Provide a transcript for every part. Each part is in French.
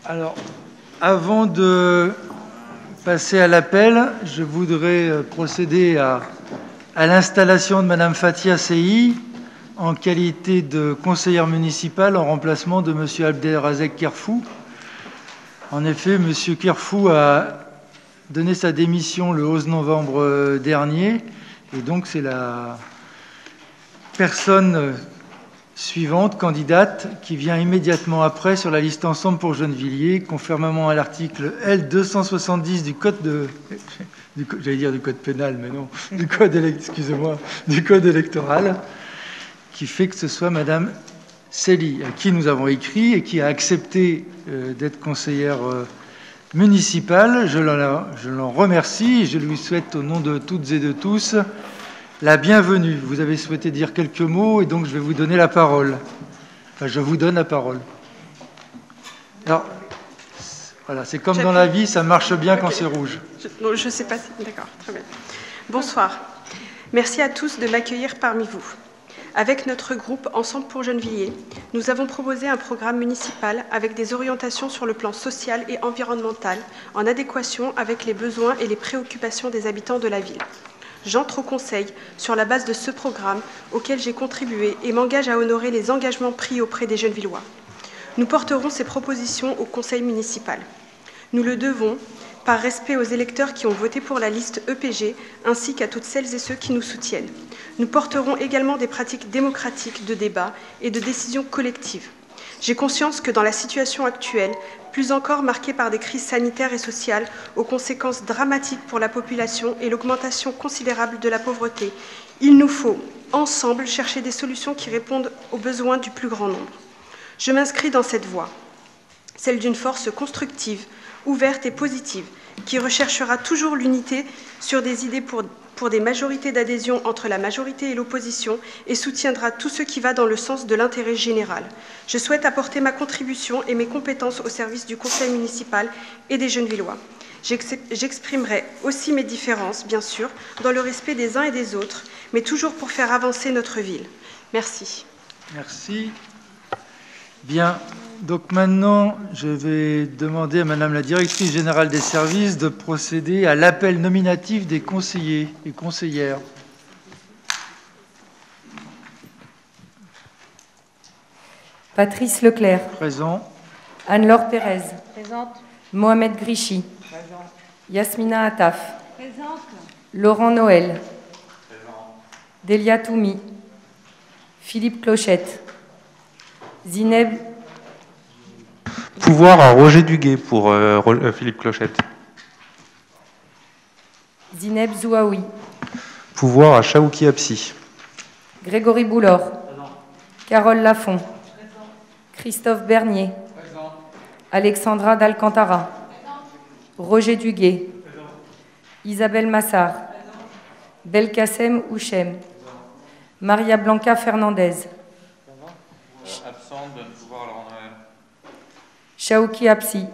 Alors, avant de passer à l'appel, je voudrais procéder à l'installation de Madame Fatia Sey en qualité de conseillère municipale en remplacement de Monsieur Abdelrazek Kerfou. En effet, Monsieur Kerfou a donné sa démission le 11 novembre dernier, et donc c'est la personne suivante, candidate, qui vient immédiatement après sur la liste Ensemble pour Gennevilliers, conformément à l'article L270 du code j'allais dire du code pénal, mais non, du code électoral, qui fait que ce soit Madame Sey, à qui nous avons écrit et qui a accepté d'être conseillère municipale. Je l'en remercie et je lui souhaite, au nom de toutes et de tous, la bienvenue. Vous avez souhaité dire quelques mots et donc je vais vous donner la parole. Enfin, je vous donne la parole. Alors, voilà, c'est comme dans la vie, ça marche bien quand c'est rouge. Je ne sais pas si... D'accord, très bien. Bonsoir. Merci à tous de m'accueillir parmi vous. Avec notre groupe Ensemble pour Gennevilliers, nous avons proposé un programme municipal avec des orientations sur le plan social et environnemental en adéquation avec les besoins et les préoccupations des habitants de la ville. J'entre au Conseil sur la base de ce programme auquel j'ai contribué et m'engage à honorer les engagements pris auprès des Gennevillois. Nous porterons ces propositions au Conseil municipal. Nous le devons par respect aux électeurs qui ont voté pour la liste EPG ainsi qu'à toutes celles et ceux qui nous soutiennent. Nous porterons également des pratiques démocratiques de débat et de décision collective. J'ai conscience que dans la situation actuelle, plus encore marquée par des crises sanitaires et sociales aux conséquences dramatiques pour la population et l'augmentation considérable de la pauvreté, il nous faut, ensemble, chercher des solutions qui répondent aux besoins du plus grand nombre. Je m'inscris dans cette voie, celle d'une force constructive, ouverte et positive, qui recherchera toujours l'unité sur des idées pour des majorités d'adhésion entre la majorité et l'opposition et soutiendra tout ce qui va dans le sens de l'intérêt général. Je souhaite apporter ma contribution et mes compétences au service du conseil municipal et des Gennevillois. J'exprimerai aussi mes différences, bien sûr, dans le respect des uns et des autres, mais toujours pour faire avancer notre ville. Merci. Merci. Bien. Donc maintenant, je vais demander à Madame la Directrice Générale des Services de procéder à l'appel nominatif des conseillers et conseillères. Patrice Leclerc. Présent. Anne-Laure Pérez. Présente. Mohamed Grichy. Présent. Yasmina Attaf. Présente. Laurent Noël. Présent. Delia Toumi. Philippe Clochette. Zineb. Pouvoir à Roger Duguay pour Philippe Clochette. Zineb Zouaoui. Pouvoir à Chaouki Apsi. Grégory Boulor. Carole Lafont. Christophe Bernier. Alexandra d'Alcantara. Roger Duguay. Isabelle Massard. Belkacem Ouchem. Maria Blanca Fernandez. Absente, donne pouvoir à Laurent Noël. Chaouki Apsi.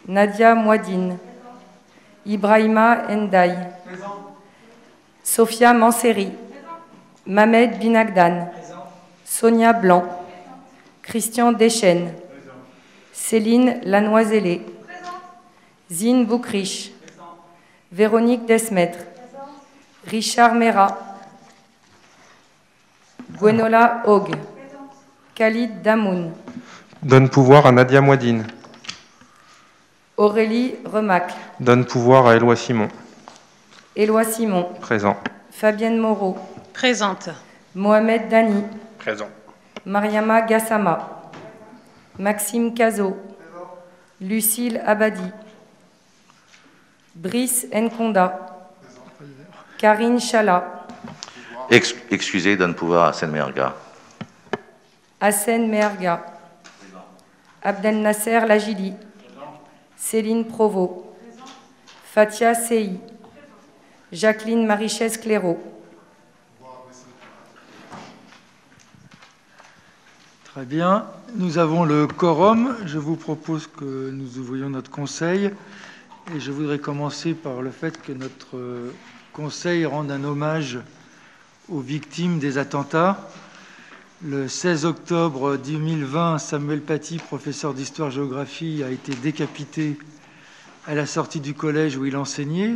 Nadia Mouadine. Ibrahima Ndaye. Sophia Manseri. Mamed Binagdan. Sonia Blanc. Christian Deschênes. Céline Lanoisellé. Zine Boukrich. Véronique Desmaîtres. Richard Mera. Gwenola Hogg. Khalid Damoun. Donne pouvoir à Nadia Mouadine. Aurélie Remac. Donne pouvoir à Éloi Simon. Éloi Simon. Présent. Fabienne Moreau. Présente. Mohamed Dani. Présent. Mariama Gassama. Maxime Cazot. Lucille Abadi. Brice Nkonda. Karine Chala. Excusez, donne pouvoir à Sen Merga. Hassen Meherga. Abdel Nasser Lagili. Céline Provost. Fatia Sey. Jacqueline Marichès Clairaut. Très bien. Nous avons le quorum. Je vous propose que nous ouvrions notre conseil. Et je voudrais commencer par le fait que notre conseil rende un hommage aux victimes des attentats. Le 16 octobre 2020, Samuel Paty, professeur d'histoire-géographie, a été décapité à la sortie du collège où il enseignait,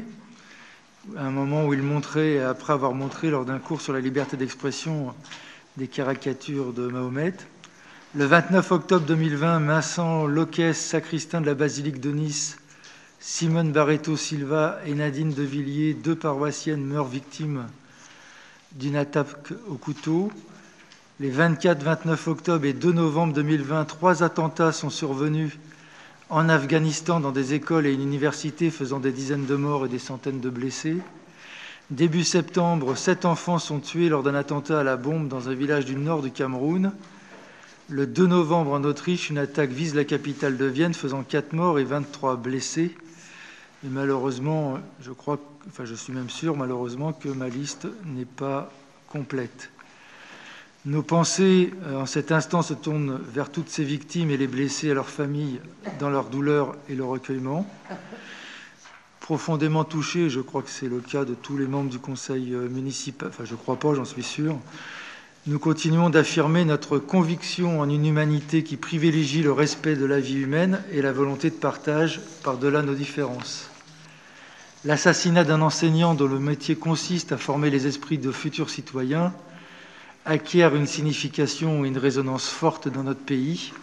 à un moment où il montrait, après avoir montré lors d'un cours sur la liberté d'expression, des caricatures de Mahomet. Le 29 octobre 2020, Vincent Loquès, sacristain de la basilique de Nice, Simone Barreto Silva et Nadine Devilliers, 2 paroissiennes, meurent victimes d'une attaque au couteau. Les 24, 29 octobre et 2 novembre 2020, 3 attentats sont survenus en Afghanistan dans des écoles et une université, faisant des dizaines de morts et des centaines de blessés. Début septembre, 7 enfants sont tués lors d'un attentat à la bombe dans un village du nord du Cameroun. Le 2 novembre, en Autriche, une attaque vise la capitale de Vienne, faisant 4 morts et 23 blessés. Et malheureusement, je suis même sûr, malheureusement, que ma liste n'est pas complète. Nos pensées, en cet instant, se tournent vers toutes ces victimes et les blessés, à leurs familles, dans leur douleur et le recueillement. Profondément touché, je crois que c'est le cas de tous les membres du conseil municipal, enfin je ne crois pas, j'en suis sûr, nous continuons d'affirmer notre conviction en une humanité qui privilégie le respect de la vie humaine et la volonté de partage par-delà nos différences. L'assassinat d'un enseignant dont le métier consiste à former les esprits de futurs citoyens acquiert une signification et une résonance forte dans notre pays,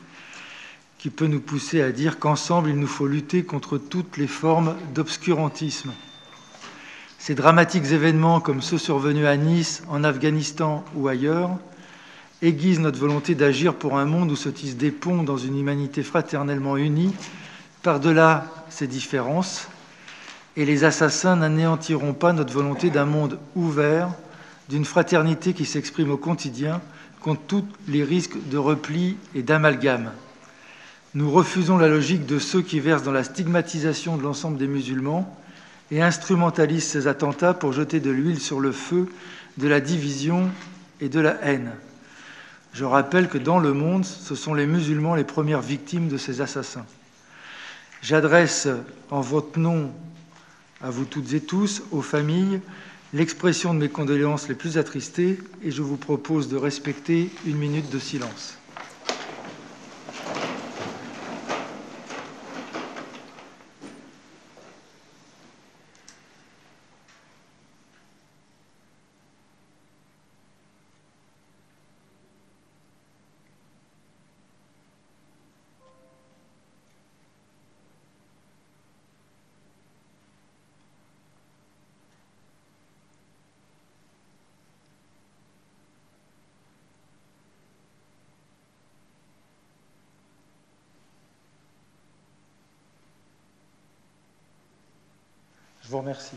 qui peut nous pousser à dire qu'ensemble, il nous faut lutter contre toutes les formes d'obscurantisme. Ces dramatiques événements, comme ceux survenus à Nice, en Afghanistan ou ailleurs, aiguisent notre volonté d'agir pour un monde où se tissent des ponts dans une humanité fraternellement unie, par-delà ces différences, et les assassins n'anéantiront pas notre volonté d'un monde ouvert, d'une fraternité qui s'exprime au quotidien contre tous les risques de repli et d'amalgame. Nous refusons la logique de ceux qui versent dans la stigmatisation de l'ensemble des musulmans et instrumentalisent ces attentats pour jeter de l'huile sur le feu de la division et de la haine. Je rappelle que dans le monde, ce sont les musulmans les premières victimes de ces assassins. J'adresse en votre nom à vous toutes et tous, aux familles, l'expression de mes condoléances les plus attristées et je vous propose de respecter 1 minute de silence. Je vous remercie.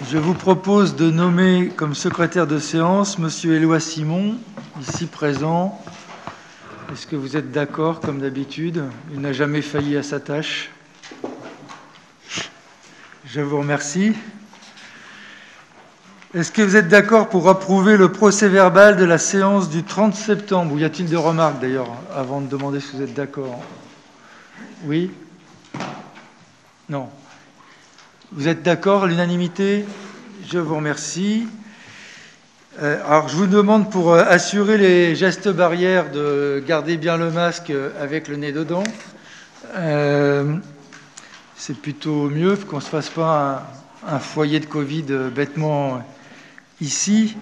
Je vous propose de nommer comme secrétaire de séance M. Éloi Simon, ici présent. Est-ce que vous êtes d'accord, comme d'habitude? Il n'a jamais failli à sa tâche. Je vous remercie. Est-ce que vous êtes d'accord pour approuver le procès-verbal de la séance du 30 septembre? Ou y a-t-il des remarques, d'ailleurs, avant de demander si vous êtes d'accord? Oui? Non. Vous êtes d'accord à l'unanimité? Je vous remercie. Alors, je vous demande, pour assurer les gestes barrières, de garder bien le masque avec le nez dedans. C'est plutôt mieux qu'on ne se fasse pas un foyer de Covid bêtement ici.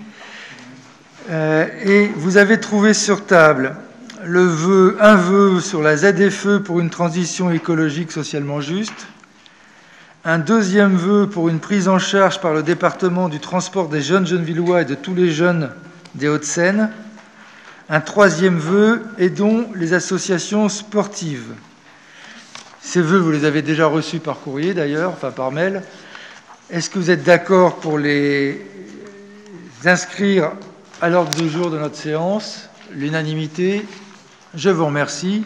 Et vous avez trouvé sur table un vœu sur la ZFE pour une transition écologique socialement juste, un deuxième vœu pour une prise en charge par le département du transport des jeunes Gennevillois et de tous les jeunes des Hauts-de-Seine, un troisième vœu aidons les associations sportives. Ces vœux, vous les avez déjà reçus par courrier d'ailleurs, enfin par mail. Est-ce que vous êtes d'accord pour les inscrire à l'ordre du jour de notre séance? L'unanimité. Je vous remercie.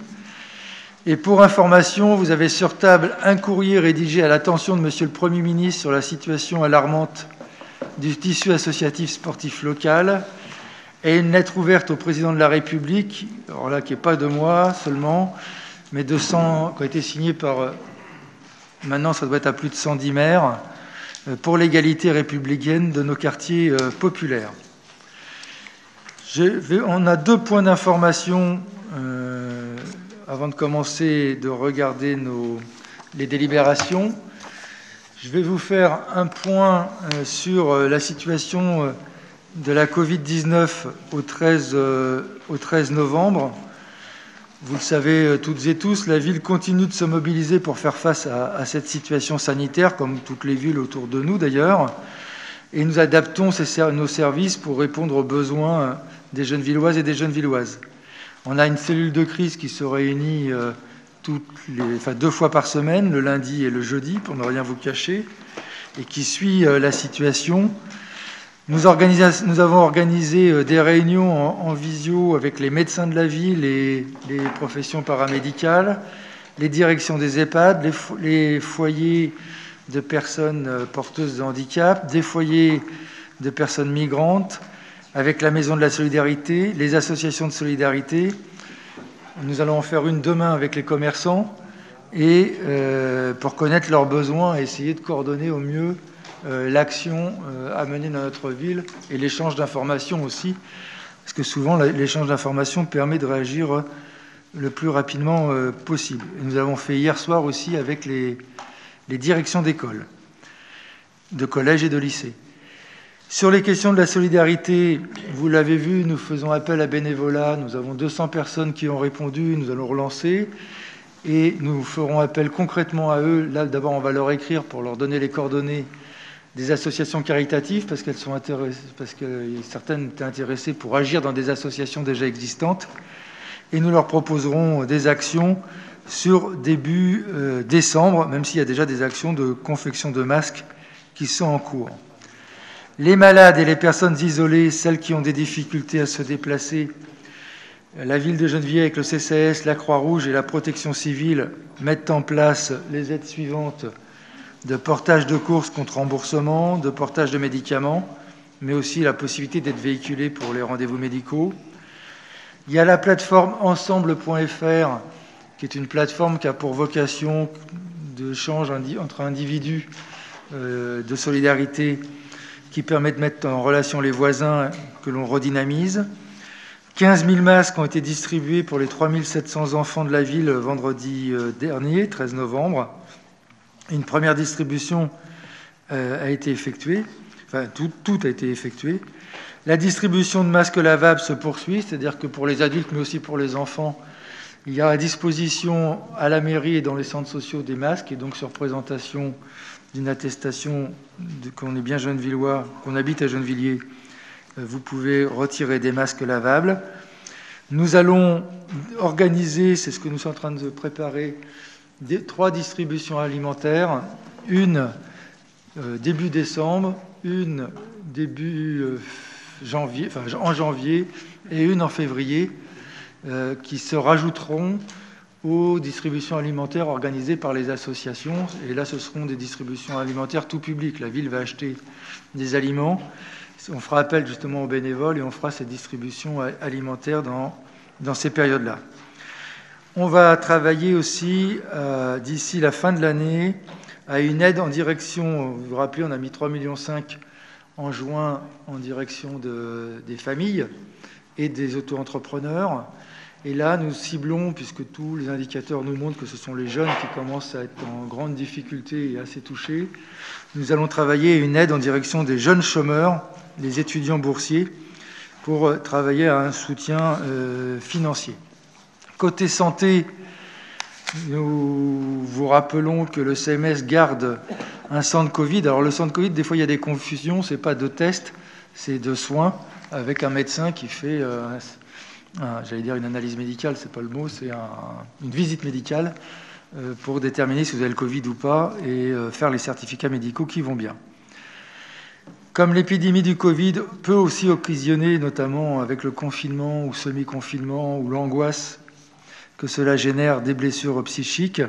Et pour information, vous avez sur table un courrier rédigé à l'attention de Monsieur le Premier ministre sur la situation alarmante du tissu associatif sportif local et une lettre ouverte au Président de la République, alors là, qui n'est pas de moi seulement, mais qui a été signée par, maintenant ça doit être à plus de 110 maires, pour l'égalité républicaine de nos quartiers populaires. On a 2 points d'information avant de commencer de regarder les délibérations. Je vais vous faire un point sur la situation de la Covid-19 au 13 novembre. Vous le savez toutes et tous, la ville continue de se mobiliser pour faire face à cette situation sanitaire, comme toutes les villes autour de nous d'ailleurs, et nous adaptons nos services pour répondre aux besoins des Gennevilloises et des Gennevilloises. On a une cellule de crise qui se réunit 2 fois par semaine, le lundi et le jeudi, pour ne rien vous cacher, et qui suit la situation. Nous avons organisé des réunions en visio avec les médecins de la ville et les professions paramédicales, les directions des EHPAD, les foyers de personnes porteuses de handicap, des foyers de personnes migrantes, avec la Maison de la Solidarité, les associations de solidarité. Nous allons en faire une demain avec les commerçants et pour connaître leurs besoins et essayer de coordonner au mieux l'action à mener dans notre ville et l'échange d'informations aussi, parce que souvent l'échange d'informations permet de réagir le plus rapidement possible. Et nous avons fait hier soir aussi avec les directions d'école, de collèges et de lycées. Sur les questions de la solidarité, vous l'avez vu, nous faisons appel à bénévolat. Nous avons 200 personnes qui ont répondu, nous allons relancer. Et nous ferons appel concrètement à eux. Là, d'abord, on va leur écrire pour leur donner les coordonnées des associations caritatives, parce que certaines étaient intéressées pour agir dans des associations déjà existantes. Et nous leur proposerons des actions sur début décembre, même s'il y a déjà des actions de confection de masques qui sont en cours. Les malades et les personnes isolées, celles qui ont des difficultés à se déplacer, la ville de Gennevilliers avec le CCAS, la Croix-Rouge et la Protection civile mettent en place les aides suivantes de portage de courses contre remboursement, de portage de médicaments, mais aussi la possibilité d'être véhiculé pour les rendez-vous médicaux. Il y a la plateforme ensemble.fr, qui est une plateforme qui a pour vocation d'échange entre individus, de solidarité, qui permet de mettre en relation les voisins que l'on redynamise. 15 000 masques ont été distribués pour les 3 700 enfants de la ville vendredi dernier, 13 novembre. Une première distribution a été effectuée, enfin tout a été effectué. La distribution de masques lavables se poursuit, c'est-à-dire que pour les adultes, mais aussi pour les enfants, il y a à disposition à la mairie et dans les centres sociaux des masques, et donc sur présentation d'une attestation qu'on est bien gennevillois, qu'on habite à Gennevilliers, vous pouvez retirer des masques lavables. Nous allons organiser, c'est ce que nous sommes en train de préparer, 3 distributions alimentaires, une début décembre, une début janvier, enfin en janvier, et une en février, qui se rajouteront aux distributions alimentaires organisées par les associations. Et là, ce seront des distributions alimentaires tout public. La ville va acheter des aliments. On fera appel justement aux bénévoles et on fera ces distributions alimentaires dans ces périodes-là. On va travailler aussi, d'ici la fin de l'année, à une aide en direction, vous vous rappelez, on a mis 3,5 millions en juin en direction des familles et des auto-entrepreneurs. Et là, nous ciblons, puisque tous les indicateurs nous montrent que ce sont les jeunes qui commencent à être en grande difficulté et assez touchés, nous allons travailler une aide en direction des jeunes chômeurs, les étudiants boursiers, pour travailler à un soutien financier. Côté santé, nous vous rappelons que le CMS garde un centre Covid. Alors le centre Covid, des fois il y a des confusions, c'est pas de tests, c'est de soins, avec un médecin qui fait... j'allais dire une analyse médicale, c'est pas le mot, c'est une visite médicale pour déterminer si vous avez le Covid ou pas et faire les certificats médicaux qui vont bien. Comme l'épidémie du Covid peut aussi occasionner, notamment avec le confinement ou semi-confinement ou l'angoisse que cela génère, des blessures psychiques,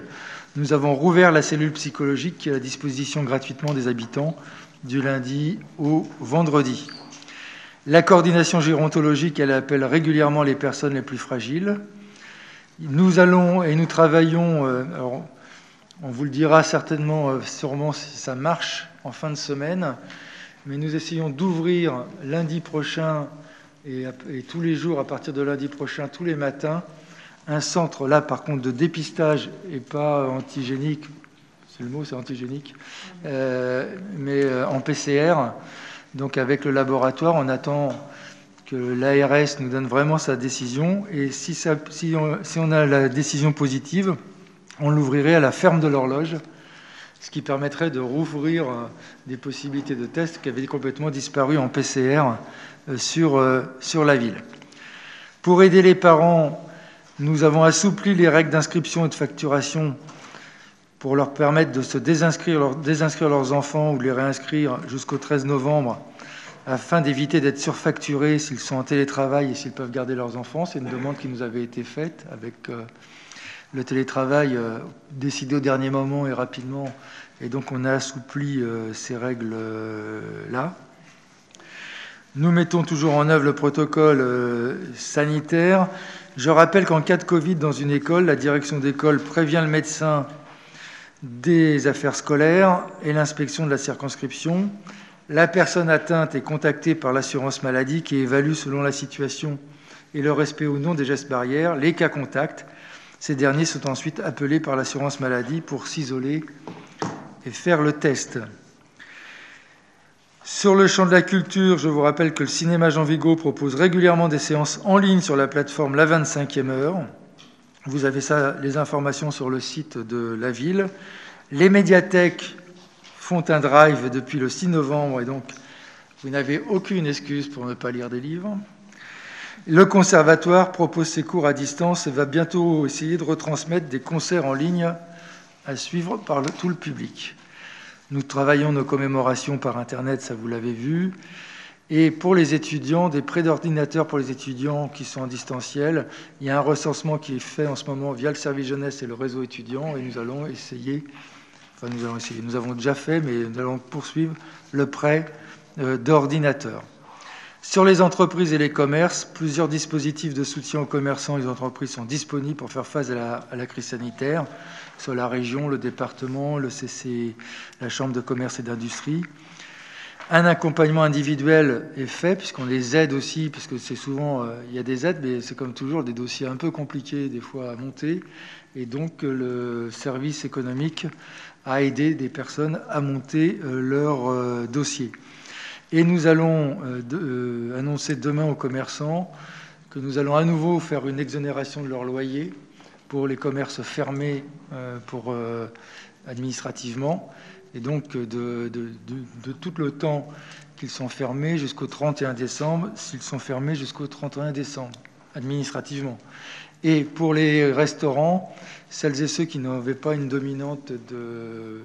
nous avons rouvert la cellule psychologique qui est à la disposition gratuitement des habitants du lundi au vendredi. La coordination gérontologique, elle appelle régulièrement les personnes les plus fragiles. Nous allons et nous travaillons, alors, On vous le dira certainement, sûrement si ça marche en fin de semaine, mais nous essayons d'ouvrir lundi prochain et tous les jours à partir de lundi prochain, tous les matins, un centre là par contre de dépistage et pas antigénique, c'est le mot, c'est antigénique, mais en PCR. Donc avec le laboratoire, on attend que l'ARS nous donne vraiment sa décision, et si on a la décision positive, on l'ouvrirait à la ferme de l'horloge, ce qui permettrait de rouvrir des possibilités de tests qui avaient complètement disparu en PCR sur la ville. Pour aider les parents, nous avons assoupli les règles d'inscription et de facturation pour leur permettre de se désinscrire leurs enfants ou de les réinscrire jusqu'au 13 novembre, afin d'éviter d'être surfacturés s'ils sont en télétravail et s'ils peuvent garder leurs enfants. C'est une demande qui nous avait été faite avec le télétravail décidé au dernier moment et rapidement, et donc on a assoupli ces règles-là. Nous mettons toujours en œuvre le protocole sanitaire. Je rappelle qu'en cas de Covid dans une école, la direction d'école prévient le médecin des affaires scolaires et l'inspection de la circonscription. La personne atteinte est contactée par l'assurance maladie qui évalue selon la situation et le respect ou non des gestes barrières les cas contacts. Ces derniers sont ensuite appelés par l'assurance maladie pour s'isoler et faire le test. Sur le champ de la culture, je vous rappelle que le cinéma Jean Vigo propose régulièrement des séances en ligne sur la plateforme La 25e heure. Vous avez les informations sur le site de la ville. Les médiathèques font un drive depuis le 6 novembre et donc vous n'avez aucune excuse pour ne pas lire des livres. Le conservatoire propose ses cours à distance et va bientôt essayer de retransmettre des concerts en ligne à suivre par tout le public. Nous travaillons nos commémorations par Internet, ça vous l'avez vu. Et pour les étudiants, des prêts d'ordinateurs pour les étudiants qui sont en distanciel. Il y a un recensement qui est fait en ce moment via le service jeunesse et le réseau étudiant, et nous allons essayer, nous avons déjà fait, mais nous allons poursuivre le prêt d'ordinateurs. Sur les entreprises et les commerces, plusieurs dispositifs de soutien aux commerçants et aux entreprises sont disponibles pour faire face à la crise sanitaire, sur la région, le département, le CC, la Chambre de commerce et d'industrie. Un accompagnement individuel est fait, puisqu'on les aide aussi, parce que c'est souvent, il y a des aides, mais c'est comme toujours des dossiers un peu compliqués des fois à monter, et donc le service économique a aidé des personnes à monter leur dossier. Et nous allons annoncer demain aux commerçants que nous allons à nouveau faire une exonération de leur loyer pour les commerces fermés administrativement, et donc de tout le temps qu'ils sont fermés jusqu'au 31 décembre, s'ils sont fermés jusqu'au 31 décembre, administrativement. Et pour les restaurants, celles et ceux qui n'avaient pas une dominante de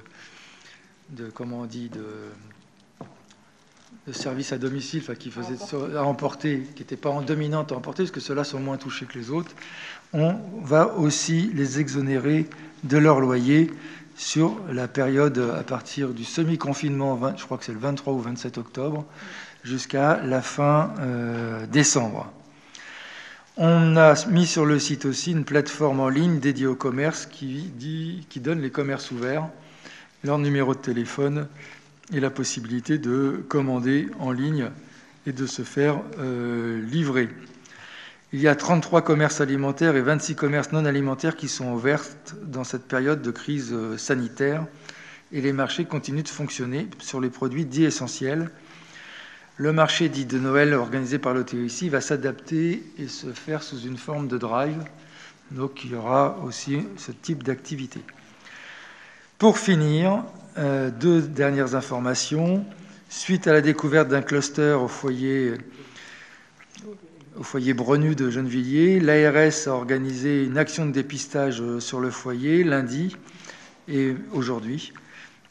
service à domicile, enfin, qui faisaient à emporter, qui n'étaient pas en dominante à emporter, parce que ceux-là sont moins touchés que les autres, on va aussi les exonérer de leur loyer sur la période à partir du semi-confinement, je crois que c'est le 23 ou 27 octobre, jusqu'à la fin décembre. On a mis sur le site aussi une plateforme en ligne dédiée au commerce qui donne les commerces ouverts, leur numéro de téléphone et la possibilité de commander en ligne et de se faire livrer. Il y a 33 commerces alimentaires et 26 commerces non alimentaires qui sont ouverts dans cette période de crise sanitaire, et les marchés continuent de fonctionner sur les produits dits essentiels. Le marché dit de Noël organisé par l'OTEIC va s'adapter et se faire sous une forme de drive, donc il y aura aussi ce type d'activité. Pour finir, deux dernières informations. Suite à la découverte d'un cluster au foyer Brenu de Gennevilliers, l'ARS a organisé une action de dépistage sur le foyer lundi et aujourd'hui.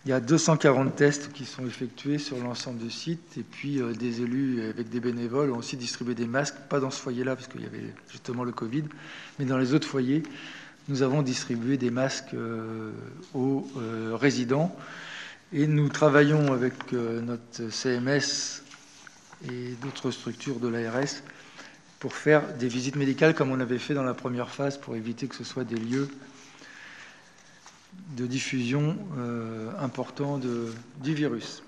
Il y a 240 tests qui sont effectués sur l'ensemble du site, et puis des élus avec des bénévoles ont aussi distribué des masques, pas dans ce foyer-là parce qu'il y avait justement le Covid, mais dans les autres foyers, nous avons distribué des masques aux résidents. Et nous travaillons avec notre CMS et d'autres structures de l'ARS pour faire des visites médicales comme on avait fait dans la première phase, pour éviter que ce soit des lieux diffusion important du virus.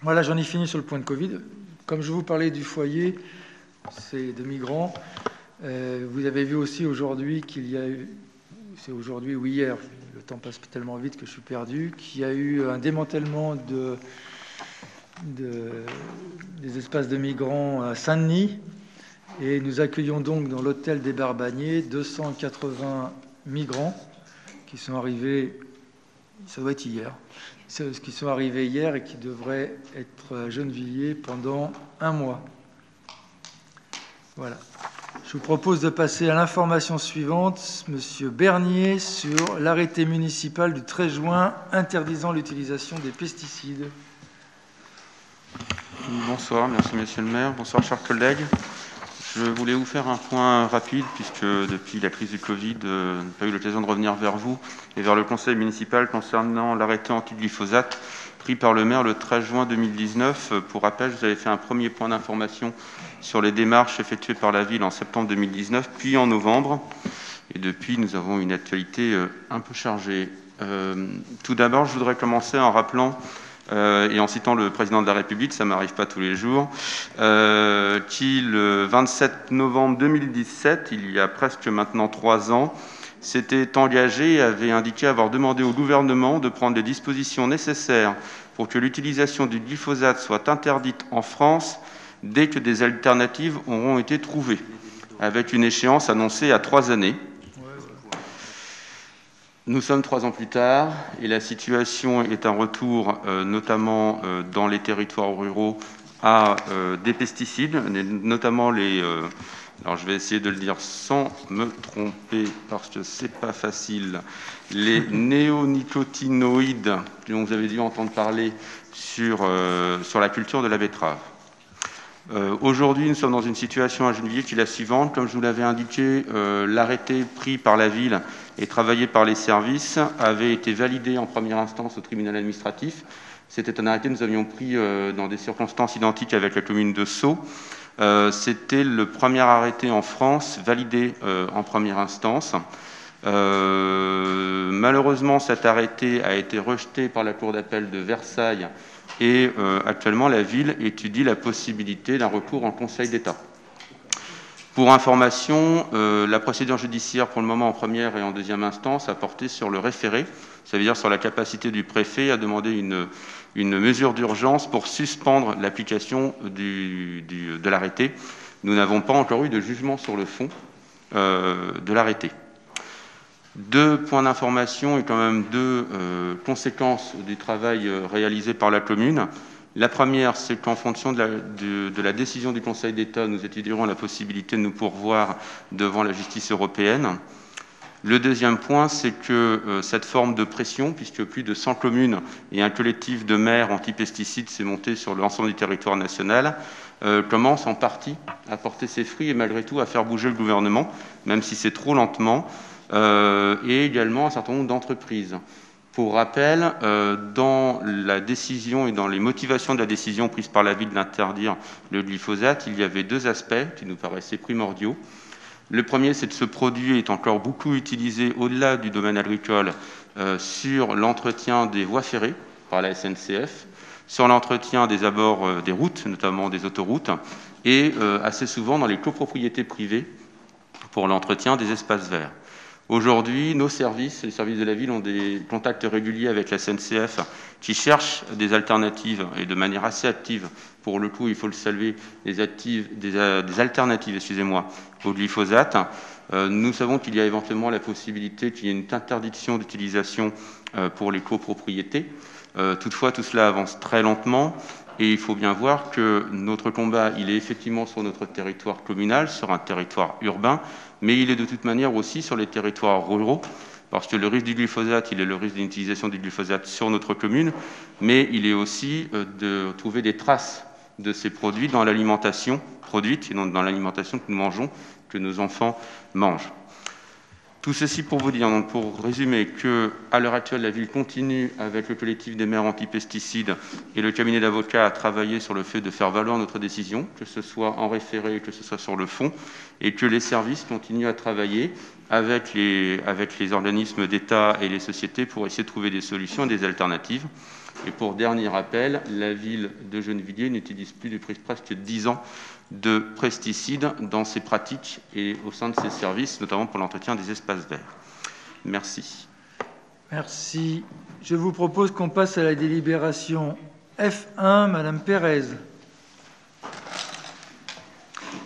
Voilà, j'en ai fini sur le point de Covid. Comme je vous parlais du foyer, c'est de migrants. Vous avez vu aussi aujourd'hui qu'il y a eu, c'est aujourd'hui ou hier, le temps passe tellement vite que je suis perdu, qu'il y a eu un démantèlement des espaces de migrants à Saint-Denis. Et nous accueillons donc dans l'hôtel des Barbaniers 280 migrants qui sont arrivés, ça doit être hier, qui sont arrivés hier et qui devraient être à Gennevilliers pendant 1 mois. Voilà. Je vous propose de passer à l'information suivante. Monsieur Bernier sur l'arrêté municipal du 13 juin interdisant l'utilisation des pesticides. Bonsoir, merci Monsieur le maire. Bonsoir chers collègues. Je voulais vous faire un point rapide puisque depuis la crise du Covid, je n'ai pas eu l'occasion de revenir vers vous et vers le conseil municipal concernant l'arrêté anti-glyphosate pris par le maire le 13 juin 2019. Pour rappel, je vous avais fait un premier point d'information sur les démarches effectuées par la ville en septembre 2019, puis en novembre. Et depuis, nous avons une actualité un peu chargée. Tout d'abord, je voudrais commencer en rappelant et en citant le président de la République, ça ne m'arrive pas tous les jours, qui le 27 novembre 2017, il y a presque maintenant 3 ans, s'était engagé et avait indiqué avoir demandé au gouvernement de prendre les dispositions nécessaires pour que l'utilisation du glyphosate soit interdite en France dès que des alternatives auront été trouvées, avec une échéance annoncée à 3 années. Nous sommes 3 ans plus tard et la situation est un retour, notamment dans les territoires ruraux, à des pesticides, notamment les... alors je vais essayer de le dire sans me tromper parce que c'est pas facile. Les néonicotinoïdes dont vous avez dû entendre parler sur la culture de la betterave. Aujourd'hui, nous sommes dans une situation à Gennevilliers qui est la suivante. Comme je vous l'avais indiqué, l'arrêté pris par la ville et travaillé par les services avait été validé en première instance au tribunal administratif. C'était un arrêté que nous avions pris dans des circonstances identiques avec la commune de Sceaux. C'était le premier arrêté en France validé en première instance. Malheureusement, cet arrêté a été rejeté par la Cour d'appel de Versailles et actuellement, la ville étudie la possibilité d'un recours en Conseil d'État. Pour information, la procédure judiciaire, pour le moment en première et en deuxième instance, a porté sur le référé, ça veut dire sur la capacité du préfet à demander une mesure d'urgence pour suspendre l'application de l'arrêté. Nous n'avons pas encore eu de jugement sur le fond de l'arrêté. 2 points d'information et quand même 2 conséquences du travail réalisé par la commune. La première, c'est qu'en fonction de la décision du Conseil d'État, nous étudierons la possibilité de nous pourvoir devant la justice européenne. Le deuxième point, c'est que cette forme de pression, puisque plus de 100 communes et un collectif de maires anti-pesticides s'est monté sur l'ensemble du territoire national, commence en partie à porter ses fruits et malgré tout à faire bouger le gouvernement, même si c'est trop lentement. Et également un certain nombre d'entreprises. Pour rappel, dans la décision et dans les motivations de la décision prise par la ville d'interdire le glyphosate, il y avait 2 aspects qui nous paraissaient primordiaux. Le premier, c'est que ce produit est encore beaucoup utilisé au-delà du domaine agricole sur l'entretien des voies ferrées par la SNCF, sur l'entretien des abords des routes, notamment des autoroutes, et assez souvent dans les copropriétés privées pour l'entretien des espaces verts. Aujourd'hui, nos services, les services de la ville, ont des contacts réguliers avec la SNCF qui cherchent des alternatives et de manière assez active. Pour le coup, il faut le saluer, des alternatives, au glyphosate. Nous savons qu'il y a éventuellement la possibilité qu'il y ait une interdiction d'utilisation pour les copropriétés. Toutefois, tout cela avance très lentement. Et il faut bien voir que notre combat, il est effectivement sur notre territoire communal, sur un territoire urbain, mais il est de toute manière aussi sur les territoires ruraux, parce que le risque du glyphosate, il est le risque d'une utilisation du glyphosate sur notre commune, mais il est aussi de trouver des traces de ces produits dans l'alimentation produite et dans l'alimentation que nous mangeons, que nos enfants mangent. Tout ceci pour vous dire, donc pour résumer, qu'à l'heure actuelle, la ville continue, avec le collectif des maires anti-pesticides et le cabinet d'avocats, à travailler sur le fait de faire valoir notre décision, que ce soit en référé, que ce soit sur le fond, et que les services continuent à travailler avec les organismes d'État et les sociétés pour essayer de trouver des solutions et des alternatives. Et pour dernier rappel, la ville de Gennevilliers n'utilise plus depuis presque 10 ans de pesticides dans ses pratiques et au sein de ses services, notamment pour l'entretien des espaces verts. Merci. Merci. Je vous propose qu'on passe à la délibération F1, Madame Pérez.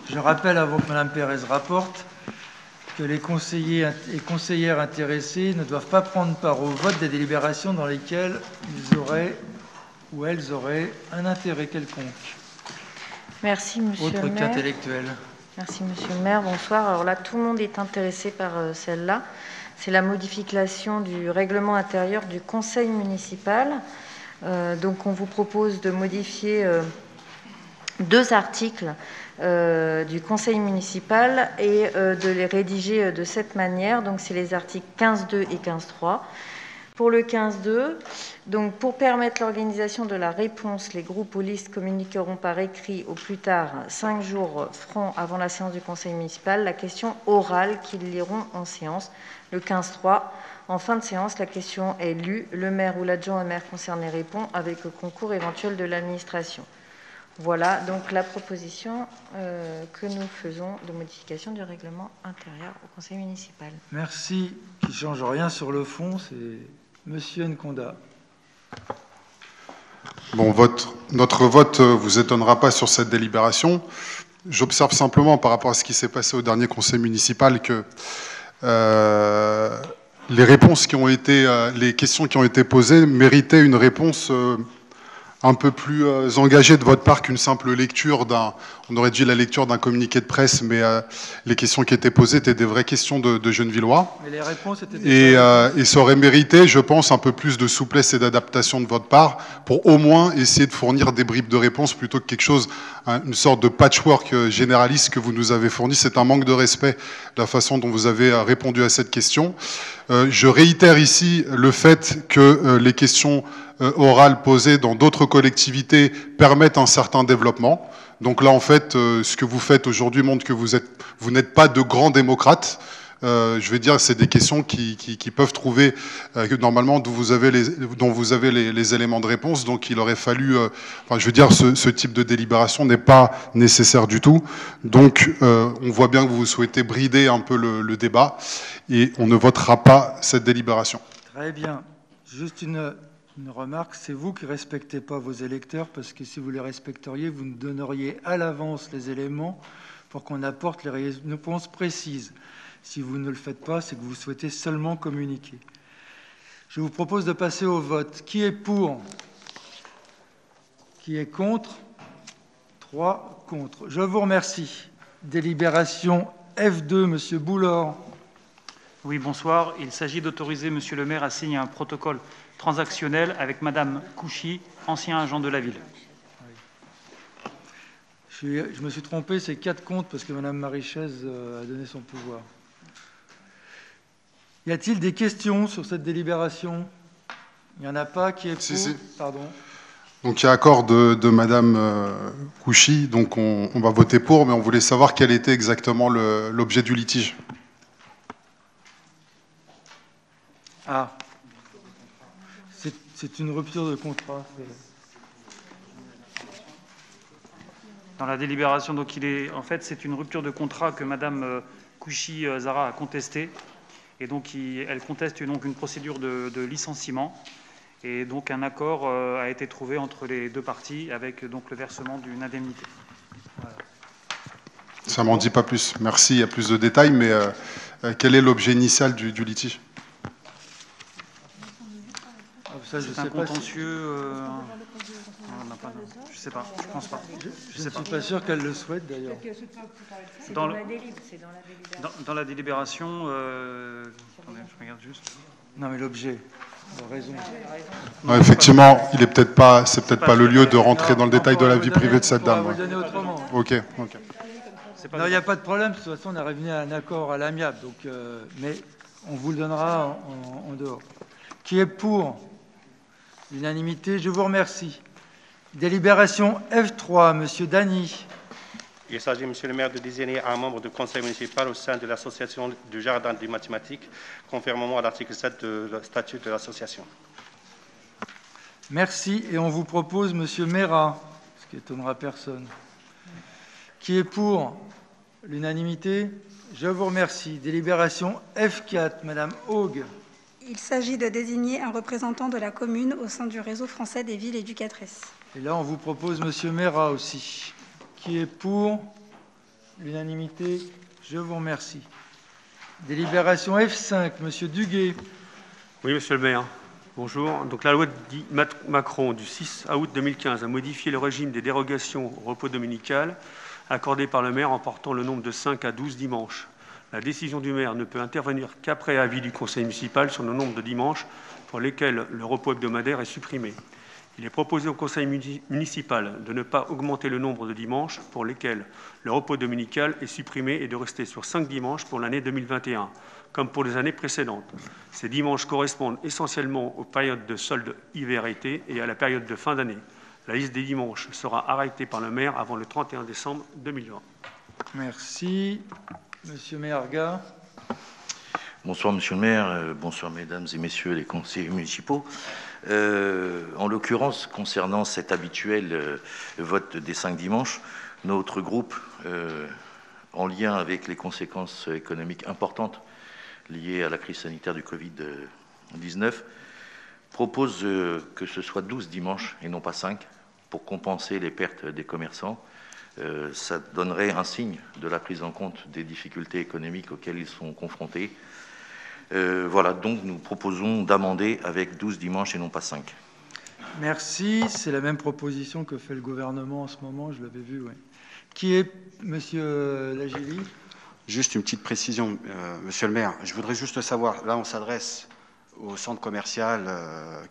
Je rappelle, avant que Madame Pérez rapporte, que les conseillers et conseillères intéressés ne doivent pas prendre part au vote des délibérations dans lesquelles ils auraient ou elles auraient un intérêt quelconque. Merci, Monsieur Autre le maire. qu'intellectuel. Merci, Monsieur le maire. Bonsoir. Alors là, tout le monde est intéressé par celle-là. C'est la modification du règlement intérieur du conseil municipal. Donc, on vous propose de modifier 2 articles du conseil municipal et de les rédiger de cette manière. Donc, c'est les articles 15.2 et 15.3. Pour le 15.2, donc pour permettre l'organisation de la réponse, les groupes ou listes communiqueront par écrit au plus tard 5 jours francs avant la séance du conseil municipal la question orale qu'ils liront en séance. Le 15.3, en fin de séance, la question est lue, le maire ou l'adjoint au maire concerné répond avec le concours éventuel de l'administration. Voilà donc la proposition que nous faisons de modification du règlement intérieur au conseil municipal. Merci. Qui ne change rien sur le fond, c'est Monsieur Nkonda. Bon, notre vote vous étonnera pas sur cette délibération. J'observe simplement par rapport à ce qui s'est passé au dernier conseil municipal que les réponses qui ont été, les questions qui ont été posées méritaient une réponse un peu plus engagée de votre part qu'une simple lecture on aurait dit la lecture d'un communiqué de presse, mais les questions qui étaient posées étaient des vraies questions de Gennevillois. Mais les réponses étaient et ça aurait mérité, je pense, un peu plus de souplesse et d'adaptation de votre part pour au moins essayer de fournir des bribes de réponses plutôt que quelque chose, une sorte de patchwork généraliste que vous nous avez fourni. C'est un manque de respect de la façon dont vous avez répondu à cette question. Je réitère ici le fait que les questions orales posées dans d'autres collectivités permettent un certain développement. Donc là, en fait, ce que vous faites aujourd'hui montre que vous n'êtes pas de grands démocrates. Je vais dire, c'est des questions qui peuvent trouver normalement dont vous avez les éléments de réponse. Donc, il aurait fallu, je veux dire, ce type de délibération n'est pas nécessaire du tout. Donc, on voit bien que vous souhaitez brider un peu le débat et on ne votera pas cette délibération. Très bien. Juste une remarque, c'est vous qui ne respectez pas vos électeurs, parce que si vous les respecteriez, vous nous donneriez à l'avance les éléments pour qu'on apporte les réponses précises. Si vous ne le faites pas, c'est que vous souhaitez seulement communiquer. Je vous propose de passer au vote. Qui est pour? Qui est contre? 3 contre. Je vous remercie. Délibération F2, Monsieur Boulard. Oui, bonsoir. Il s'agit d'autoriser Monsieur le maire à signer un protocole transactionnel avec Madame Couchy, ancien agent de la ville. Je me suis trompé, c'est 4 contre parce que Madame Marie-Chaise a donné son pouvoir. Y a-t-il des questions sur cette délibération? Il n'y en a pas. Qui est pour? Si. Pardon. Donc il y a accord de Madame Couchy, donc on va voter pour, mais on voulait savoir quel était exactement l'objet du litige. Ah, c'est une rupture de contrat. Dans la délibération, donc en fait, c'est une rupture de contrat que Madame Couchy Zara a contestée, et donc elle conteste donc une procédure de licenciement, et donc un accord a été trouvé entre les 2 parties avec donc le versement d'une indemnité. Voilà. Ça m'en dit pas plus. Merci, il y a plus de détails, mais quel est l'objet initial du litige? C'est un contentieux. Je sais pas, je pense pas. Je ne suis pas sûr qu'elle le souhaite d'ailleurs. C'est dans la délibération. Dans la délibération, attendez, je regarde juste. Non, mais l'objet. Raison. Non, effectivement, il est peut-être pas, c'est peut-être pas le lieu de rentrer dans le détail de la vie privée de cette dame. On va vous donner autrement. Ok. Non, il n'y a pas de problème. De toute façon, on est revenu à un accord à l'amiable. Donc, mais on vous le donnera en dehors. Qui est pour? L'unanimité, je vous remercie. Délibération F3, Monsieur Dany. Il s'agit, Monsieur le maire, de désigner un membre du conseil municipal au sein de l'association du Jardin des mathématiques, conformément à l'article 7 du statut de l'association. Merci. Et on vous propose Monsieur Mera, ce qui étonnera personne. Qui est pour l'unanimité? Je vous remercie. Délibération F4, Madame Haug. Il s'agit de désigner un représentant de la commune au sein du réseau français des villes éducatrices. Et là, on vous propose Monsieur Mera aussi. Qui est pour l'unanimité? Je vous remercie. Délibération F5, Monsieur Duguay. Oui, Monsieur le maire. Bonjour. Donc, la loi Macron du 6 août 2015 a modifié le régime des dérogations au repos dominical accordées par le maire en portant le nombre de 5 à 12 dimanches. La décision du maire ne peut intervenir qu'après avis du conseil municipal sur le nombre de dimanches pour lesquels le repos hebdomadaire est supprimé. Il est proposé au conseil municipal de ne pas augmenter le nombre de dimanches pour lesquels le repos dominical est supprimé et de rester sur 5 dimanches pour l'année 2021, comme pour les années précédentes. Ces dimanches correspondent essentiellement aux périodes de solde hiver-été et à la période de fin d'année. La liste des dimanches sera arrêtée par le maire avant le 31 décembre 2020. Merci. Monsieur Merga. Bonsoir, Monsieur le maire. Bonsoir, Mesdames et Messieurs les conseillers municipaux. En l'occurrence, concernant cet habituel vote des 5 dimanches, notre groupe, en lien avec les conséquences économiques importantes liées à la crise sanitaire du Covid-19, propose que ce soit 12 dimanches et non pas 5 pour compenser les pertes des commerçants. Ça donnerait un signe de la prise en compte des difficultés économiques auxquelles ils sont confrontés. Voilà, donc nous proposons d'amender avec 12 dimanches et non pas 5. Merci. C'est la même proposition que fait le gouvernement en ce moment, je l'avais vu. Oui. Qui est Monsieur Lagili? Juste une petite précision, Monsieur le maire. Je voudrais juste savoir, là on s'adresse au centre commercial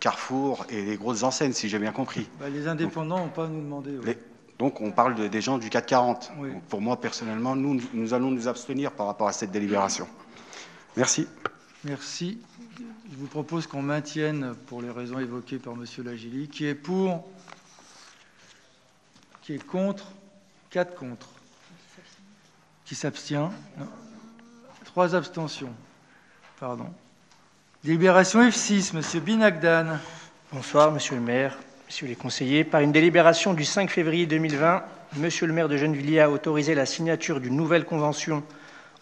Carrefour et les grosses enseignes, si j'ai bien compris. Les indépendants n'ont pas à nous demander. Oui. Donc on parle des gens du 440. Oui. Donc, pour moi, personnellement, nous allons nous abstenir par rapport à cette délibération. Merci. Merci. Je vous propose qu'on maintienne, pour les raisons évoquées par Monsieur Lagili, qui est pour, qui est contre, 4 contre, qui s'abstient, 3 abstentions. Pardon. Délibération F6, Monsieur Binagdan. Bonsoir, Monsieur le maire, Messieurs les conseillers. Par une délibération du 5 février 2020, Monsieur le maire de Gennevilliers a autorisé la signature d'une nouvelle convention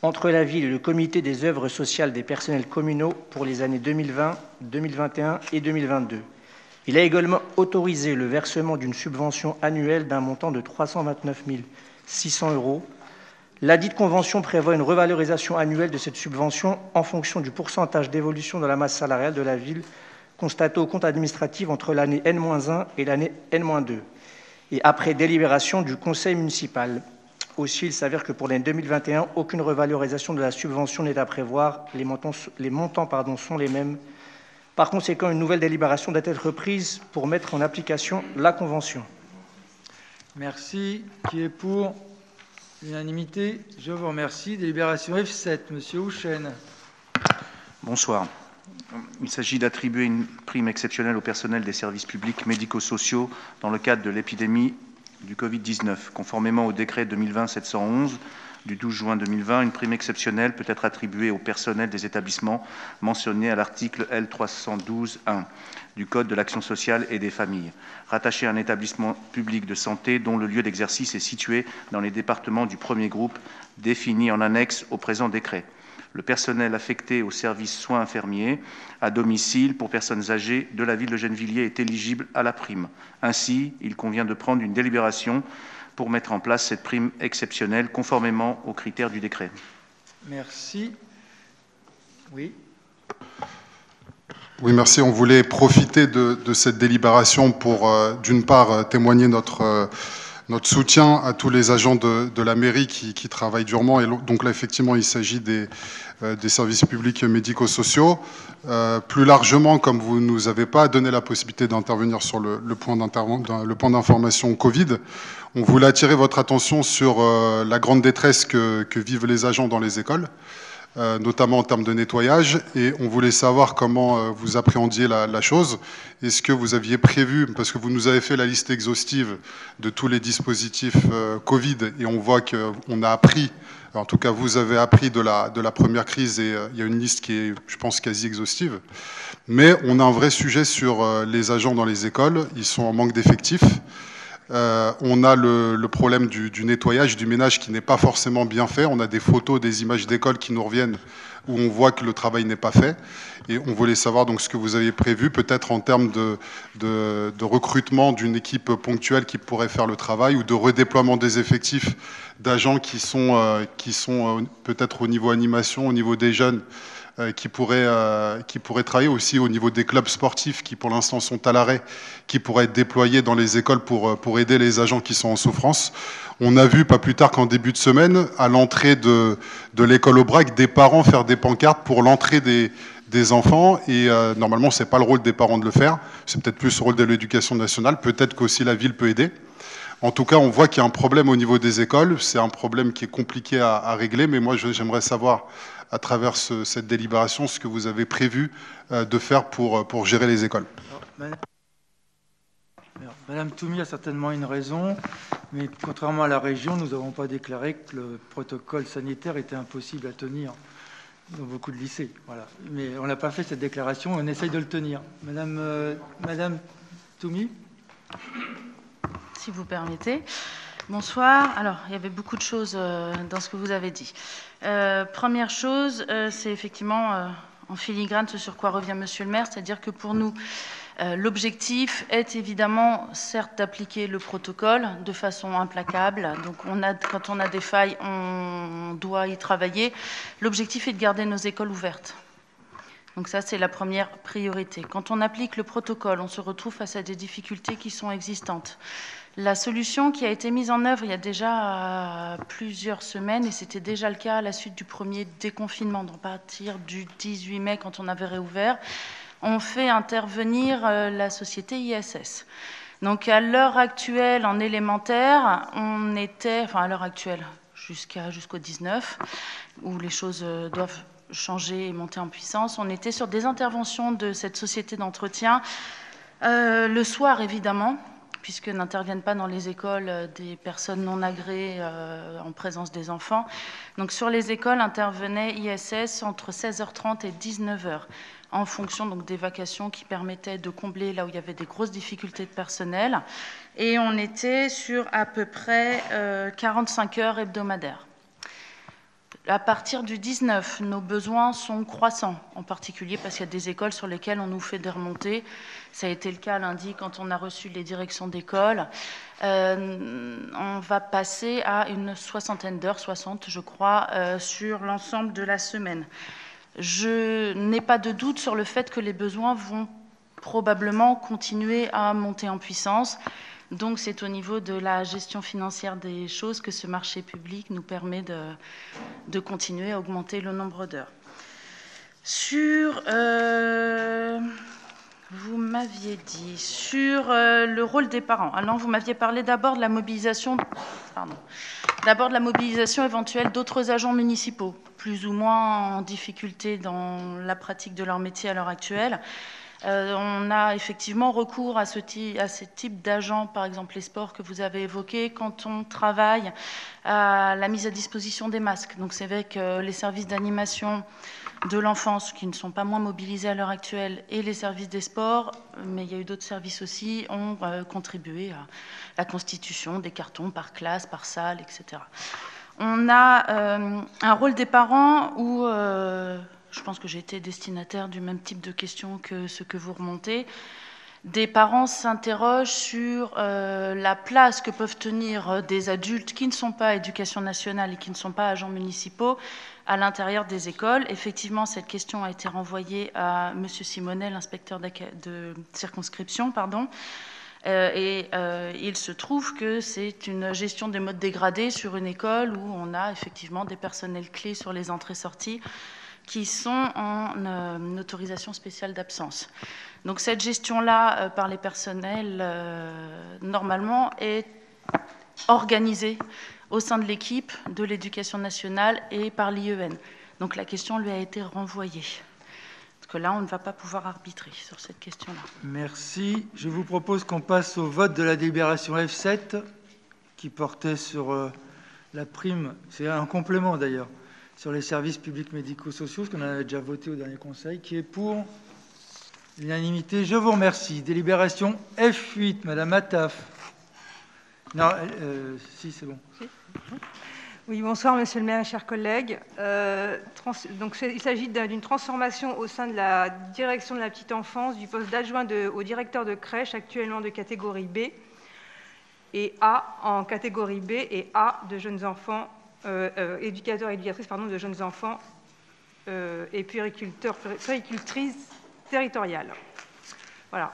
entre la ville et le comité des œuvres sociales des personnels communaux pour les années 2020, 2021 et 2022. Il a également autorisé le versement d'une subvention annuelle d'un montant de 329 600 €. Ladite convention prévoit une revalorisation annuelle de cette subvention en fonction du pourcentage d'évolution de la masse salariale de la ville constaté au compte administratif entre l'année N-1 et l'année N-2, et après délibération du conseil municipal. Aussi, il s'avère que pour l'année 2021, aucune revalorisation de la subvention n'est à prévoir. Les montants sont les mêmes. Par conséquent, une nouvelle délibération doit être prise pour mettre en application la convention. Merci. Qui est pour l'unanimité? Je vous remercie. Délibération F7, Monsieur Houchen. Bonsoir. Il s'agit d'attribuer une prime exceptionnelle au personnel des services publics médico-sociaux dans le cadre de l'épidémie du Covid-19. Conformément au décret 2020-711 du 12 juin 2020, une prime exceptionnelle peut être attribuée au personnel des établissements mentionnés à l'article L312-1 du Code de l'action sociale et des familles, rattaché à un établissement public de santé dont le lieu d'exercice est situé dans les départements du premier groupe défini en annexe au présent décret. Le personnel affecté au service soins infirmiers à domicile pour personnes âgées de la ville de Gennevilliers est éligible à la prime. Ainsi, il convient de prendre une délibération pour mettre en place cette prime exceptionnelle conformément aux critères du décret. Merci. Oui. Oui, merci. On voulait profiter de cette délibération pour, d'une part, témoigner notre soutien à tous les agents de la mairie qui travaillent durement. Et donc là, effectivement, il s'agit des services publics médico-sociaux. Plus largement, comme vous ne nous avez pas donné la possibilité d'intervenir sur le point d'information Covid, on voulait attirer votre attention sur la grande détresse que vivent les agents dans les écoles. notamment en termes de nettoyage. Et on voulait savoir comment vous appréhendiez la chose. Est-ce que vous aviez prévu, parce que vous nous avez fait la liste exhaustive de tous les dispositifs Covid, et on voit qu'on a appris, en tout cas vous avez appris de la première crise, et il y a une liste qui est, je pense, quasi exhaustive. Mais on a un vrai sujet sur les agents dans les écoles. Ils sont en manque d'effectifs. On a le problème du nettoyage, du ménage qui n'est pas forcément bien fait. On a des photos, des images d'écoles qui nous reviennent où on voit que le travail n'est pas fait. Et on voulait savoir donc ce que vous avez prévu, peut-être en termes de recrutement d'une équipe ponctuelle qui pourrait faire le travail, ou de redéploiement des effectifs d'agents qui sont peut-être au niveau animation, au niveau des jeunes, qui pourraient travailler aussi au niveau des clubs sportifs qui pour l'instant sont à l'arrêt, qui pourraient être déployés dans les écoles pour aider les agents qui sont en souffrance. On a vu pas plus tard qu'en début de semaine, à l'entrée de l'école Aubrac, des parents faire des pancartes pour l'entrée des enfants, et normalement c'est pas le rôle des parents de le faire, c'est peut-être plus le rôle de l'éducation nationale, peut-être qu'aussi la ville peut aider. En tout cas, on voit qu'il y a un problème au niveau des écoles, c'est un problème qui est compliqué à régler, mais moi j'aimerais savoir à travers cette délibération ce que vous avez prévu de faire pour gérer les écoles. Madame Toumi a certainement une raison, mais contrairement à la région, nous n'avons pas déclaré que le protocole sanitaire était impossible à tenir dans beaucoup de lycées. Voilà. Mais on n'a pas fait cette déclaration, on essaye de le tenir. Madame Toumi ? Si vous permettez. Bonsoir. Alors, il y avait beaucoup de choses dans ce que vous avez dit. Première chose, c'est effectivement en filigrane ce sur quoi revient Monsieur le maire, c'est-à-dire que pour nous, l'objectif est évidemment, certes, d'appliquer le protocole de façon implacable. Donc, quand on a des failles, on doit y travailler. L'objectif est de garder nos écoles ouvertes. Donc ça, c'est la première priorité. Quand on applique le protocole, on se retrouve face à des difficultés qui sont existantes. La solution qui a été mise en œuvre il y a déjà plusieurs semaines, et c'était déjà le cas à la suite du premier déconfinement, donc à partir du 18 mai, quand on avait réouvert, on fait intervenir la société ISS. Donc à l'heure actuelle, en élémentaire, on était, enfin à l'heure actuelle, jusqu'au 19, où les choses doivent changer et monter en puissance, on était sur des interventions de cette société d'entretien, le soir évidemment, puisque n'interviennent pas dans les écoles des personnes non agréées en présence des enfants. Donc sur les écoles intervenait ISS entre 16h30 et 19h, en fonction donc des vacations qui permettaient de combler là où il y avait des grosses difficultés de personnel. Et on était sur à peu près 45 heures hebdomadaires. À partir du 19, nos besoins sont croissants, en particulier parce qu'il y a des écoles sur lesquelles on nous fait des remontées. Ça a été le cas lundi quand on a reçu les directions d'école. On va passer à une soixantaine d'heures, 60 je crois, sur l'ensemble de la semaine. Je n'ai pas de doute sur le fait que les besoins vont probablement continuer à monter en puissance. Donc c'est au niveau de la gestion financière des choses que ce marché public nous permet de continuer à augmenter le nombre d'heures. Sur, vous m'aviez dit, sur le rôle des parents. Alors vous m'aviez parlé d'abord de la mobilisation, d'abord de la mobilisation éventuelle d'autres agents municipaux, plus ou moins en difficulté dans la pratique de leur métier à l'heure actuelle. On a effectivement recours à ce type d'agents, par exemple les sports que vous avez évoqués, quand on travaille à la mise à disposition des masques. Donc c'est vrai que les services d'animation de l'enfance, qui ne sont pas moins mobilisés à l'heure actuelle, et les services des sports, mais il y a eu d'autres services aussi, ont contribué à la constitution des cartons par classe, par salle, etc. On a un rôle des parents où... je pense que j'ai été destinataire du même type de questions que ce que vous remontez. Des parents s'interrogent sur la place que peuvent tenir des adultes qui ne sont pas éducation nationale et qui ne sont pas agents municipaux à l'intérieur des écoles. Effectivement, cette question a été renvoyée à M. Simonet, l'inspecteur de circonscription, il se trouve que c'est une gestion des modes dégradés sur une école où on a effectivement des personnels clés sur les entrées-sorties qui sont en autorisation spéciale d'absence. Donc cette gestion-là, par les personnels, normalement, est organisée au sein de l'équipe de l'éducation nationale et par l'IEN. Donc la question lui a été renvoyée. Parce que là, on ne va pas pouvoir arbitrer sur cette question-là. Merci. Je vous propose qu'on passe au vote de la délibération F7 qui portait sur la prime, c'est un complément d'ailleurs, sur les services publics médico-sociaux, ce qu'on avait déjà voté au dernier conseil, qui est pour l'unanimité. Je vous remercie. Délibération F8, Madame Attaf. Non, si, c'est bon. Oui, bonsoir, Monsieur le maire et chers collègues. Il s'agit d'une transformation au sein de la direction de la petite enfance du poste d'adjoint au directeur de crèche, actuellement de catégorie B et A, en catégorie B et A de jeunes enfants, éducateurs et éducatrices de jeunes enfants et puéricultrices territoriales. Voilà.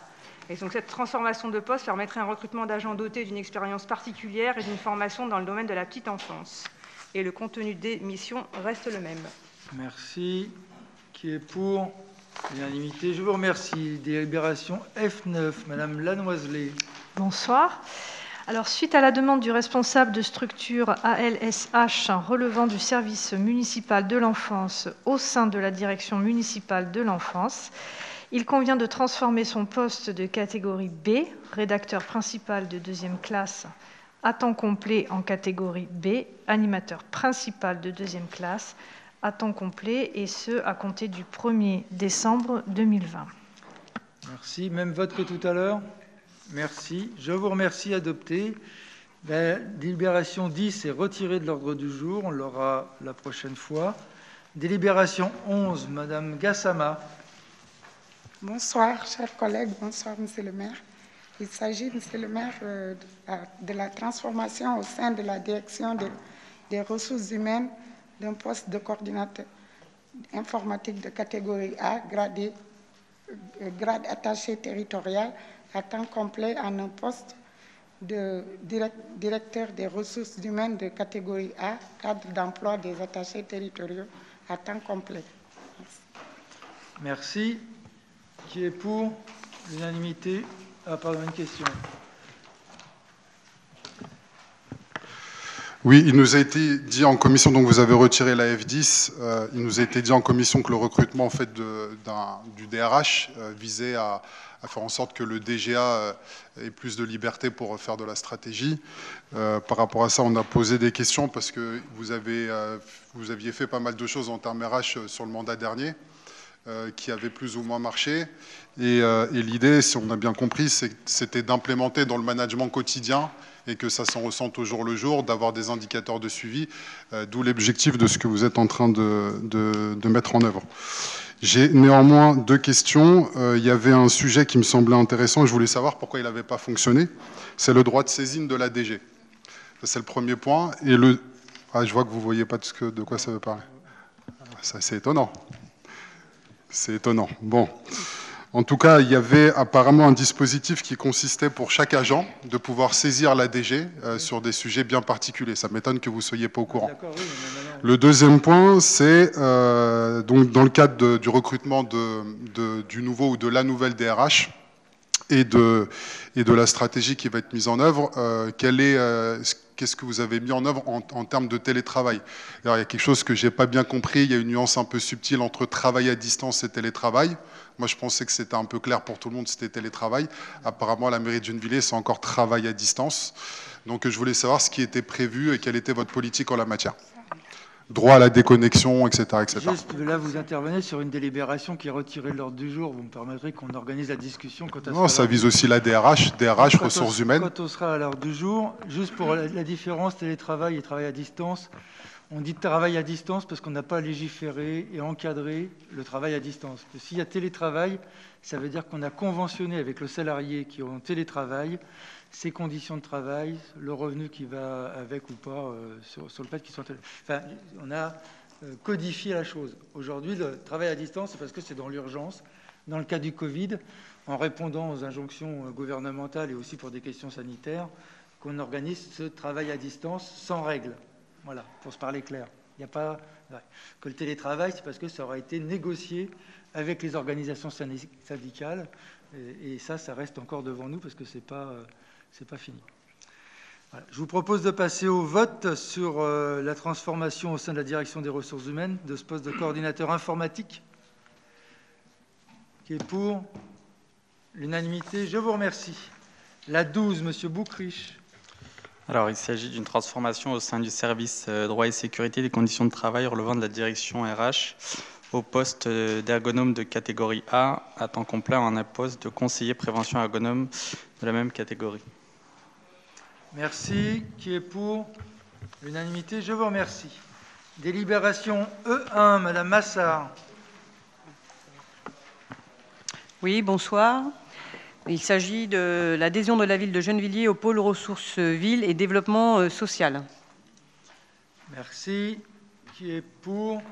Et donc cette transformation de poste permettrait un recrutement d'agents dotés d'une expérience particulière et d'une formation dans le domaine de la petite enfance. Et le contenu des missions reste le même. Merci. Qui est pour l'unanimité? Je vous remercie. Délibération F9, Madame Lanoiselet. Bonsoir. Alors, suite à la demande du responsable de structure ALSH relevant du service municipal de l'enfance au sein de la direction municipale de l'enfance, il convient de transformer son poste de catégorie B, rédacteur principal de 2e classe, à temps complet en catégorie B, animateur principal de 2e classe, à temps complet, et ce, à compter du 1er décembre 2020. Merci. Même vote que tout à l'heure? Merci. Je vous remercie. Adopté. La délibération 10 est retirée de l'ordre du jour. On l'aura la prochaine fois. Délibération 11, Madame Gassama. Bonsoir, chers collègues. Bonsoir, Monsieur le maire. Il s'agit, Monsieur le maire, de la transformation au sein de la direction des ressources humaines d'un poste de coordinateur informatique de catégorie A, grade attaché territorial, à temps complet en un poste de directeur des ressources humaines de catégorie A, cadre d'emploi des attachés territoriaux à temps complet. Merci. Qui est pour l'unanimité? Ah, pardon, une question. Oui, il nous a été dit en commission, donc vous avez retiré la F10, il nous a été dit en commission que le recrutement en fait, du DRH visait à faire en sorte que le DGA ait plus de liberté pour faire de la stratégie. Par rapport à ça, on a posé des questions parce que vous aviez fait pas mal de choses en termes RH sur le mandat dernier. Qui avait plus ou moins marché. Et l'idée, si on a bien compris, c'était d'implémenter dans le management quotidien et que ça s'en ressente au jour le jour, d'avoir des indicateurs de suivi, d'où l'objectif de ce que vous êtes en train de mettre en œuvre. J'ai néanmoins deux questions. Il y avait un sujet qui me semblait intéressant, je voulais savoir pourquoi il n'avait pas fonctionné. C'est le droit de saisine de l'ADG. C'est le premier point. Et je vois que vous ne voyez pas de quoi ça veut parler. Ça, c'est étonnant. C'est étonnant. Bon. En tout cas, il y avait apparemment un dispositif qui consistait pour chaque agent de pouvoir saisir l'ADG sur des sujets bien particuliers. Ça m'étonne que vous ne soyez pas au courant. Le deuxième point, c'est donc dans le cadre du recrutement du nouveau ou de la nouvelle DRH et de la stratégie qui va être mise en œuvre, qu'est-ce que vous avez mis en œuvre en termes de télétravail? Alors, il y a quelque chose que je n'ai pas bien compris, il y a une nuance un peu subtile entre travail à distance et télétravail. Moi, je pensais que c'était un peu clair pour tout le monde, c'était télétravail. Apparemment, à la mairie de Gennevilliers, c'est encore travail à distance. Donc, je voulais savoir ce qui était prévu et quelle était votre politique en la matière. Droit à la déconnexion, etc. etc. Juste, là, vous intervenez sur une délibération qui est retirée de l'ordre du jour. Vous me permettrez qu'on organise la discussion quand Non, ça vise aussi la DRH, ressources humaines. Quand on sera à l'heure du jour, juste pour la différence télétravail et travail à distance, on dit travail à distance parce qu'on n'a pas légiféré et encadré le travail à distance. S'il y a télétravail, ça veut dire qu'on a conventionné avec le salarié qui est en télétravail ses conditions de travail, le revenu qui va avec ou pas sur le fait qu'ils sont... Enfin, on a codifié la chose. Aujourd'hui, le travail à distance, c'est parce que c'est dans l'urgence, dans le cas du Covid, en répondant aux injonctions gouvernementales et aussi pour des questions sanitaires, qu'on organise ce travail à distance sans règle. Voilà, pour se parler clair. Il n'y a pas... Que le télétravail, c'est parce que ça aura été négocié avec les organisations syndicales, et ça reste encore devant nous parce que c'est pas fini. Voilà. Je vous propose de passer au vote sur la transformation au sein de la direction des ressources humaines de ce poste de coordinateur informatique. Qui est pour? L'unanimité. Je vous remercie. La 12, Monsieur Boucriche. Alors, il s'agit d'une transformation au sein du service droit et sécurité des conditions de travail relevant de la direction RH au poste d'ergonome de catégorie A à temps complet en un poste de conseiller prévention ergonome de la même catégorie. Merci. Qui est pour? L'unanimité. Je vous remercie. Délibération E1, Madame Massard. Oui, bonsoir. Il s'agit de l'adhésion de la ville de Gennevilliers au pôle ressources ville et développement social. Merci. Qui est pour?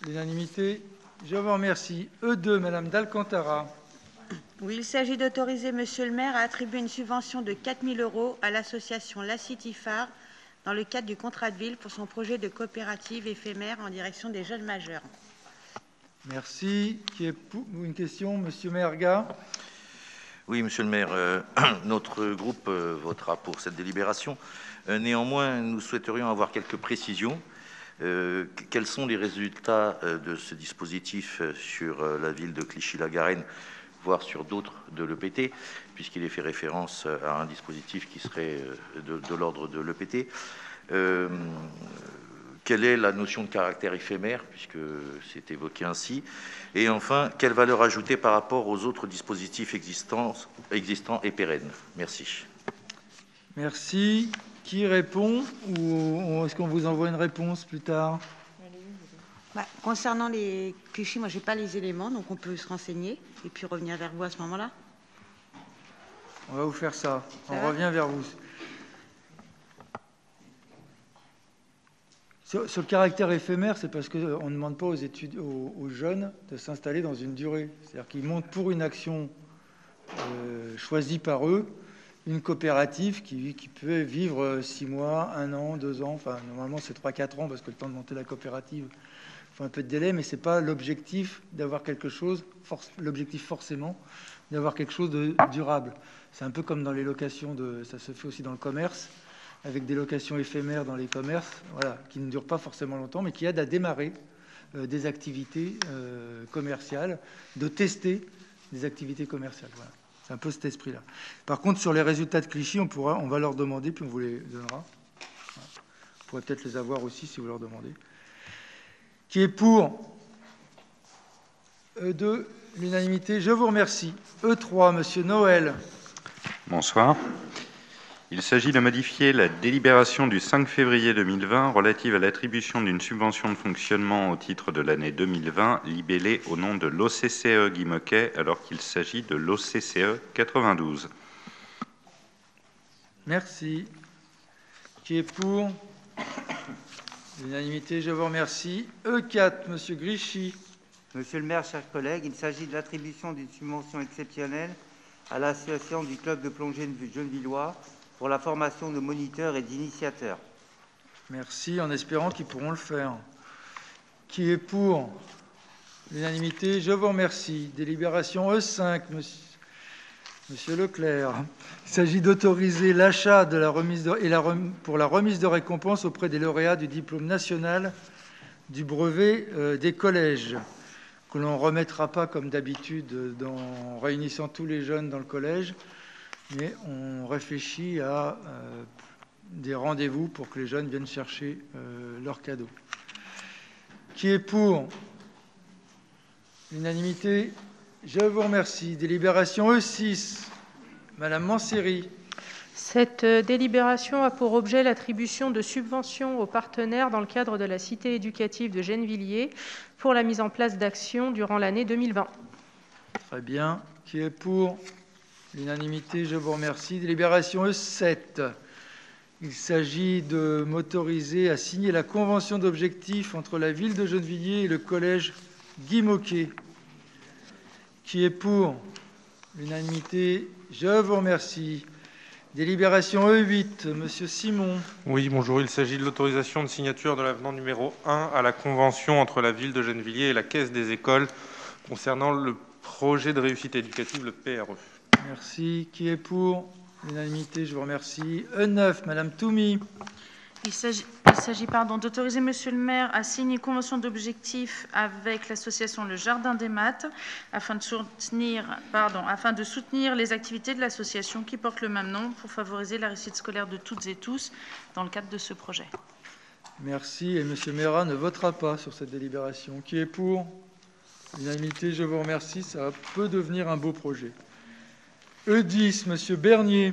L'unanimité. Je vous remercie. E2, Madame d'Alcantara. Oui, il s'agit d'autoriser Monsieur le maire à attribuer une subvention de 4 000 € à l'association La City Phare dans le cadre du contrat de ville pour son projet de coopérative éphémère en direction des jeunes majeurs. Merci. Qui est pour? Une question, Monsieur Merga. Oui, Monsieur le maire, notre groupe votera pour cette délibération. Néanmoins, nous souhaiterions avoir quelques précisions. Quels sont les résultats de ce dispositif sur la ville de Clichy-la-Garenne, voire sur d'autres de l'EPT, puisqu'il est fait référence à un dispositif qui serait de l'ordre de l'EPT. Quelle est la notion de caractère éphémère, puisque c'est évoqué ainsi? Et enfin, quelle valeur ajoutée par rapport aux autres dispositifs existants et pérennes? Merci. Merci. Qui répond? Ou est-ce qu'on vous envoie une réponse plus tard? Concernant les Clichy, moi, je n'ai pas les éléments, donc on peut se renseigner et puis revenir vers vous à ce moment-là. On va vous faire ça. On revient vers vous. Sur le caractère éphémère, c'est parce qu'on ne demande pas aux jeunes de s'installer dans une durée. C'est-à-dire qu'ils montent pour une action choisie par eux, une coopérative qui peut vivre 6 mois, 1 an, 2 ans, enfin normalement c'est 3-4 ans parce que le temps de monter la coopérative, il faut un peu de délai, mais ce n'est pas l'objectif d'avoir quelque chose, l'objectif forcément d'avoir quelque chose de durable. C'est un peu comme dans les locations, ça se fait aussi dans le commerce, avec des locations éphémères dans les commerces, voilà, qui ne durent pas forcément longtemps, mais qui aident à démarrer des activités commerciales, de tester des activités commerciales. Voilà. C'est un peu cet esprit-là. Par contre, sur les résultats de Clichy, on va leur demander, puis on vous les donnera. Voilà. Vous pourrez peut-être les avoir aussi si vous leur demandez. Qui est pour? E2, l'unanimité. Je vous remercie. E3, Monsieur Noël. Bonsoir. Il s'agit de modifier la délibération du 5 février 2020 relative à l'attribution d'une subvention de fonctionnement au titre de l'année 2020 libellée au nom de l'OCCE Guimauquet alors qu'il s'agit de l'OCCE 92. Merci. Qui est pour? L'unanimité, je vous remercie. E4, Monsieur Grichy. Monsieur le maire, chers collègues, il s'agit de l'attribution d'une subvention exceptionnelle à l'association du club de plongée de Gennevillois pour la formation de moniteurs et d'initiateurs. Merci, en espérant qu'ils pourront le faire. Qui est pour? L'unanimité, je vous remercie. Délibération E5, Monsieur Leclerc. Il s'agit d'autoriser l'achat de la remise pour la remise de récompense auprès des lauréats du diplôme national du brevet des collèges, que l'on ne remettra pas comme d'habitude en réunissant tous les jeunes dans le collège, mais on réfléchit à des rendez-vous pour que les jeunes viennent chercher leurs cadeaux. Qui est pour? L'unanimité, je vous remercie. Délibération E6, Madame Mancéry. Cette délibération a pour objet l'attribution de subventions aux partenaires dans le cadre de la cité éducative de Gennevilliers pour la mise en place d'actions durant l'année 2020. Très bien. Qui est pour? L'unanimité, je vous remercie. Délibération E7. Il s'agit de m'autoriser à signer la convention d'objectifs entre la ville de Gennevilliers et le collège Guy Môquet. Qui est pour? L'unanimité, je vous remercie. Délibération E8, Monsieur Simon. Oui, bonjour. Il s'agit de l'autorisation de signature de l'avenant numéro 1 à la convention entre la ville de Gennevilliers et la Caisse des écoles concernant le projet de réussite éducative, le PRE. Merci. Qui est pour? L'unanimité, je vous remercie. E9, Madame Toumi. Il s'agit d'autoriser Monsieur le maire à signer une convention d'objectifs avec l'association Le Jardin des Maths afin de soutenir les activités de l'association qui porte le même nom pour favoriser la réussite scolaire de toutes et tous dans le cadre de ce projet. Merci. Et Monsieur Mera ne votera pas sur cette délibération. Qui est pour? L'unanimité, je vous remercie. Ça peut devenir un beau projet. E10, Monsieur Bernier.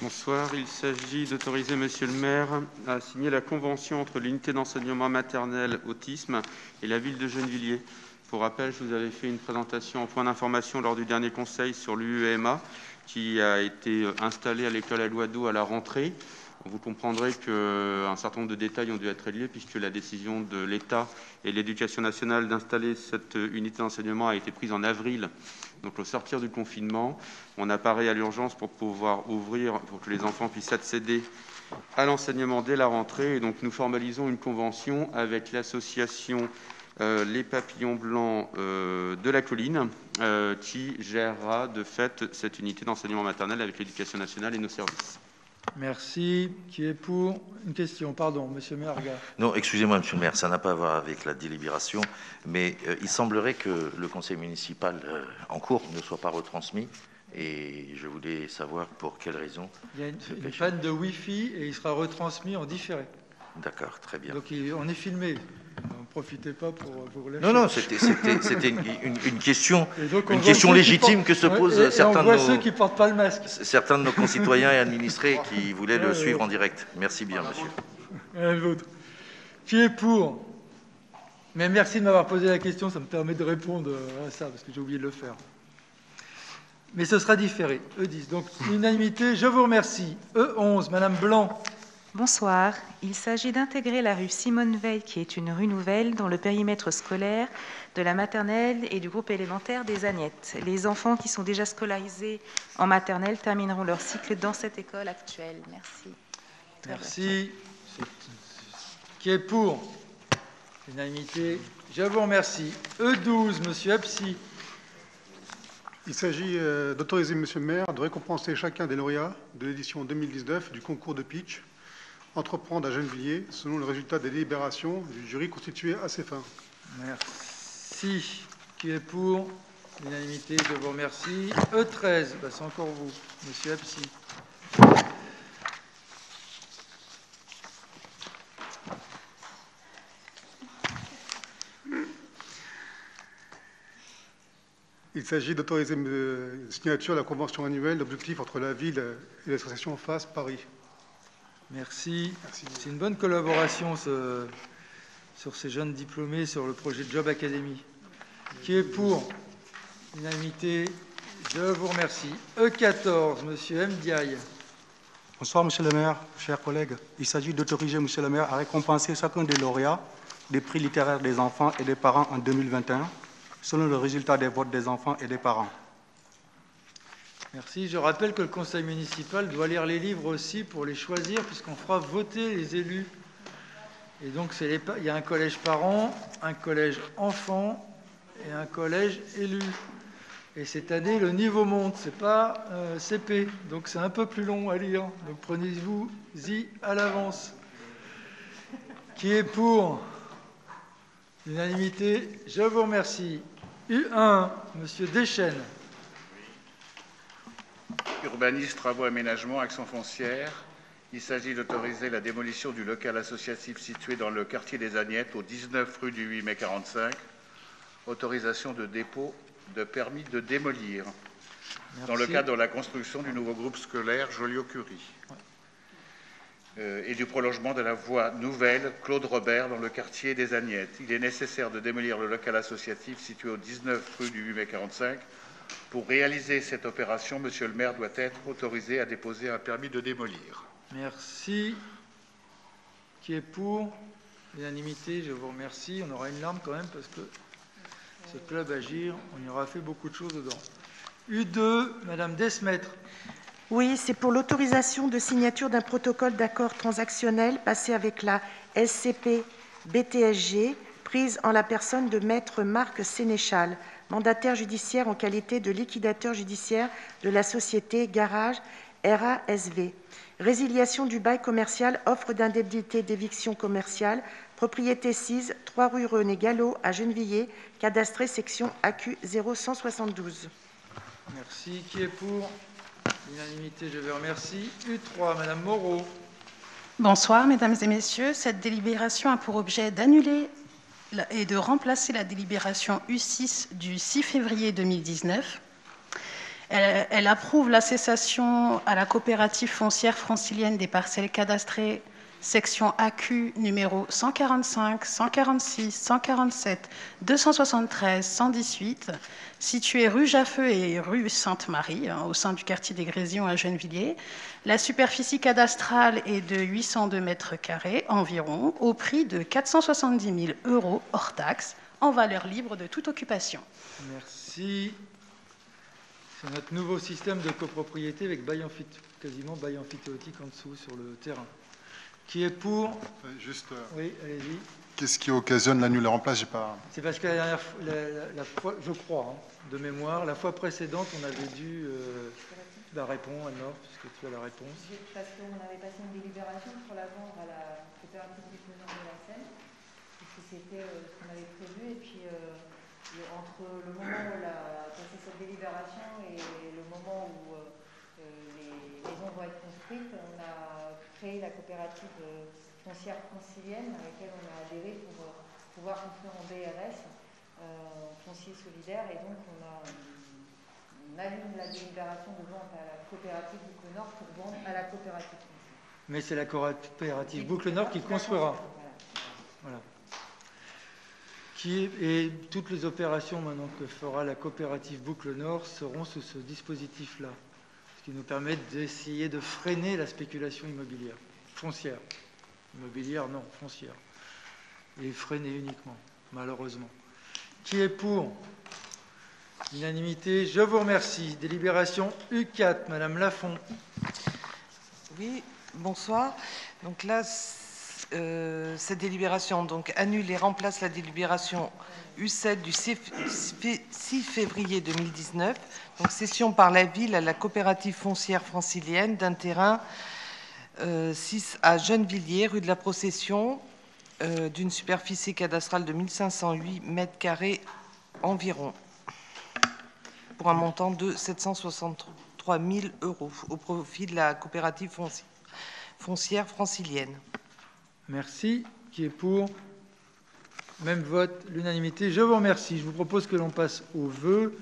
Bonsoir. Il s'agit d'autoriser Monsieur le maire à signer la convention entre l'unité d'enseignement maternel autisme et la ville de Gennevilliers. Pour rappel, je vous avais fait une présentation en point d'information lors du dernier conseil sur l'UEMA qui a été installé à l'école à Loideau à la rentrée. Vous comprendrez qu'un certain nombre de détails ont dû être liés puisque la décision de l'État et de l'Éducation nationale d'installer cette unité d'enseignement a été prise en avril. Donc au sortir du confinement, on apparaît à l'urgence pour pouvoir ouvrir, pour que les enfants puissent accéder à l'enseignement dès la rentrée. Et donc nous formalisons une convention avec l'association Les Papillons Blancs de la Colline qui gérera de fait cette unité d'enseignement maternel avec l'Éducation nationale et nos services. Merci. Qui est pour? Une question, pardon, Monsieur Merga. Non, excusez-moi, Monsieur le maire, ça n'a pas à voir avec la délibération, mais il semblerait que le conseil municipal en cours ne soit pas retransmis, et je voulais savoir pour quelle raison. Il y a une panne de Wi-Fi et il sera retransmis en différé. D'accord, très bien. Donc on est filmé. Ne profitez pas pour vous relâcher. Non, c'était une question légitime que se posent ceux qui portent pas le masque. Certains de nos concitoyens et administrés qui voulaient le suivre en direct. Merci bien, monsieur. L'autre. Qui est pour? Mais merci de m'avoir posé la question, ça me permet de répondre à ça, parce que j'ai oublié de le faire. Mais ce sera différé. E10. Donc, unanimité, je vous remercie. E11, Madame Blanc. Bonsoir. Il s'agit d'intégrer la rue Simone Veil, qui est une rue nouvelle, dans le périmètre scolaire de la maternelle et du groupe élémentaire des Agnettes. Les enfants qui sont déjà scolarisés en maternelle termineront leur cycle dans cette école actuelle. Merci. Merci. Qui est pour? Unanimité. Je vous remercie. E12, Monsieur Absi. Il s'agit d'autoriser Monsieur le maire de récompenser chacun des lauréats de l'édition 2019 du concours de pitch Entreprendre à Gennevilliers selon le résultat des délibérations du jury constitué à ses fins. Merci. Qui est pour? L'unanimité, je vous remercie. E13, c'est encore vous, Monsieur Absi. Il s'agit d'autoriser une signature de la convention annuelle d'objectifs entre la ville et l'association FAS Paris. Merci. C'est une bonne collaboration sur ces jeunes diplômés sur le projet Job Academy. Qui est pour? L'unanimité, je vous remercie. E14, Monsieur Ndiaye. Bonsoir, Monsieur le maire, chers collègues. Il s'agit d'autoriser Monsieur le maire à récompenser chacun des lauréats des prix littéraires des enfants et des parents en 2021, selon le résultat des votes des enfants et des parents. Merci. Je rappelle que le conseil municipal doit lire les livres aussi pour les choisir, puisqu'on fera voter les élus. Et donc, il y a un collège parents, un collège enfants et un collège élus. Et cette année, le niveau monte, c'est pas CP, donc c'est un peu plus long à lire. Donc prenez-vous-y à l'avance. Qui est pour? L'unanimité, je vous remercie. U1, Monsieur Deschênes. Urbanisme, travaux, aménagement, action foncière. Il s'agit d'autoriser la démolition du local associatif situé dans le quartier des Agnettes, au 19 rue du 8 mai 45. Autorisation de dépôt de permis de démolir. Merci. Dans le cadre de la construction du nouveau groupe scolaire Joliot-Curie. Et du prolongement de la voie nouvelle Claude Robert dans le quartier des Agnettes. Il est nécessaire de démolir le local associatif situé au 19 rue du 8 mai 45. Pour réaliser cette opération, Monsieur le maire doit être autorisé à déposer un permis de démolir. Merci. Qui est pour? L'unanimité, je vous remercie. On aura une larme quand même parce que ce club Agir, on y aura fait beaucoup de choses dedans. U2, Madame Desmaîtres. Oui, c'est pour l'autorisation de signature d'un protocole d'accord transactionnel passé avec la SCP BTSG, prise en la personne de Maître Marc Sénéchal, mandataire judiciaire en qualité de liquidateur judiciaire de la société Garage RASV. Résiliation du bail commercial, offre d'indemnité d'éviction commerciale, propriété 6, 3 rue René Gallo à Gennevilliers, cadastré section AQ 0172. Merci. Qui est pour? L'unanimité, je vous remercie. U3, Madame Moreau. Bonsoir, Mesdames et Messieurs. Cette délibération a pour objet d'annuler et de remplacer la délibération U6 du 6 février 2019. Elle approuve la cessation à la coopérative foncière francilienne des parcelles cadastrées section AQ numéro 145, 146, 147, 273, 118, située rue Jaffeux et rue Sainte-Marie, au sein du quartier des Grésions à Gennevilliers. La superficie cadastrale est de 802 mètres carrés environ, au prix de 470 000 € hors taxe, en valeur libre de toute occupation. Merci. C'est notre nouveau système de copropriété avec quasiment bail amphithéotique en dessous sur le terrain. Qui est pour? Juste. Oui, allez-y. Qu'est-ce qui occasionne l'annulation en place? J'ai pas. C'est parce que la dernière fois, je crois, de mémoire, la fois précédente, on avait dû. Bah, réponds, Anne-Laure, puisque tu as la réponse. Parce qu'on avait passé une délibération pour la vendre à la coopérative du Nord de la Seine, puisque c'était ce qu'on avait prévu, et puis entre le moment où on a passé cette délibération et le moment où les maisons vont être construites, on a créé la coopérative foncière francilienne à laquelle on a adhéré pour pouvoir construire en BRS, foncier solidaire, et donc on allume la délibération de vente à la coopérative Boucle Nord pour vendre à la coopérative foncière. Mais c'est la coopérative Boucle Nord qui construira. Voilà. Et toutes les opérations maintenant que fera la coopérative Boucle Nord seront sous ce dispositif-là, ce qui nous permet d'essayer de freiner la spéculation immobilière, foncière. Immobilière, non, foncière. Et freiner uniquement, malheureusement. Qui est pour? Unanimité, je vous remercie. Délibération U4, Madame Lafont. Oui, bonsoir. Donc là, cette délibération annule et remplace la délibération U7 du 6 février 2019, donc cession par la ville à la coopérative foncière francilienne d'un terrain 6 à Gennevilliers, rue de la Procession, d'une superficie cadastrale de 1508 mètres carrés environ, pour un montant de 763 000 € au profit de la coopérative foncière francilienne. Merci. Qui est pour? Même vote, l'unanimité. Je vous remercie. Je vous propose que l'on passe au vœu.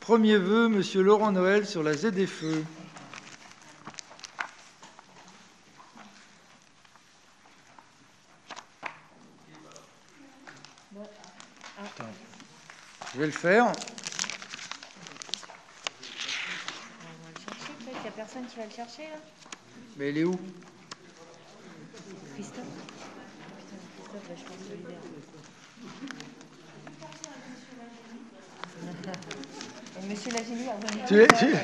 Premier vœu, Monsieur Laurent Noël sur la ZFE. Je vais le faire. Il n'y a personne qui va le chercher, là? Mais il est où? Christophe. Christophe, là, je pense solidaire. Monsieur Lagilly a revenu.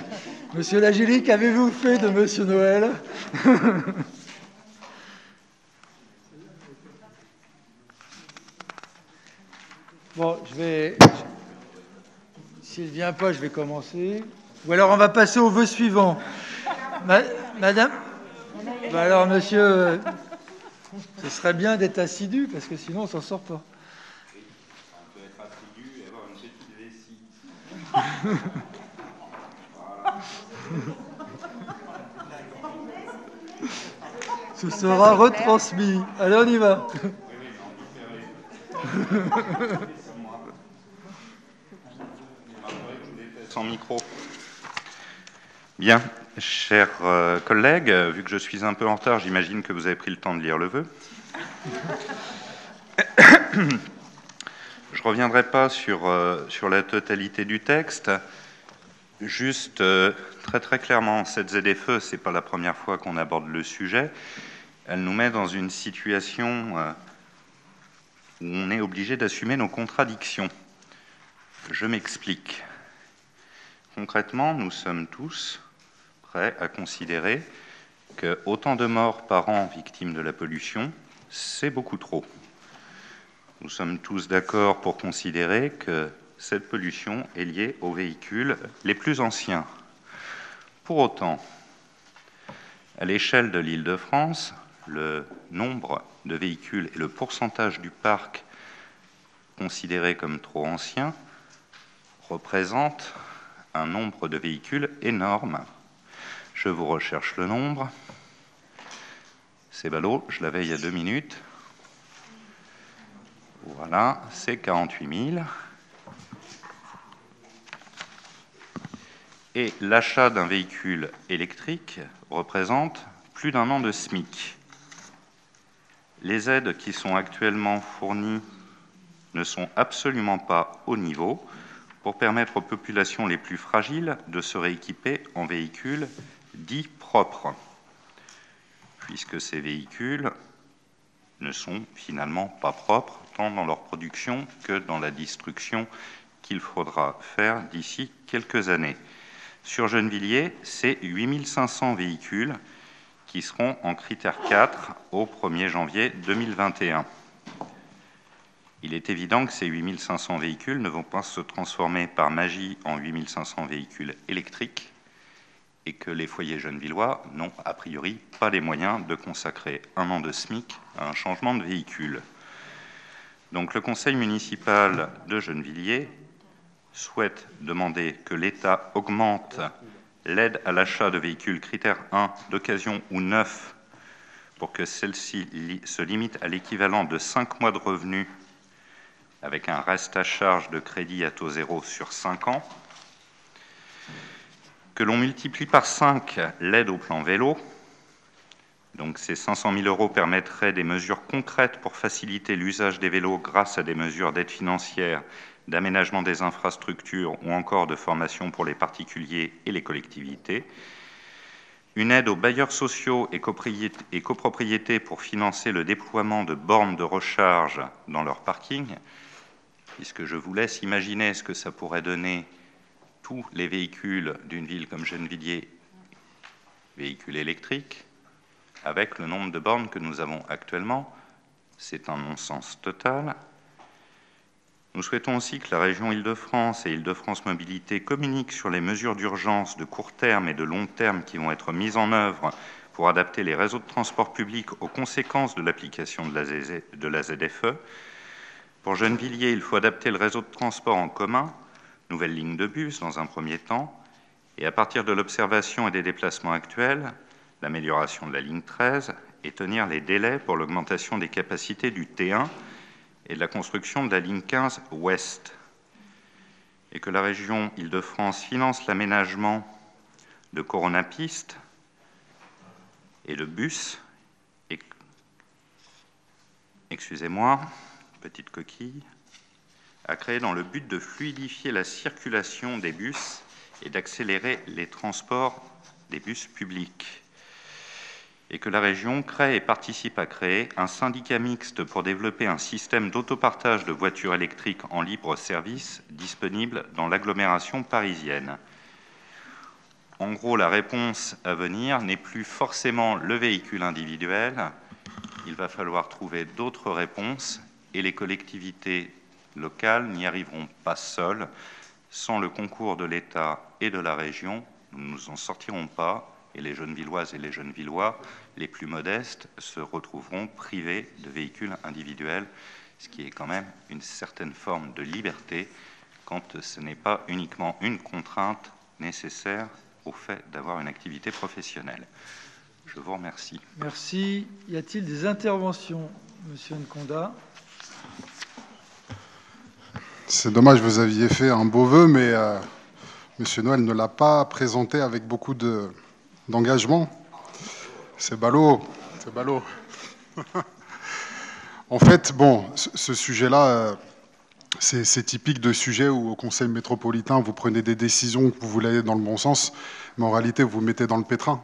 Monsieur Lagilly, qu'avez-vous fait de Monsieur Noël? Bon, s'il ne vient pas, je vais commencer. Ou alors on va passer au vœu suivant. Madame? Bah alors, monsieur, ce serait bien d'être assidu, parce que sinon on ne s'en sort pas. On peut être assidu et avoir une petite vessie. Ce sera retransmis. Allez, on y va. Sans micro. Bien, chers collègues, vu que je suis un peu en retard, j'imagine que vous avez pris le temps de lire le vœu. Je ne reviendrai pas sur la totalité du texte. Juste très clairement, cette ZFE, ce n'est pas la première fois qu'on aborde le sujet. Elle nous met dans une situation où on est obligé d'assumer nos contradictions. Je m'explique. Concrètement, nous sommes tous prêts à considérer que autant de morts par an victimes de la pollution, c'est beaucoup trop. Nous sommes tous d'accord pour considérer que cette pollution est liée aux véhicules les plus anciens. Pour autant, à l'échelle de l'Île-de-France, le nombre de véhicules et le pourcentage du parc considéré comme trop ancien représente un nombre de véhicules énorme. Je vous recherche le nombre. C'est ballot, je l'avais il y a 2 minutes. Voilà, c'est 48 000. Et l'achat d'un véhicule électrique représente plus d'1 an de SMIC. Les aides qui sont actuellement fournies ne sont absolument pas au niveau pour permettre aux populations les plus fragiles de se rééquiper en véhicules dits propres, puisque ces véhicules ne sont finalement pas propres, tant dans leur production que dans la destruction qu'il faudra faire d'ici quelques années. Sur Gennevilliers, c'est 8500 véhicules qui seront en critère 4 au 1er janvier 2021. Il est évident que ces 8500 véhicules ne vont pas se transformer par magie en 8500 véhicules électriques et que les foyers gennevillois n'ont a priori pas les moyens de consacrer 1 an de SMIC à un changement de véhicule. Donc le conseil municipal de Gennevilliers souhaite demander que l'État augmente l'aide à l'achat de véhicules critère 1 d'occasion ou neuf pour que celle-ci se limite à l'équivalent de 5 mois de revenus avec un reste à charge de crédit à taux zéro sur 5 ans, que l'on multiplie par 5 l'aide au plan vélo, donc ces 500 000 € permettraient des mesures concrètes pour faciliter l'usage des vélos grâce à des mesures d'aide financière, d'aménagement des infrastructures ou encore de formation pour les particuliers et les collectivités, une aide aux bailleurs sociaux et copropriétés pour financer le déploiement de bornes de recharge dans leur parking, puisque je vous laisse imaginer ce que ça pourrait donner tous les véhicules d'une ville comme Gennevilliers, véhicules électriques, avec le nombre de bornes que nous avons actuellement. C'est un non-sens total. Nous souhaitons aussi que la région Île-de-France et Île-de-France Mobilité communiquent sur les mesures d'urgence de court terme et de long terme qui vont être mises en œuvre pour adapter les réseaux de transport public aux conséquences de l'application de la ZFE. Pour Gennevilliers, il faut adapter le réseau de transport en commun, nouvelle ligne de bus dans un premier temps, et à partir de l'observation et des déplacements actuels, l'amélioration de la ligne 13 et tenir les délais pour l'augmentation des capacités du T1 et de la construction de la ligne 15 ouest. Et que la région Île-de-France finance l'aménagement de coronapistes et de bus. Excusez-moi, petite coquille, à créer dans le but de fluidifier la circulation des bus et d'accélérer les transports des bus publics. Et que la région crée et participe à créer un syndicat mixte pour développer un système d'autopartage de voitures électriques en libre service disponible dans l'agglomération parisienne. En gros, la réponse à venir n'est plus forcément le véhicule individuel. Il va falloir trouver d'autres réponses et les collectivités locales n'y arriveront pas seules. Sans le concours de l'État et de la région, nous ne nous en sortirons pas. Et les Gennevilloises et les Gennevillois, les plus modestes, se retrouveront privés de véhicules individuels, ce qui est quand même une certaine forme de liberté quand ce n'est pas uniquement une contrainte nécessaire au fait d'avoir une activité professionnelle. Je vous remercie. Merci. Y a-t-il des interventions, Monsieur Nkonda? C'est dommage, vous aviez fait un beau vœu, mais Monsieur Noël ne l'a pas présenté avec beaucoup d'engagement. C'est ballot, c'est ballot. En fait, bon, ce sujet-là, c'est typique de sujet où au Conseil métropolitain, vous prenez des décisions que vous voulez aller dans le bon sens, mais en réalité, vous vous mettez dans le pétrin.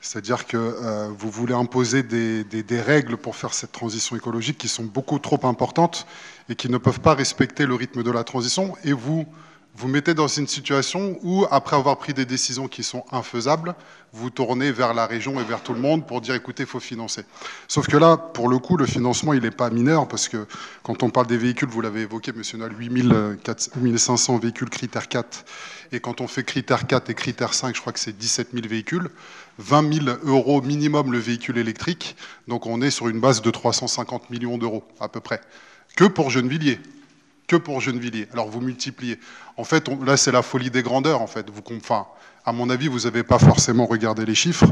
C'est-à-dire que vous voulez imposer des règles pour faire cette transition écologique qui sont beaucoup trop importantes et qui ne peuvent pas respecter le rythme de la transition, et vous vous mettez dans une situation où, après avoir pris des décisions qui sont infaisables, vous tournez vers la région et vers tout le monde pour dire, écoutez, il faut financer. Sauf que là, pour le coup, le financement, il n'est pas mineur, parce que quand on parle des véhicules, vous l'avez évoqué, monsieur Noël, 8500 véhicules critère 4, et quand on fait critère 4 et critère 5, je crois que c'est 17 000 véhicules, 20 000 € minimum le véhicule électrique, donc on est sur une base de 350 millions d'euros, à peu près, que pour Gennevilliers. Que pour Gennevilliers. Alors vous multipliez. En fait, là, c'est la folie des grandeurs, en fait. Enfin, à mon avis, vous n'avez pas forcément regardé les chiffres.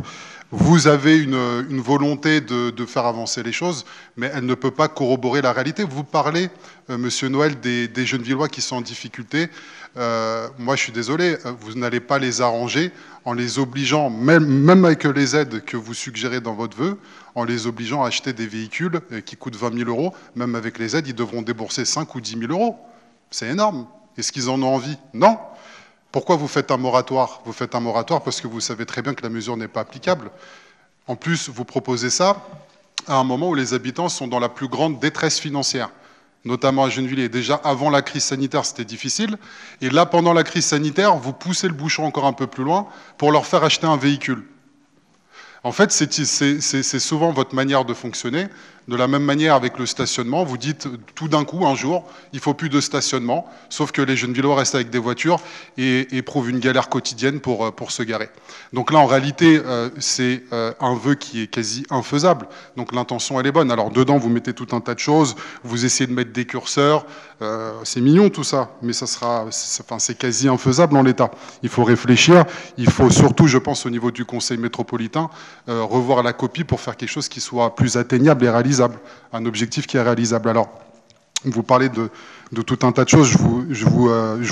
Vous avez une volonté de faire avancer les choses, mais elle ne peut pas corroborer la réalité. Vous parlez, monsieur Noël, des Gennevillois qui sont en difficulté. Moi, je suis désolé, vous n'allez pas les arranger en les obligeant, même avec les aides que vous suggérez dans votre vœu, en les obligeant à acheter des véhicules qui coûtent 20 000 €. Même avec les aides, ils devront débourser 5 ou 10 000 €. C'est énorme. Est-ce qu'ils en ont envie? Non. Pourquoi vous faites un moratoire? Vous faites un moratoire parce que vous savez très bien que la mesure n'est pas applicable. En plus, vous proposez ça à un moment où les habitants sont dans la plus grande détresse financière, notamment à Gennevilliers. Déjà, avant la crise sanitaire, c'était difficile. Et là, pendant la crise sanitaire, vous poussez le bouchon encore un peu plus loin pour leur faire acheter un véhicule. En fait, c'est souvent votre manière de fonctionner. De la même manière avec le stationnement, vous dites tout d'un coup, un jour, il ne faut plus de stationnement, sauf que les Gennevillois restent avec des voitures et éprouvent une galère quotidienne pour se garer. Donc là, en réalité, c'est un vœu qui est quasi infaisable. Donc l'intention, elle est bonne. Alors dedans, vous mettez tout un tas de choses, vous essayez de mettre des curseurs, c'est mignon tout ça, mais c'est quasi infaisable en l'état. Il faut réfléchir, il faut surtout, je pense, au niveau du Conseil métropolitain, revoir la copie pour faire quelque chose qui soit plus atteignable et réalisable. Un objectif qui est réalisable. Alors, vous parlez de tout un tas de choses. Je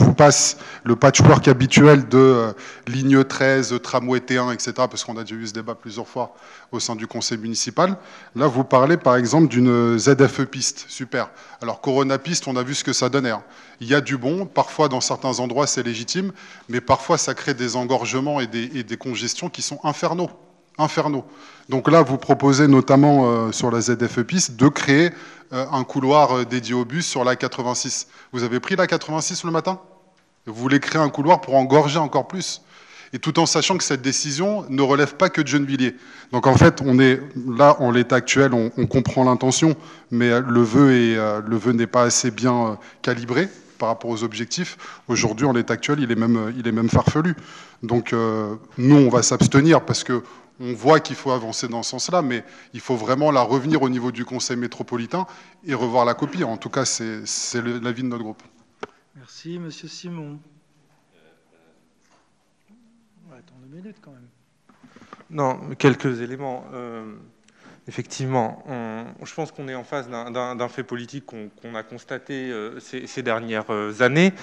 vous passe le patchwork habituel de ligne 13, tramway T1, etc., parce qu'on a déjà eu ce débat plusieurs fois au sein du conseil municipal. Là, vous parlez, par exemple, d'une ZFE piste. Super. Alors, Corona piste, on a vu ce que ça donnait. Hein. Il y a du bon. Parfois, dans certains endroits, c'est légitime, mais parfois, ça crée des engorgements et des congestions qui sont infernaux. Donc là, vous proposez notamment sur la ZFE piste de créer un couloir dédié au bus sur la 86. Vous avez pris la 86 le matin? Vous voulez créer un couloir pour engorger encore plus. Et tout en sachant que cette décision ne relève pas que de Gennevilliers. Donc en fait, on est là, en l'état actuel, on comprend l'intention, mais le vœu n'est pas assez bien calibré par rapport aux objectifs. Aujourd'hui, en l'état actuel, il est même farfelu. Donc nous, on va s'abstenir parce que on voit qu'il faut avancer dans ce sens-là, mais il faut vraiment la revenir au niveau du conseil métropolitain et revoir la copie. En tout cas, c'est l'avis de notre groupe. Merci, monsieur Simon. Attends 2 minutes quand même. Non, quelques éléments. Effectivement, je pense qu'on est en face d'un fait politique qu'on a constaté ces dernières années,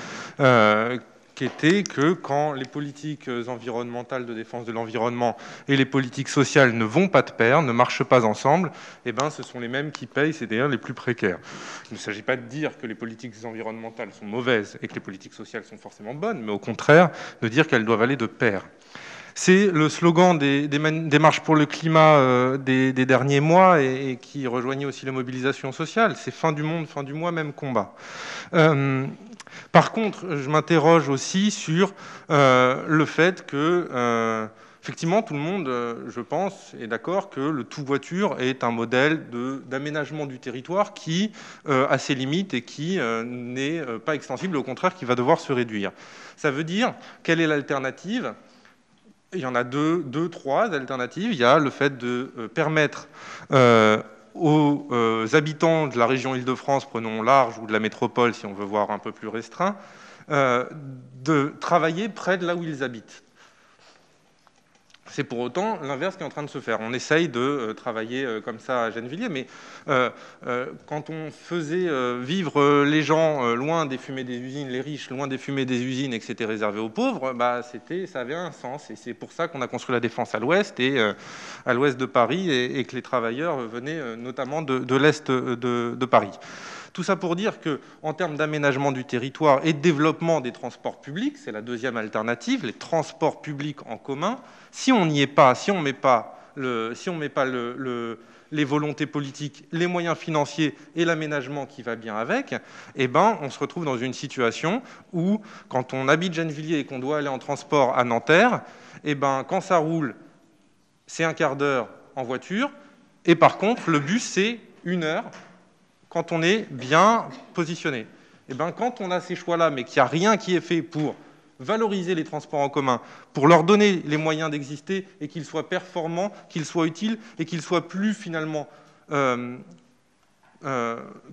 qui était que quand les politiques environnementales de défense de l'environnement et les politiques sociales ne vont pas de pair, ne marchent pas ensemble, eh ben, ce sont les mêmes qui payent, c'est-à-dire les plus précaires. Il ne s'agit pas de dire que les politiques environnementales sont mauvaises et que les politiques sociales sont forcément bonnes, mais au contraire, de dire qu'elles doivent aller de pair. C'est le slogan des marches pour le climat des derniers mois et qui rejoignait aussi la mobilisation sociale. C'est fin du monde, fin du mois, même combat. Par contre, je m'interroge aussi sur le fait que, effectivement, tout le monde, je pense, est d'accord que le tout-voiture est un modèle d'aménagement du territoire qui a ses limites et qui n'est pas extensible, au contraire, qui va devoir se réduire. Ça veut dire, quelle est l'alternative ? Il y en a trois alternatives. Il y a le fait de permettre aux habitants de la région Île-de-France, prenons large, ou de la métropole, si on veut voir un peu plus restreint, de travailler près de là où ils habitent. C'est pour autant l'inverse qui est en train de se faire. On essaye de travailler comme ça à Gennevilliers, mais quand on faisait vivre les gens loin des fumées des usines, les riches loin des fumées des usines, et que c'était réservé aux pauvres, bah, ça avait un sens. Et c'est pour ça qu'on a construit la Défense à l'ouest et à l'ouest de Paris, et que les travailleurs venaient notamment de l'est de Paris. Tout ça pour dire qu'en termes d'aménagement du territoire et de développement des transports publics, c'est la deuxième alternative, les transports publics en commun, si on n'y est pas, si on met pas les volontés politiques, les moyens financiers et l'aménagement qui va bien avec, eh ben, on se retrouve dans une situation où, quand on habite Gennevilliers et qu'on doit aller en transport à Nanterre, eh ben, quand ça roule, c'est un quart d'heure en voiture, et par contre, le bus, c'est 1 heure quand on est bien positionné. Eh ben, quand on a ces choix-là, mais qu'il n'y a rien qui est fait pour valoriser les transports en commun, pour leur donner les moyens d'exister et qu'ils soient performants, qu'ils soient utiles et qu'ils soient plus finalement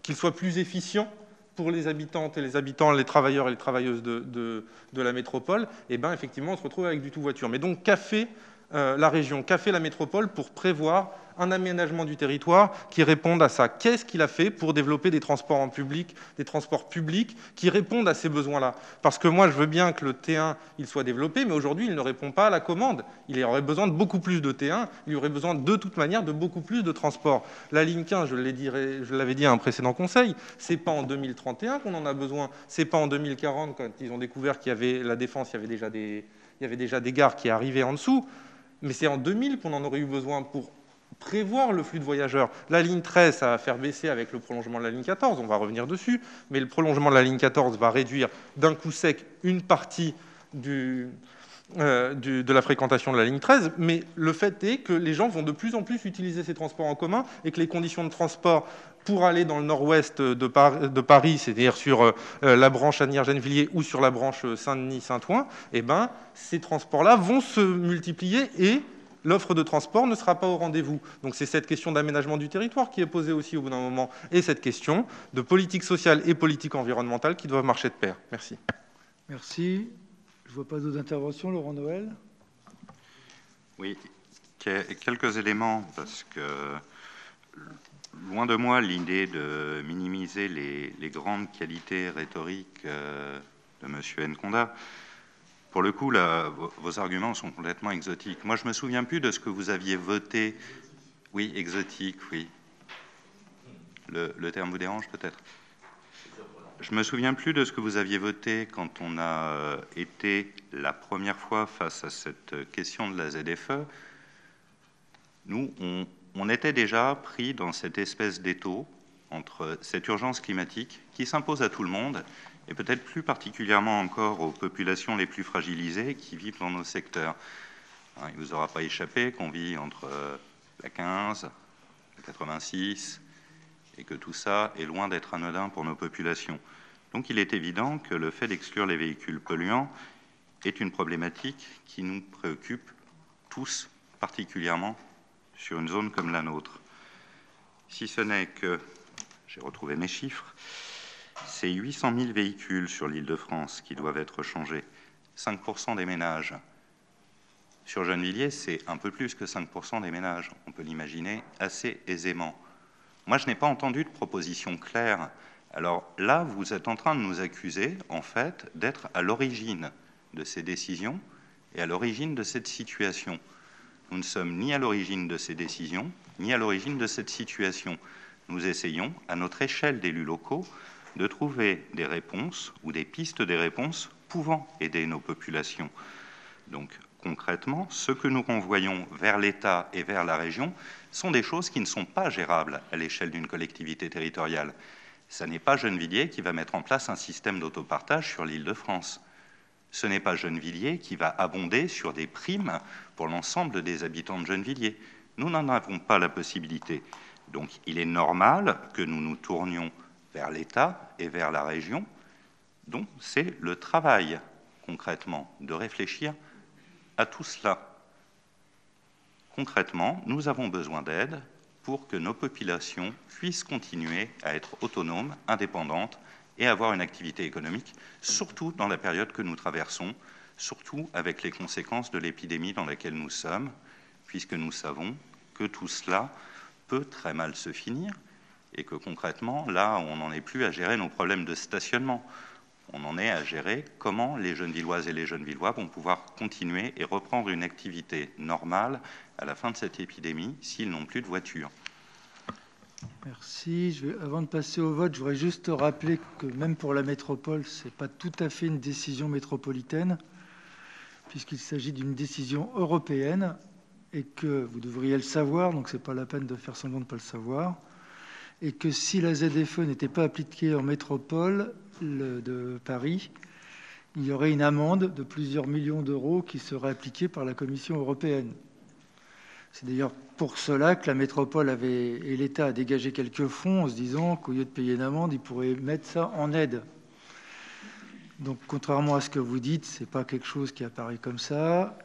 qu'ils soient plus efficients pour les habitantes et les habitants, les travailleurs et les travailleuses de la métropole, et ben effectivement on se retrouve avec du tout voiture. Mais donc qu'a fait la région, qu'a fait la métropole pour prévoir un aménagement du territoire qui réponde à ça? Qu'est-ce qu'il a fait pour développer des transports en public, des transports publics qui répondent à ces besoins-là? Parce que moi, je veux bien que le T1 il soit développé, mais aujourd'hui, il ne répond pas à la commande. Il y aurait besoin de beaucoup plus de T1, il y aurait besoin de toute manière de beaucoup plus de transports. La ligne 15, je l'avais dit à un précédent conseil, c'est pas en 2031 qu'on en a besoin, c'est pas en 2040 quand ils ont découvert qu'il y avait la Défense, il y avait déjà des gares qui arrivaient en dessous, mais c'est en 2000 qu'on en aurait eu besoin pour prévoir le flux de voyageurs. La ligne 13, ça va faire baisser avec le prolongement de la ligne 14, on va revenir dessus, mais le prolongement de la ligne 14 va réduire d'un coup sec une partie de la fréquentation de la ligne 13, mais le fait est que les gens vont de plus en plus utiliser ces transports en commun et que les conditions de transport pour aller dans le nord-ouest de Paris, c'est-à-dire sur la branche Asnières-Gennevilliers ou sur la branche Saint-Denis-Saint-Ouen, eh ben, ces transports-là vont se multiplier et l'offre de transport ne sera pas au rendez-vous. Donc c'est cette question d'aménagement du territoire qui est posée aussi au bout d'un moment, et cette question de politique sociale et politique environnementale qui doivent marcher de pair. Merci. Merci. Je ne vois pas d'autres interventions. Laurent Noël. Oui, quelques éléments, parce que loin de moi l'idée de minimiser les grandes qualités rhétoriques de M. Nkonda. Pour le coup, là, vos arguments sont complètement exotiques. Moi, je ne me souviens plus de ce que vous aviez voté. Oui, exotique, oui. Le terme vous dérange peut-être? Je ne me souviens plus de ce que vous aviez voté quand on a été la première fois face à cette question de la ZFE. Nous, on était déjà pris dans cette espèce d'étau entre cette urgence climatique qui s'impose à tout le monde, et peut-être plus particulièrement encore aux populations les plus fragilisées qui vivent dans nos secteurs. Il ne vous aura pas échappé qu'on vit entre la 15, la 86, et que tout ça est loin d'être anodin pour nos populations. Donc il est évident que le fait d'exclure les véhicules polluants est une problématique qui nous préoccupe tous particulièrement sur une zone comme la nôtre. Si ce n'est que, j'ai retrouvé mes chiffres, c'est 800 000 véhicules sur l'Île-de-France qui doivent être changés, 5% des ménages. Sur Gennevilliers, c'est un peu plus que 5% des ménages. On peut l'imaginer assez aisément. Moi, je n'ai pas entendu de proposition claire. Alors là, vous êtes en train de nous accuser, en fait, d'être à l'origine de ces décisions et à l'origine de cette situation. Nous ne sommes ni à l'origine de ces décisions, ni à l'origine de cette situation. Nous essayons, à notre échelle d'élus locaux, de trouver des réponses ou des pistes des réponses pouvant aider nos populations. Donc, concrètement, ce que nous renvoyons vers l'État et vers la région sont des choses qui ne sont pas gérables à l'échelle d'une collectivité territoriale. Ce n'est pas Gennevilliers qui va mettre en place un système d'autopartage sur l'Île-de-France. Ce n'est pas Gennevilliers qui va abonder sur des primes pour l'ensemble des habitants de Gennevilliers. Nous n'en avons pas la possibilité. Donc, il est normal que nous nous tournions vers l'État et vers la région, dont c'est le travail, concrètement, de réfléchir à tout cela. Concrètement, nous avons besoin d'aide pour que nos populations puissent continuer à être autonomes, indépendantes et avoir une activité économique, surtout dans la période que nous traversons, surtout avec les conséquences de l'épidémie dans laquelle nous sommes, puisque nous savons que tout cela peut très mal se finir, et que concrètement, là, on n'en est plus à gérer nos problèmes de stationnement. On en est à gérer comment les Gennevilloises et les Gennevillois vont pouvoir continuer et reprendre une activité normale à la fin de cette épidémie s'ils n'ont plus de voiture. Merci. Avant de passer au vote, je voudrais juste rappeler que même pour la métropole, ce n'est pas tout à fait une décision métropolitaine, puisqu'il s'agit d'une décision européenne. et que vous devriez le savoir, donc ce n'est pas la peine de faire semblant de ne pas le savoir, et que si la ZFE n'était pas appliquée en métropole de Paris, il y aurait une amende de plusieurs millions d'euros qui serait appliquée par la Commission européenne. C'est d'ailleurs pour cela que la métropole et l'État a dégagé quelques fonds en se disant qu'au lieu de payer une amende, ils pourraient mettre ça en aide. Donc, contrairement à ce que vous dites, ce n'est pas quelque chose qui apparaît comme ça.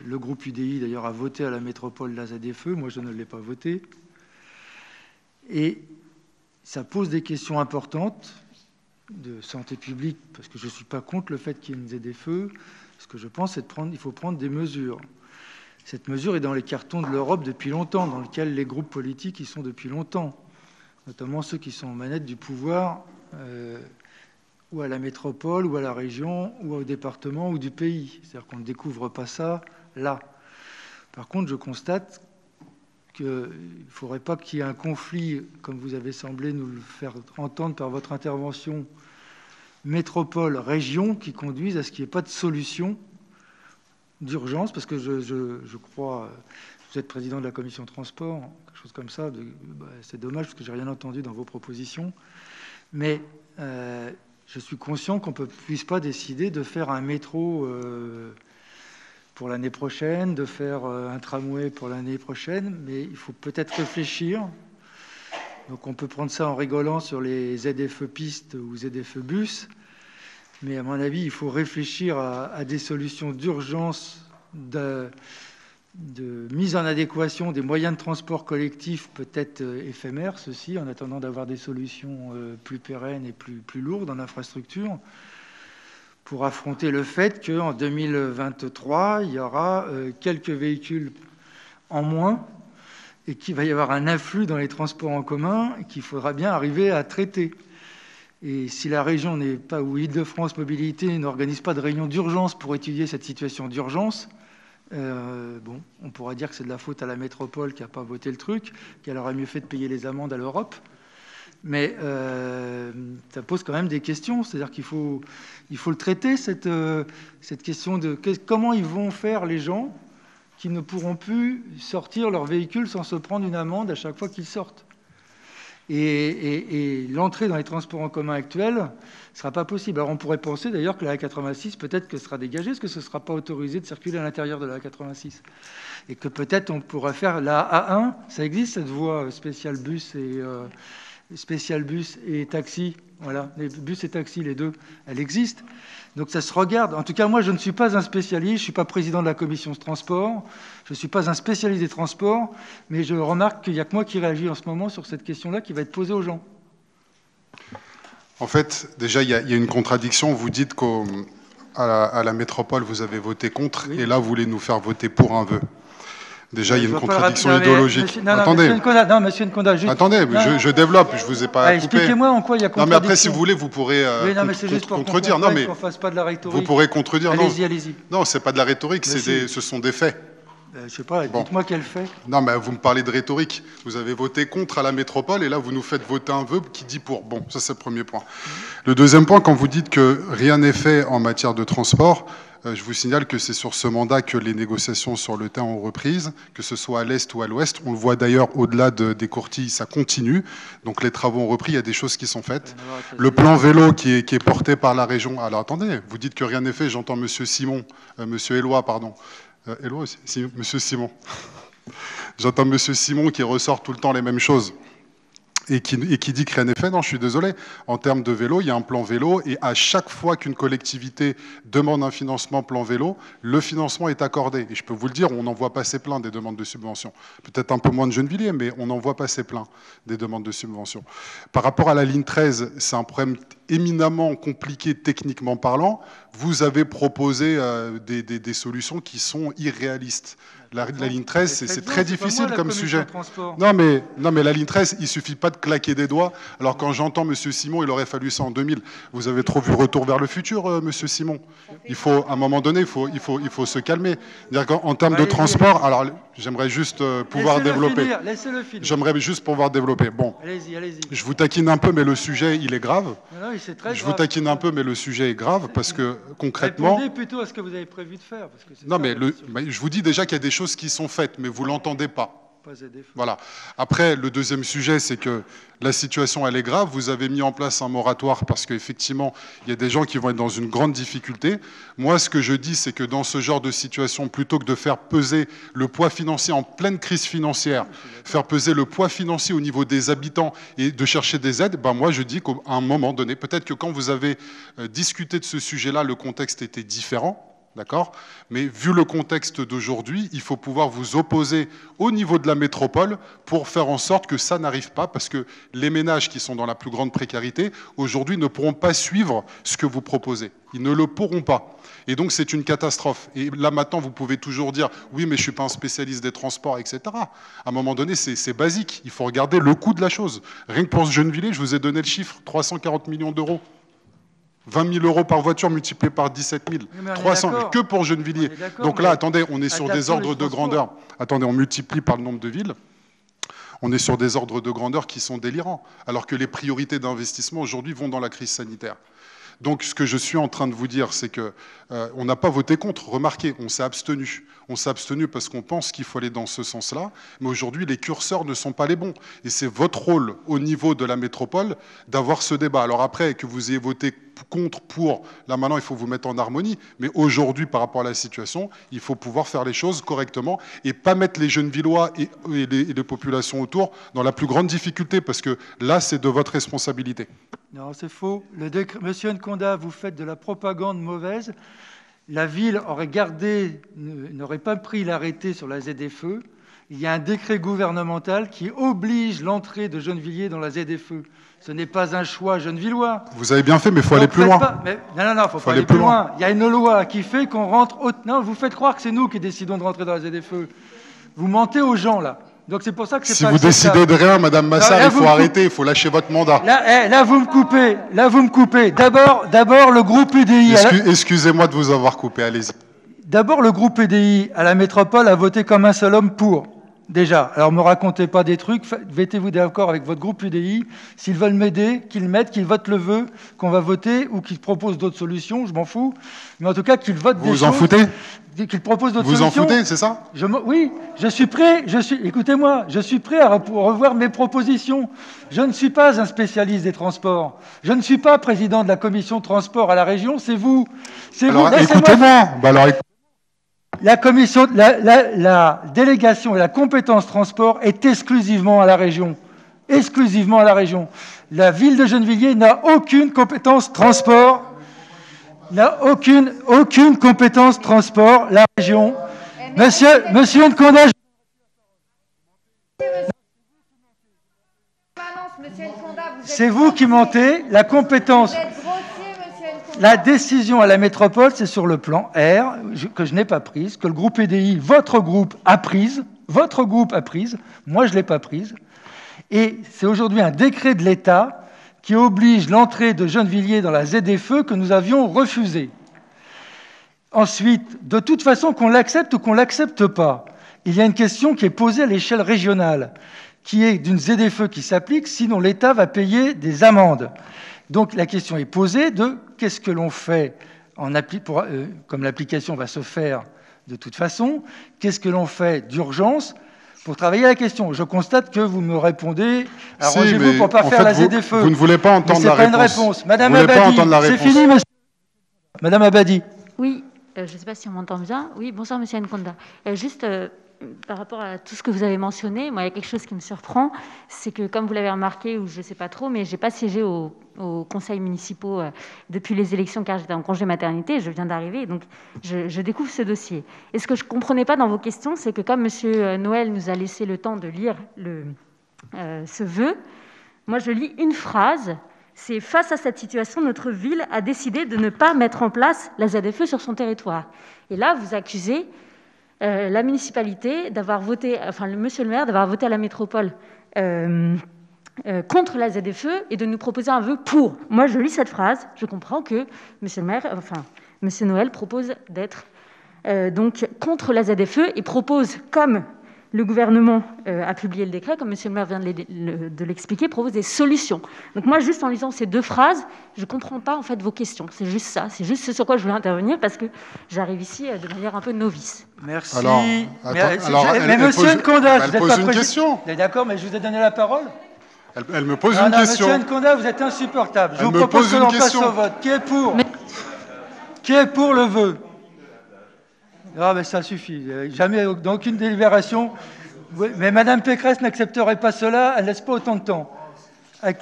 Le groupe UDI, d'ailleurs, a voté à la métropole la ZFE. Moi, je ne l'ai pas voté. Et ça pose des questions importantes de santé publique, parce que je ne suis pas contre le fait qu'il y ait une ZFE. Ce que je pense, c'est qu'il faut prendre des mesures. Cette mesure est dans les cartons de l'Europe depuis longtemps, dans lesquels les groupes politiques y sont depuis longtemps, notamment ceux qui sont en manette du pouvoir, ou à la métropole, ou à la région, ou au département, ou du pays. C'est-à-dire qu'on ne découvre pas ça là. Par contre, je constate qu'il ne faudrait pas qu'il y ait un conflit, comme vous avez semblé nous le faire entendre par votre intervention, métropole-région, qui conduise à ce qu'il n'y ait pas de solution d'urgence, parce que je crois, vous êtes président de la commission transport, quelque chose comme ça, c'est dommage parce que j'ai rien entendu dans vos propositions, mais je suis conscient qu'on ne puisse pas décider de faire un métro pour l'année prochaine, de faire un tramway pour l'année prochaine, mais il faut peut-être réfléchir. Donc on peut prendre ça en rigolant sur les ZFE pistes ou ZFE bus, mais à mon avis, il faut réfléchir à des solutions d'urgence, de mise en adéquation des moyens de transport collectif, peut-être éphémères, ceci, en attendant d'avoir des solutions plus pérennes et plus lourdes en infrastructure, pour affronter le fait qu'en 2023, il y aura quelques véhicules en moins et qu'il va y avoir un afflux dans les transports en commun et qu'il faudra bien arriver à traiter. Et si la région n'est pas, ou Île-de-France Mobilité n'organise pas de réunion d'urgence pour étudier cette situation d'urgence, bon, on pourra dire que c'est de la faute à la métropole qui n'a pas voté le truc, qu'elle aurait mieux fait de payer les amendes à l'Europe. Mais ça pose quand même des questions. C'est-à-dire qu'il faut le traiter, cette question de comment ils vont faire les gens qui ne pourront plus sortir leur véhicule sans se prendre une amende à chaque fois qu'ils sortent. Et l'entrée dans les transports en commun actuels ne sera pas possible. Alors on pourrait penser d'ailleurs que la A86, peut-être que sera dégagée, parce que ce ne sera pas autorisé de circuler à l'intérieur de la A86. Et que peut-être on pourrait faire la A1, ça existe cette voie spéciale bus et taxi, voilà, les bus et taxis, les deux, elle existe. Donc ça se regarde. En tout cas, moi, je ne suis pas un spécialiste, je ne suis pas président de la commission de transport, je ne suis pas un spécialiste des transports, mais je remarque qu'il n'y a que moi qui réagis en ce moment sur cette question-là qui va être posée aux gens. En fait, déjà, il y a une contradiction. Vous dites qu'à la métropole, vous avez voté contre, oui. Et là, vous voulez nous faire voter pour un vœu. Déjà, il y a une contradiction idéologique. Attendez. Monsieur Nkonda, juste... Attendez, je développe, je ne vous ai pas coupé. Expliquez-moi en quoi il y a contradiction. Non, mais après, si vous voulez, vous pourrez contredire. Non, mais qu'on fasse pas de la rhétorique. Vous pourrez contredire. Allez-y. Non, ce n'est pas de la rhétorique, ce sont des faits. Je ne sais pas, dites-moi quel fait. Non, mais vous me parlez de rhétorique. Vous avez voté contre à la métropole et là, vous nous faites voter un vœu qui dit pour. Bon, ça, c'est le premier point. Le deuxième point, quand vous dites que rien n'est fait en matière de transport, je vous signale que c'est sur ce mandat que les négociations sur le terrain ont reprise, que ce soit à l'Est ou à l'Ouest. On le voit d'ailleurs au-delà des courtilles, ça continue. Donc les travaux ont repris, il y a des choses qui sont faites. Le plan vélo qui est porté par la région... Alors attendez, vous dites que rien n'est fait, j'entends Monsieur Simon, Monsieur Éloi, pardon. Éloi aussi, Monsieur Simon. J'entends Monsieur Simon qui ressort tout le temps les mêmes choses. Et qui dit que rien n'est fait. Non, je suis désolé. En termes de vélo, il y a un plan vélo et à chaque fois qu'une collectivité demande un financement plan vélo, le financement est accordé. Et je peux vous le dire, on en voit passer plein des demandes de subvention. Peut-être un peu moins de Gennevilliers, mais on en voit passer plein des demandes de subvention. Par rapport à la ligne 13, c'est un problème éminemment compliqué techniquement parlant. Vous avez proposé des solutions qui sont irréalistes. La ligne 13, c'est très difficile comme sujet. Non, mais la ligne 13, il ne suffit pas de claquer des doigts. Alors, quand j'entends M. Simon, il aurait fallu ça en 2000. Vous avez trop vu Retour vers le futur, M. Simon. Il faut, à un moment donné, il faut se calmer. En termes de transport, alors, j'aimerais juste pouvoir développer. Laissez-le finir. J'aimerais juste pouvoir développer. Bon, allez-y. Je vous taquine un peu, mais le sujet, il est grave. mais c'est très grave. Je vous taquine un peu, mais le sujet est grave parce que concrètement... Répondez plutôt à ce que vous avez prévu de faire. Parce que non, mais je vous dis déjà qu'il y a des choses qui sont faites, mais vous ne l'entendez pas. ZDF. Voilà. Après, le deuxième sujet, c'est que la situation, elle est grave. Vous avez mis en place un moratoire parce qu'effectivement, il y a des gens qui vont être dans une grande difficulté. Moi, ce que je dis, c'est que dans ce genre de situation, plutôt que de faire peser le poids financier en pleine crise financière, faire peser le poids financier au niveau des habitants et de chercher des aides, ben moi, je dis qu'à un moment donné, peut-être que quand vous avez discuté de ce sujet-là, le contexte était différent. D'accord ? Mais vu le contexte d'aujourd'hui, il faut pouvoir vous opposer au niveau de la métropole pour faire en sorte que ça n'arrive pas, parce que les ménages qui sont dans la plus grande précarité, aujourd'hui, ne pourront pas suivre ce que vous proposez. Ils ne le pourront pas. Et donc, c'est une catastrophe. Et là, maintenant, vous pouvez toujours dire « oui, mais je ne suis pas un spécialiste des transports, etc. » À un moment donné, c'est basique. Il faut regarder le coût de la chose. Rien que pour ce Gennevilliers, je vous ai donné le chiffre, 340 millions d'euros. 20 000 euros par voiture multiplié par 17 000. 300, mais que pour Gennevilliers. Donc là, attendez, on est sur des ordres de grandeur. Attendez, on multiplie par le nombre de villes. On est sur des ordres de grandeur qui sont délirants, alors que les priorités d'investissement aujourd'hui vont dans la crise sanitaire. Donc, ce que je suis en train de vous dire, c'est que on n'a pas voté contre. Remarquez, on s'est abstenu. On s'est abstenu parce qu'on pense qu'il faut aller dans ce sens-là. Mais aujourd'hui, les curseurs ne sont pas les bons. Et c'est votre rôle, au niveau de la métropole, d'avoir ce débat. Alors après, que vous ayez voté contre, pour, là maintenant, il faut vous mettre en harmonie. Mais aujourd'hui, par rapport à la situation, il faut pouvoir faire les choses correctement et pas mettre les Gennevillois et les populations autour dans la plus grande difficulté, parce que là, c'est de votre responsabilité. Non, c'est faux. Monsieur Nkonda, vous faites de la propagande mauvaise. La ville aurait gardé, n'aurait pas pris l'arrêté sur la ZFE. Il y a un décret gouvernemental qui oblige l'entrée de Gennevilliers dans la ZFE. Ce n'est pas un choix gennevillois. Vous avez bien fait, mais il faut aller plus loin. Non, il faut pas aller plus loin. Il y a une loi qui fait qu'on rentre... Non, vous faites croire que c'est nous qui décidons de rentrer dans la ZFE. Vous mentez aux gens, là. Donc c'est pour ça que c'est pas... Si vous décidez de rien, Madame Massard, il faut arrêter, il faut lâcher votre mandat. Là, vous me coupez. Là, vous me coupez. D'abord, le groupe UDI... Excusez-moi de vous avoir coupé, allez-y. D'abord, le groupe UDI à la métropole a voté comme un seul homme pour. Déjà, alors me racontez pas des trucs, mettez-vous d'accord avec votre groupe UDI, s'ils veulent m'aider, qu'ils m'aident, qu'ils votent le vœu qu'on va voter, ou qu'ils proposent d'autres solutions, je m'en fous, mais en tout cas qu'ils votent des choses... Vous en foutez ? Qu'ils proposent d'autres solutions. Vous en foutez, c'est ça ? Oui, je suis prêt, écoutez-moi, je suis prêt à revoir mes propositions. Je ne suis pas un spécialiste des transports, je ne suis pas président de la commission de transport à la région, c'est vous. Alors écoutez-moi, La commission, la délégation et la compétence transport est exclusivement à la région. Exclusivement à la région. La ville de Gennevilliers n'a aucune compétence transport. N'a aucune compétence transport. La région. Monsieur Nkonda. C'est vous qui mentez. La compétence. La décision à la métropole, c'est sur le plan R, que je n'ai pas prise, que le groupe EDI, votre groupe a prise, moi je ne l'ai pas prise, et c'est aujourd'hui un décret de l'État qui oblige l'entrée de Gennevilliers dans la ZFE que nous avions refusée. Ensuite, de toute façon, qu'on l'accepte ou qu'on ne l'accepte pas, il y a une question qui est posée à l'échelle régionale, qui est d'une ZFE qui s'applique, sinon l'État va payer des amendes. Donc la question est posée de qu'est-ce que l'on fait, comme l'application va se faire de toute façon, qu'est-ce que l'on fait d'urgence pour travailler la question. Je constate que vous me répondez, arrangez-vous pour ne pas faire la ZFE. Vous ne voulez pas entendre la réponse. Pas une réponse. Madame Abadi, c'est fini, monsieur. Madame Abadi. Oui, je ne sais pas si on m'entend bien. Oui, bonsoir, monsieur Nkonda. Juste... par rapport à tout ce que vous avez mentionné, moi, il y a quelque chose qui me surprend, c'est que, comme vous l'avez remarqué, ou je ne sais pas trop, mais je n'ai pas siégé aux conseils municipaux depuis les élections, car j'étais en congé maternité, je viens d'arriver, donc je découvre ce dossier. Et ce que je ne comprenais pas dans vos questions, c'est que comme M. Noël nous a laissé le temps de lire ce vœu, moi, je lis une phrase, c'est « Face à cette situation, notre ville a décidé de ne pas mettre en place la ZFE sur son territoire ». Et là, vous accusez... la municipalité d'avoir voté, enfin monsieur le maire d'avoir voté à la métropole contre la ZFE et de nous proposer un vœu pour. Moi, je lis cette phrase, je comprends que monsieur le maire, monsieur Noël propose d'être donc contre la ZFE et propose comme le gouvernement a publié le décret, comme monsieur le maire vient de l'expliquer, propose des solutions. Donc moi, juste en lisant ces 2 phrases, je ne comprends pas en fait vos questions. C'est juste ça, c'est juste ce sur quoi je voulais intervenir, parce que j'arrive ici de manière un peu novice. Merci. Alors, mais monsieur Nkonda, elle pose une question. D'accord, mais je vous ai donné la parole. Elle me pose une question. Monsieur Nkonda, vous êtes insupportable. Je vous me propose pose que une l'on passe question. au vote. Qui est pour? Qui est pour le vœu? Ah, mais ça suffit. Jamais, dans aucune délibération. Oui, mais Madame Pécresse n'accepterait pas cela. Elle ne laisse pas autant de temps.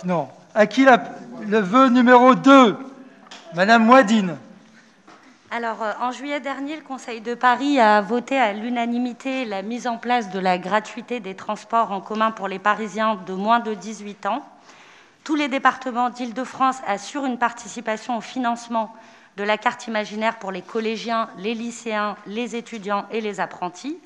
Non. À qui le vœu numéro 2? Madame Mouadine. Alors, en juillet dernier, le Conseil de Paris a voté à l'unanimité la mise en place de la gratuité des transports en commun pour les Parisiens de moins de 18 ans. Tous les départements d'Île-de-France assurent une participation au financement de la carte imaginaire pour les collégiens, les lycéens, les étudiants et les apprentis.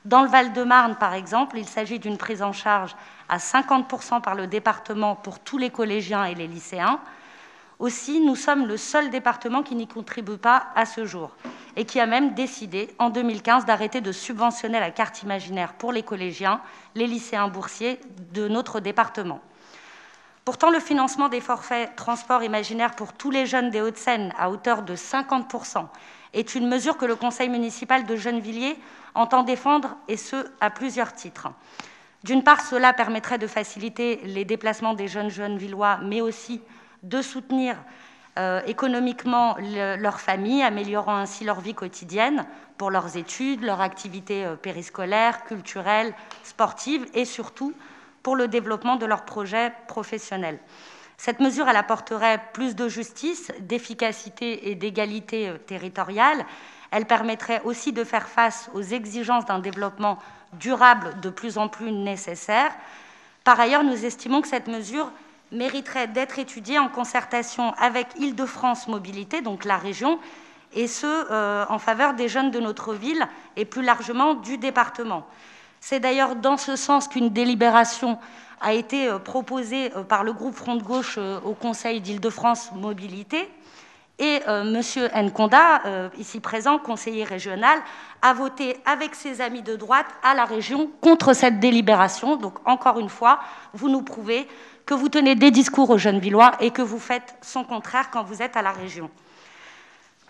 Dans le Val-de-Marne, par exemple, il s'agit d'une prise en charge à 50% par le département pour tous les collégiens et les lycéens. Aussi, nous sommes le seul département qui n'y contribue pas à ce jour et qui a même décidé, en 2015, d'arrêter de subventionner la carte imaginaire pour les collégiens, les lycéens boursiers de notre département. Pourtant, le financement des forfaits transport imaginaire pour tous les jeunes des Hauts-de-Seine à hauteur de 50% est une mesure que le conseil municipal de Gennevilliers entend défendre, et ce, à plusieurs titres. D'une part, cela permettrait de faciliter les déplacements des jeunes gennevillois, mais aussi de soutenir économiquement leurs familles, améliorant ainsi leur vie quotidienne pour leurs études, leurs activités périscolaires, culturelles, sportives et surtout pour le développement de leurs projets professionnels. Cette mesure, elle apporterait plus de justice, d'efficacité et d'égalité territoriale. Elle permettrait aussi de faire face aux exigences d'un développement durable de plus en plus nécessaire. Par ailleurs, nous estimons que cette mesure mériterait d'être étudiée en concertation avec Île-de-France Mobilité, donc la région, et ce, en faveur des jeunes de notre ville et plus largement du département. C'est d'ailleurs dans ce sens qu'une délibération a été proposée par le groupe Front de Gauche au Conseil d'Île-de-France Mobilité. Et M. Nkonda, ici présent, conseiller régional, a voté avec ses amis de droite à la région contre cette délibération. Donc, encore une fois, vous nous prouvez que vous tenez des discours aux Gennevillois et que vous faites son contraire quand vous êtes à la région.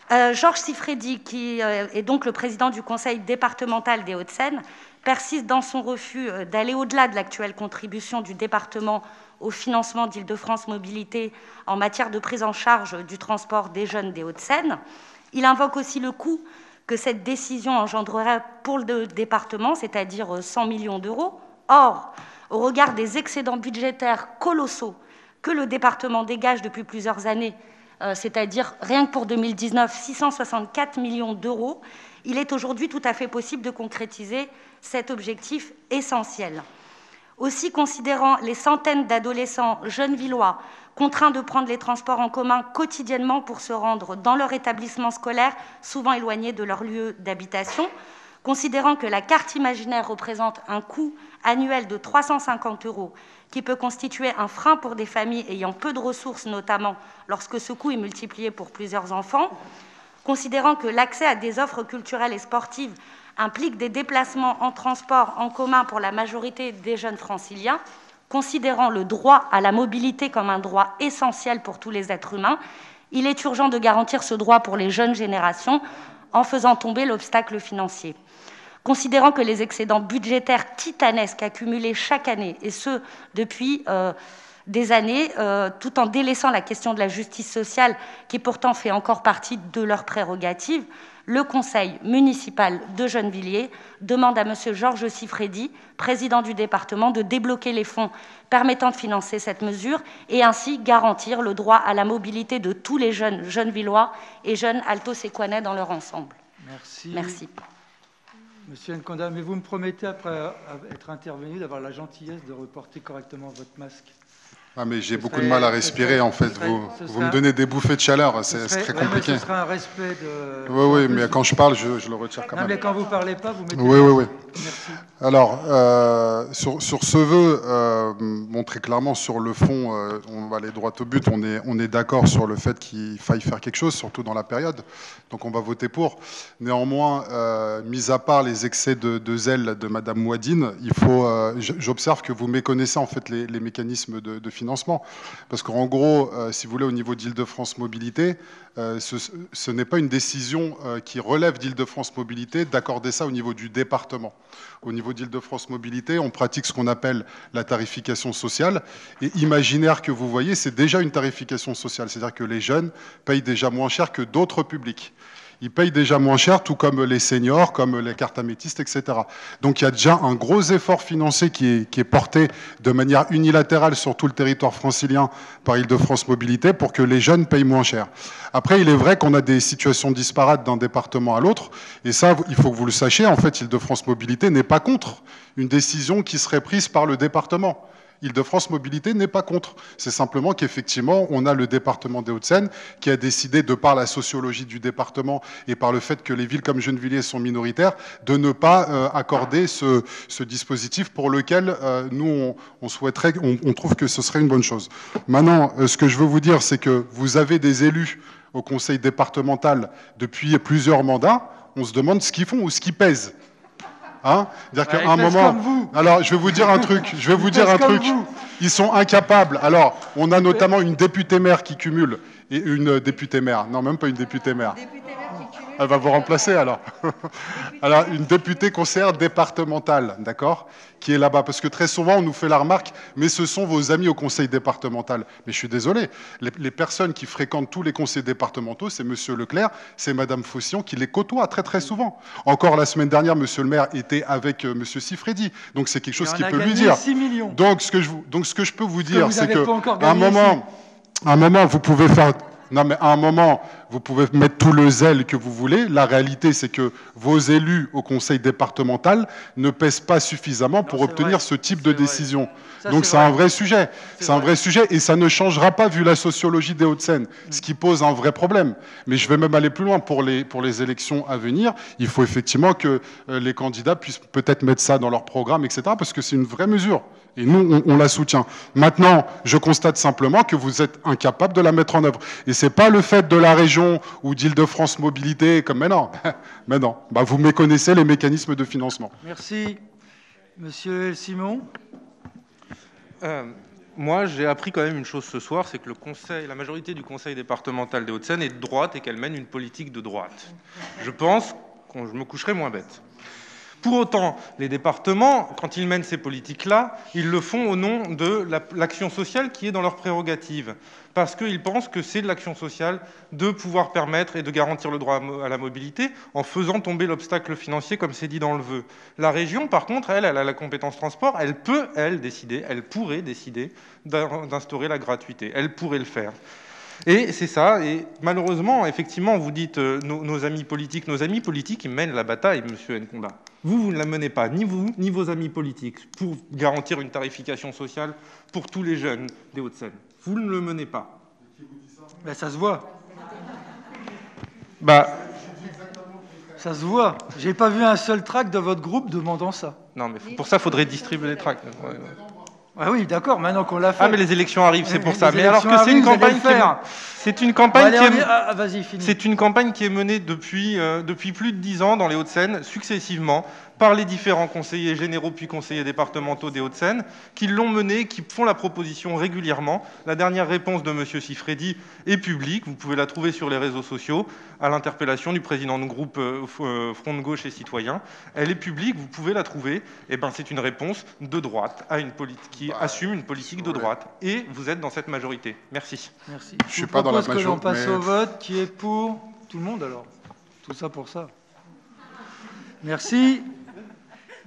Georges Siffredi, qui est donc le président du conseil départemental des Hauts-de-Seine, persiste dans son refus d'aller au-delà de l'actuelle contribution du département au financement d'Île-de-France Mobilité en matière de prise en charge du transport des jeunes des Hauts-de-Seine. Il invoque aussi le coût que cette décision engendrerait pour le département, c'est-à-dire 100 millions d'euros. Or, au regard des excédents budgétaires colossaux que le département dégage depuis plusieurs années, c'est-à-dire rien que pour 2019, 664 millions d'euros, il est aujourd'hui tout à fait possible de concrétiser cet objectif essentiel. Aussi, considérant les centaines d'adolescents gennevillois contraints de prendre les transports en commun quotidiennement pour se rendre dans leur établissement scolaire, souvent éloignés de leur lieu d'habitation, considérant que la carte imaginaire représente un coût annuel de 350 € qui peut constituer un frein pour des familles ayant peu de ressources, notamment lorsque ce coût est multiplié pour plusieurs enfants, considérant que l'accès à des offres culturelles et sportives implique des déplacements en transport en commun pour la majorité des jeunes franciliens, considérant le droit à la mobilité comme un droit essentiel pour tous les êtres humains, il est urgent de garantir ce droit pour les jeunes générations en faisant tomber l'obstacle financier. Considérant que les excédents budgétaires titanesques accumulés chaque année, et ce depuis des années, tout en délaissant la question de la justice sociale, qui pourtant fait encore partie de leurs prérogatives, le conseil municipal de Gennevilliers demande à M. Georges Siffredi, président du département, de débloquer les fonds permettant de financer cette mesure et ainsi garantir le droit à la mobilité de tous les jeunes gennevillois et jeunes alto-séquanais dans leur ensemble. Merci. Merci. Monsieur Nkonda, mais vous me promettez, après être intervenu, d'avoir la gentillesse de reporter correctement votre masque. Ah, mais j'ai beaucoup de mal à respirer, en fait. Vous me donnez des bouffées de chaleur, c'est très compliqué. Ce sera un respect de... Oui, mais quand je parle, je le retire quand même. Non, mais quand vous ne parlez pas, vous mettez... Oui. Merci. Alors, sur ce vœu, bon, très clairement, sur le fond, on va aller droit au but. On est d'accord sur le fait qu'il faille faire quelque chose, surtout dans la période. Donc, on va voter pour. Néanmoins, mis à part les excès de zèle de Madame Mouadine, il faut. J'observe que vous méconnaissez en fait les mécanismes de financement, parce qu'en gros, si vous voulez, au niveau d'Île-de-France Mobilité, ce n'est pas une décision qui relève d'Île-de-France Mobilité d'accorder ça au niveau du département. Au niveau d'Île-de-France Mobilité, on pratique ce qu'on appelle la tarification sociale. Et imaginaire que vous voyez, c'est déjà une tarification sociale. C'est-à-dire que les jeunes payent déjà moins cher que d'autres publics. Ils payent déjà moins cher, tout comme les seniors, comme les cartes améthystes, etc. Donc il y a déjà un gros effort financier qui est porté de manière unilatérale sur tout le territoire francilien par Île-de-France Mobilité pour que les jeunes payent moins cher. Après, il est vrai qu'on a des situations disparates d'un département à l'autre, et ça, il faut que vous le sachiez, en fait, Île-de-France Mobilité n'est pas contre une décision qui serait prise par le département. Île-de-France Mobilité n'est pas contre. C'est simplement qu'effectivement, on a le département des Hauts-de-Seine qui a décidé, de par la sociologie du département et par le fait que les villes comme Gennevilliers sont minoritaires, de ne pas accorder ce dispositif pour lequel nous, on souhaiterait, on trouve que ce serait une bonne chose. Maintenant, ce que je veux vous dire, c'est que vous avez des élus au conseil départemental depuis plusieurs mandats. On se demande ce qu'ils font ou ce qu'ils pèsent. Hein, dire qu'à un moment, alors je vais vous dire un truc, ils sont incapables. Alors, on a notamment une députée maire qui cumule et une députée maire, non même pas une députée maire. Elle va vous remplacer alors. Alors, une députée conseillère départementale, d'accord, qui est là-bas. Parce que très souvent, on nous fait la remarque, mais ce sont vos amis au conseil départemental. Mais je suis désolé, les personnes qui fréquentent tous les conseils départementaux, c'est Monsieur Leclerc, c'est Madame Faucillon qui les côtoie très très souvent. Encore la semaine dernière, Monsieur le maire était avec Monsieur Sifredi. Donc c'est quelque chose qui peut lui dire. 6 millions. Donc ce que je peux vous dire, c'est qu'à un moment, vous pouvez faire... Non, mais à un moment, vous pouvez mettre tout le zèle que vous voulez. La réalité, c'est que vos élus au conseil départemental ne pèsent pas suffisamment pour obtenir ce type de décision. Donc c'est un vrai sujet. C'est un vrai sujet et ça ne changera pas vu la sociologie des Hauts-de-Seine, ce qui pose un vrai problème. Mais je vais même aller plus loin pour les élections à venir. Il faut effectivement que les candidats puissent peut-être mettre ça dans leur programme, etc. parce que c'est une vraie mesure. Et nous, on la soutient. Maintenant, je constate simplement que vous êtes incapable de la mettre en œuvre. Et c'est pas le fait de la région ou d'Île-de-France Mobilité comme... Mais non. Bah, vous méconnaissez les mécanismes de financement. Merci. Monsieur Simon. Moi, j'ai appris quand même une chose ce soir, c'est que la majorité du conseil départemental des Hauts-de-Seine est de droite et qu'elle mène une politique de droite. Je pense que je me coucherai moins bête. Pour autant, les départements, quand ils mènent ces politiques-là, ils le font au nom de l'action sociale qui est dans leurs prérogatives. Parce qu'ils pensent que c'est de l'action sociale de pouvoir permettre et de garantir le droit à la mobilité en faisant tomber l'obstacle financier, comme c'est dit dans le vœu. La région, par contre, elle a la compétence transport, elle peut, elle pourrait décider d'instaurer la gratuité. Elle pourrait le faire. Et c'est ça, et malheureusement, effectivement, vous dites nos amis politiques, ils mènent la bataille, monsieur Nkonda. Vous ne la menez pas, ni vous, ni vos amis politiques, pour garantir une tarification sociale pour tous les jeunes des Hauts-de-Seine. Vous ne le menez pas. Ben, ça se voit. Bah, ça se voit. J'ai pas vu un seul tract de votre groupe demandant ça. Non, mais pour ça, il faudrait distribuer les tracts. Ouais. Ah oui, d'accord, maintenant qu'on l'a fait. Ah, mais les élections arrivent, c'est pour ça. Mais alors que c'est une campagne c'est une campagne qui est menée depuis plus de 10 ans dans les Hauts-de-Seine, successivement, par les différents conseillers généraux puis conseillers départementaux des Hauts-de-Seine, qui l'ont menée, qui font la proposition régulièrement. La dernière réponse de M. Sifredi est publique, vous pouvez la trouver sur les réseaux sociaux, à l'interpellation du président de groupe Front de Gauche et Citoyens. Elle est publique, vous pouvez la trouver. Et ben, c'est une réponse de droite à une politique qui assume une politique de droite. Et vous êtes dans cette majorité. Merci. Merci. Je suis pas dans la majorité. On passe au vote. Qui est pour tout le monde alors? Tout ça pour ça. Merci.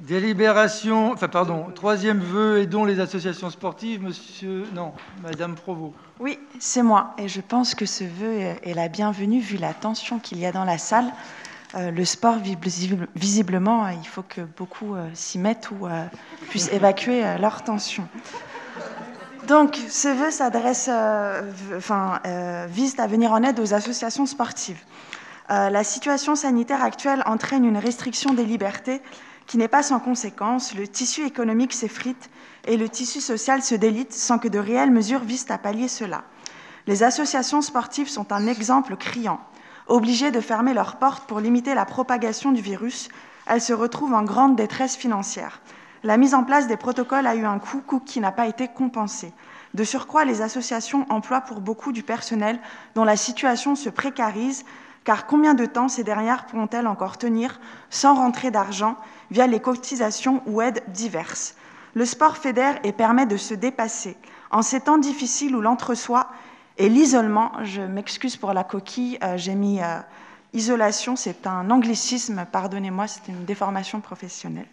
Délibération, enfin pardon, troisième vœu, aidons les associations sportives, Madame Provost. Oui, c'est moi, et je pense que ce vœu est la bienvenue vu la tension qu'il y a dans la salle. Le sport, visiblement, il faut que beaucoup s'y mettent ou puissent évacuer leur tension. Donc, ce vœu s'adresse, vise à venir en aide aux associations sportives. La situation sanitaire actuelle entraîne une restriction des libertés qui n'est pas sans conséquence. Le tissu économique s'effrite et le tissu social se délite sans que de réelles mesures visent à pallier cela. Les associations sportives sont un exemple criant. Obligées de fermer leurs portes pour limiter la propagation du virus, elles se retrouvent en grande détresse financière. La mise en place des protocoles a eu un coût qui n'a pas été compensé. De surcroît, les associations emploient pour beaucoup du personnel dont la situation se précarise, car combien de temps ces dernières pourront-elles encore tenir sans rentrée d'argent via les cotisations ou aides diverses? Le sport fédère et permet de se dépasser. En ces temps difficiles où l'entre-soi et l'isolement, je m'excuse pour la coquille, j'ai mis isolation, c'est un anglicisme, pardonnez-moi, c'est une déformation professionnelle,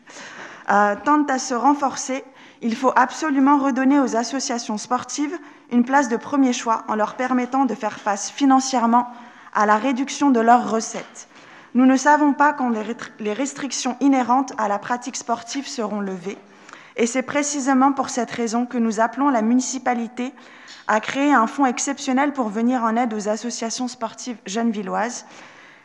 tendent à se renforcer. Il faut absolument redonner aux associations sportives une place de premier choix en leur permettant de faire face financièrement à la réduction de leurs recettes. Nous ne savons pas quand les restrictions inhérentes à la pratique sportive seront levées, et c'est précisément pour cette raison que nous appelons la municipalité à créer un fonds exceptionnel pour venir en aide aux associations sportives gennevilloises.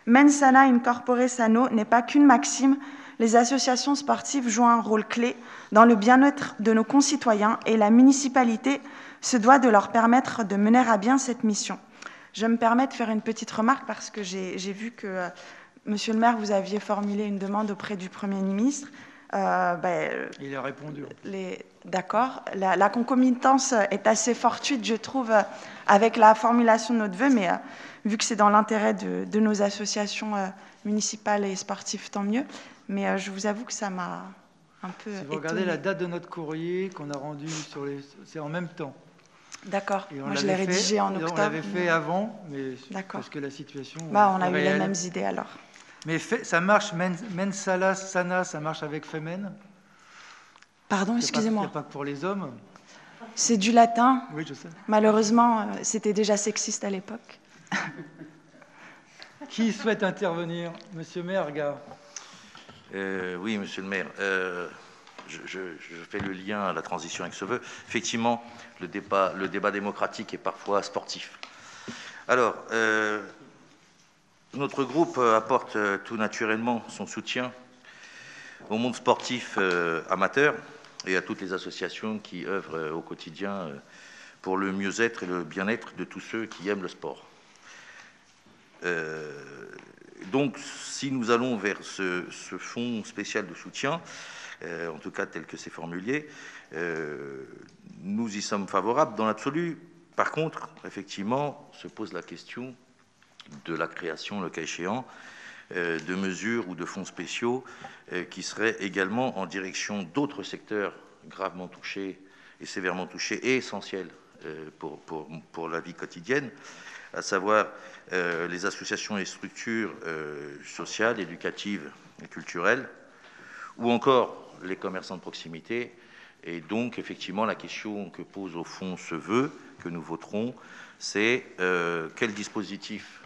Mens sana in corpore sano n'est pas qu'une maxime. Les associations sportives jouent un rôle clé dans le bien-être de nos concitoyens et la municipalité se doit de leur permettre de mener à bien cette mission. Je me permets de faire une petite remarque parce que j'ai vu que, Monsieur le maire, vous aviez formulé une demande auprès du Premier ministre. Il a répondu. D'accord. La concomitance est assez fortuite, je trouve, avec la formulation de notre vœu, mais vu que c'est dans l'intérêt de nos associations municipales et sportives, tant mieux. Mais je vous avoue que ça m'a un peu Si vous regardez la date de notre courrier qu'on a rendu sur les... C'est en même temps. D'accord. Moi, je l'ai rédigé en octobre. On l'avait fait avant, mais parce que la situation... on a eu les mêmes idées alors. Mais ça marche, mensala, sana, ça marche avec femen. Pardon, excusez-moi. Il n'y a pas que pour les hommes. C'est du latin. Oui, je sais. Malheureusement, c'était déjà sexiste à l'époque. Qui souhaite intervenir? Monsieur Merga. Oui, monsieur le maire. Je fais le lien à la transition avec ce vœu. Effectivement, le débat démocratique est parfois sportif. Alors, notre groupe apporte tout naturellement son soutien au monde sportif amateur et à toutes les associations qui œuvrent au quotidien pour le mieux-être et le bien-être de tous ceux qui aiment le sport. Donc, si nous allons vers ce fonds spécial de soutien, en tout cas tel que c'est formulé, nous y sommes favorables dans l'absolu. Par contre, effectivement, se pose la question de la création, le cas échéant, de mesures ou de fonds spéciaux qui seraient également en direction d'autres secteurs gravement touchés et sévèrement touchés et essentiels pour la vie quotidienne, à savoir les associations et structures sociales, éducatives et culturelles, ou encore les commerçants de proximité. Et donc, effectivement, la question que pose au fond ce vœu que nous voterons, c'est quel dispositif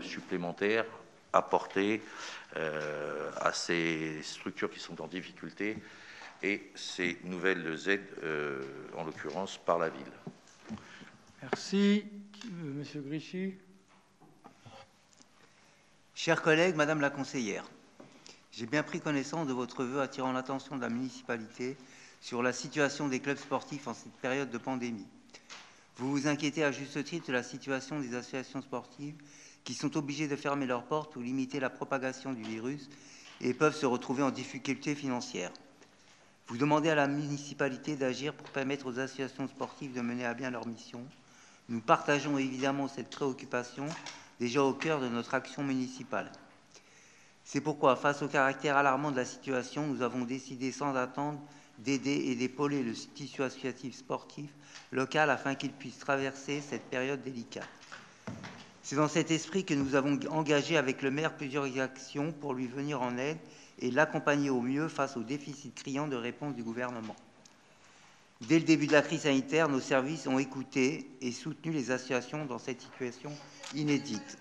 supplémentaire apporter à ces structures qui sont en difficulté et ces nouvelles aides, en l'occurrence par la ville. Merci. Monsieur Grichy. Chers collègues, Madame la conseillère, j'ai bien pris connaissance de votre vœu attirant l'attention de la municipalité sur la situation des clubs sportifs en cette période de pandémie. Vous vous inquiétez à juste titre de la situation des associations sportives qui sont obligées de fermer leurs portes ou limiter la propagation du virus et peuvent se retrouver en difficulté financière. Vous demandez à la municipalité d'agir pour permettre aux associations sportives de mener à bien leur mission. Nous partageons évidemment cette préoccupation déjà au cœur de notre action municipale. C'est pourquoi, face au caractère alarmant de la situation, nous avons décidé sans attendre d'aider et d'épauler le tissu associatif sportif local afin qu'il puisse traverser cette période délicate. C'est dans cet esprit que nous avons engagé avec le maire plusieurs actions pour lui venir en aide et l'accompagner au mieux face au déficit criant de réponse du gouvernement. Dès le début de la crise sanitaire, nos services ont écouté et soutenu les associations dans cette situation inédite.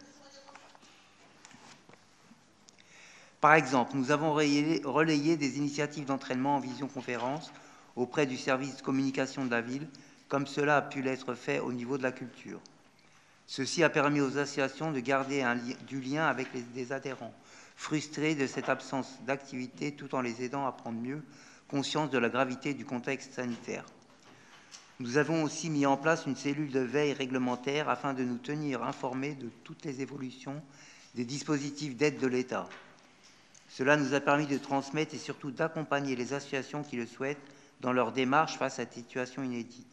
Par exemple, nous avons relayé des initiatives d'entraînement en visioconférence auprès du service de communication de la ville, comme cela a pu l'être fait au niveau de la culture. Ceci a permis aux associations de garder du lien avec des adhérents, frustrés de cette absence d'activité tout en les aidant à prendre mieux conscience de la gravité du contexte sanitaire. Nous avons aussi mis en place une cellule de veille réglementaire afin de nous tenir informés de toutes les évolutions des dispositifs d'aide de l'État. Cela nous a permis de transmettre et surtout d'accompagner les associations qui le souhaitent dans leur démarche face à cette situation inédite.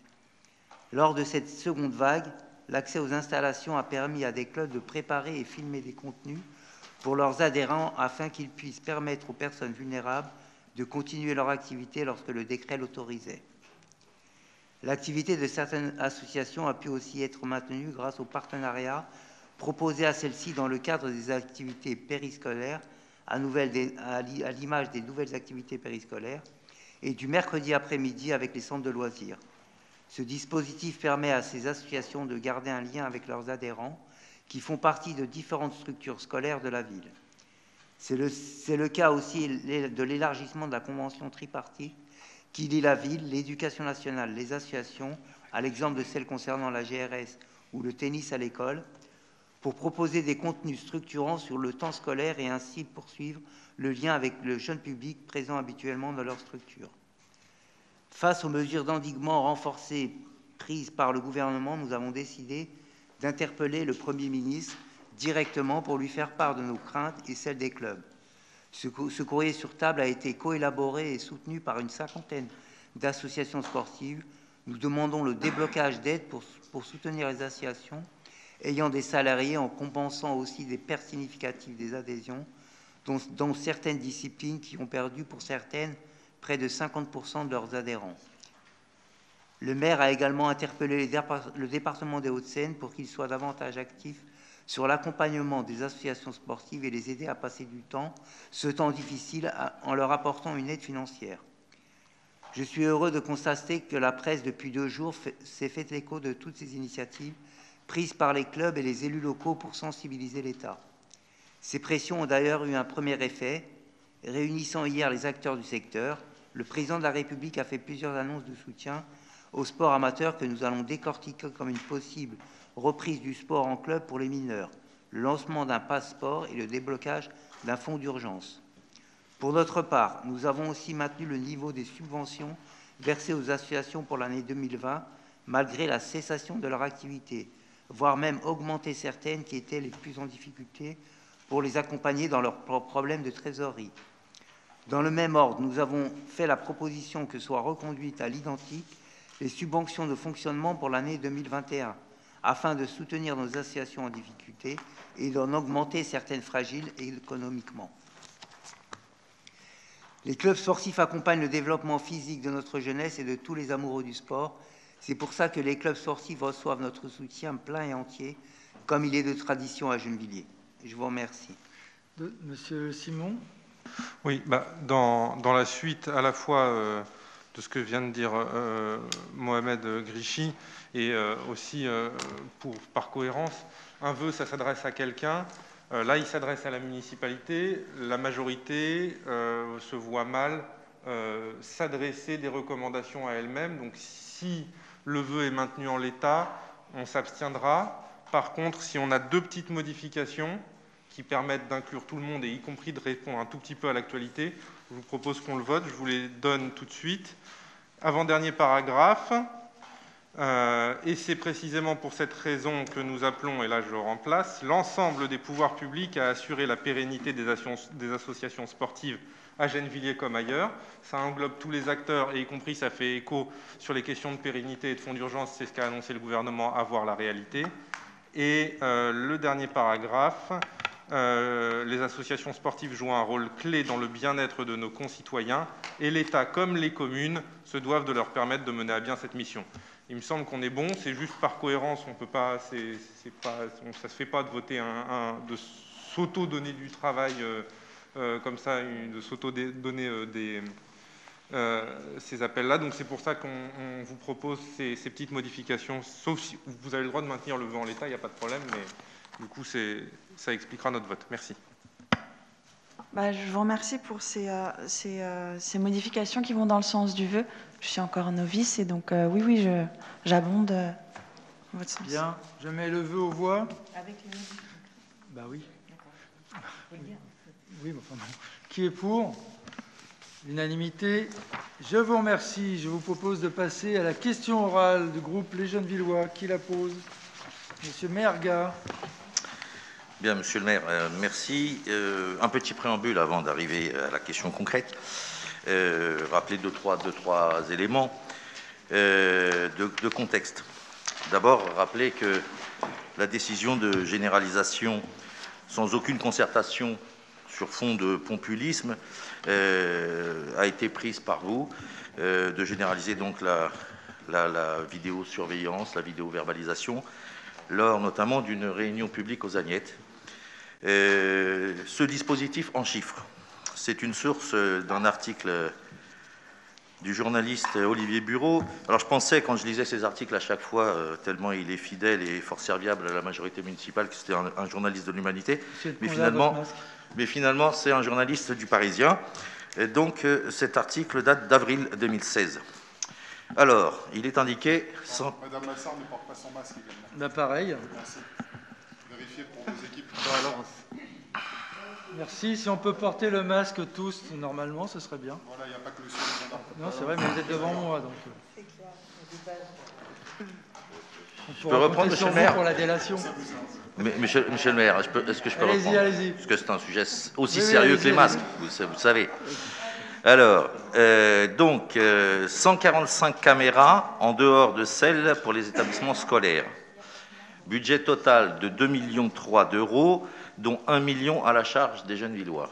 Lors de cette seconde vague, l'accès aux installations a permis à des clubs de préparer et filmer des contenus pour leurs adhérents afin qu'ils puissent permettre aux personnes vulnérables de continuer leur activité lorsque le décret l'autorisait. L'activité de certaines associations a pu aussi être maintenue grâce au partenariat proposé à celles-ci dans le cadre des activités périscolaires, à l'image des nouvelles activités périscolaires, et du mercredi après-midi avec les centres de loisirs. Ce dispositif permet à ces associations de garder un lien avec leurs adhérents qui font partie de différentes structures scolaires de la ville. C'est le cas aussi de l'élargissement de la convention tripartite qui lie la ville, l'éducation nationale, les associations, à l'exemple de celle concernant la GRS ou le tennis à l'école, pour proposer des contenus structurants sur le temps scolaire et ainsi poursuivre le lien avec le jeune public présent habituellement dans leur structure. Face aux mesures d'endiguement renforcées prises par le gouvernement, nous avons décidé d'interpeller le Premier ministre directement pour lui faire part de nos craintes et celles des clubs. Ce courrier sur table a été coélaboré et soutenu par une cinquantaine d'associations sportives. Nous demandons le déblocage d'aide pour soutenir les associations ayant des salariés en compensant aussi des pertes significatives des adhésions, dont certaines disciplines qui ont perdu pour certaines près de 50% de leurs adhérents. Le maire a également interpellé le département des Hauts-de-Seine pour qu'il soit davantage actif sur l'accompagnement des associations sportives et les aider à passer du temps, ce temps difficile, en leur apportant une aide financière. Je suis heureux de constater que la presse, depuis 2 jours, s'est fait l'écho de toutes ces initiatives prises par les clubs et les élus locaux pour sensibiliser l'État. Ces pressions ont d'ailleurs eu un premier effet. Réunissant hier les acteurs du secteur, le président de la République a fait plusieurs annonces de soutien au sport amateur que nous allons décortiquer comme une possible reprise du sport en club pour les mineurs, le lancement d'un passeport et le déblocage d'un fonds d'urgence. Pour notre part, nous avons aussi maintenu le niveau des subventions versées aux associations pour l'année 2020, malgré la cessation de leur activité, voire même augmenter certaines qui étaient les plus en difficulté pour les accompagner dans leurs problèmes de trésorerie. Dans le même ordre, nous avons fait la proposition que soient reconduites à l'identique les subventions de fonctionnement pour l'année 2021, afin de soutenir nos associations en difficulté et d'en augmenter certaines fragiles économiquement. Les clubs sportifs accompagnent le développement physique de notre jeunesse et de tous les amoureux du sport. C'est pour ça que les clubs sportifs reçoivent notre soutien plein et entier, comme il est de tradition à Gennevilliers. Je vous remercie. Monsieur Simon. Oui, dans la suite à la fois de ce que vient de dire Mohamed Grichy et aussi par cohérence, un vœu, ça s'adresse à quelqu'un. Là, il s'adresse à la municipalité. La majorité se voit mal s'adresser des recommandations à elle-même. Donc, si le vœu est maintenu en l'état, on s'abstiendra. Par contre, si on a 2 petites modifications qui permettent d'inclure tout le monde et y compris de répondre un tout petit peu à l'actualité, je vous propose qu'on le vote. Je vous les donne tout de suite. Avant-dernier paragraphe. Et c'est précisément pour cette raison que nous appelons, et là je le remplace, l'ensemble des pouvoirs publics à assurer la pérennité des associations sportives à Gennevilliers comme ailleurs. Ça englobe tous les acteurs, et y compris ça fait écho sur les questions de pérennité et de fonds d'urgence, c'est ce qu'a annoncé le gouvernement, à voir la réalité. Et le dernier paragraphe, les associations sportives jouent un rôle clé dans le bien-être de nos concitoyens, et l'État comme les communes se doivent de leur permettre de mener à bien cette mission. Il me semble qu'on est bon, c'est juste par cohérence, on peut pas, ça se fait pas de voter de s'auto-donner du travail comme ça, de s'auto-donner ces appels-là. Donc c'est pour ça qu'on vous propose ces petites modifications, sauf si vous avez le droit de maintenir le vœu en l'état, il n'y a pas de problème, mais du coup ça expliquera notre vote. Merci. Je vous remercie pour ces modifications qui vont dans le sens du vœu. Je suis encore novice et donc oui, j'abonde votre sens. Bien, je mets le vœu aux voix. Avec les modifications. Oui. Oui, mais enfin, bon. Qui est pour? L'unanimité. Je vous remercie. Je vous propose de passer à la question orale du groupe Les Jeunes Villois. Qui la pose? Monsieur Merga. Bien, Monsieur le maire, merci. Un petit préambule avant d'arriver à la question concrète. Rappeler deux, trois éléments de contexte. D'abord, rappeler que la décision de généralisation sans aucune concertation sur fond de populisme a été prise par vous, de généraliser donc la vidéosurveillance, la vidéoverbalisation, lors notamment d'une réunion publique aux Agnettes. Ce dispositif en chiffres, c'est une source d'un article du journaliste Olivier Bureau. Alors je pensais, quand je lisais ces articles à chaque fois, tellement il est fidèle et fort serviable à la majorité municipale, que c'était un journaliste de l'Humanité, mais finalement c'est un journaliste du Parisien. Et donc cet article date d'avril 2016. Alors, il est indiqué... Madame Massard ne porte pas son masque également. Bah, pareil. Merci. Vérifiez pour vos équipes. Merci. Si on peut porter le masque tous, normalement, ce serait bien. Voilà, il n'y a pas que le son. Non, c'est vrai, mais vous êtes devant moi, donc... Je peux reprendre, Monsieur le maire, pour la délation. Monsieur le maire, est-ce que je peux reprendre? Allez-y. Parce que c'est un sujet aussi sérieux que les masques, vous savez. Alors, donc, 145 caméras en dehors de celles pour les établissements scolaires. Budget total de 2,3 millions d'euros, dont 1 million à la charge des Jeunes Villois.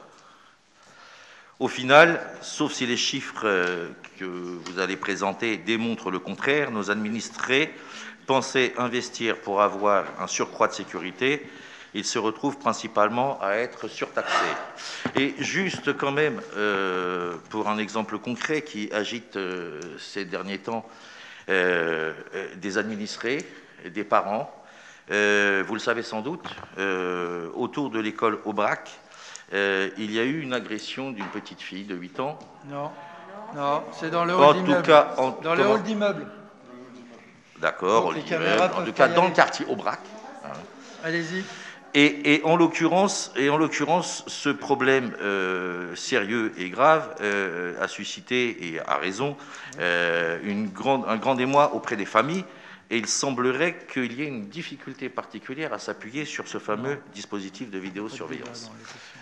Au final, sauf si les chiffres que vous allez présenter démontrent le contraire, nos administrés pensaient investir pour avoir un surcroît de sécurité. Ils se retrouvent principalement à être surtaxés. Et juste quand même, pour un exemple concret qui agite ces derniers temps des administrés, des parents, vous le savez sans doute, autour de l'école Aubrac, il y a eu une agression d'une petite fille de 8 ans. Non, c'est dans le hall d'immeuble. Dans le hall d'immeuble. D'accord, en tout cas dans le quartier Aubrac. Allez-y. Et en l'occurrence, ce problème sérieux et grave a suscité, et à raison, un grand émoi auprès des familles. Et il semblerait qu'il y ait une difficulté particulière à s'appuyer sur ce fameux dispositif de vidéosurveillance.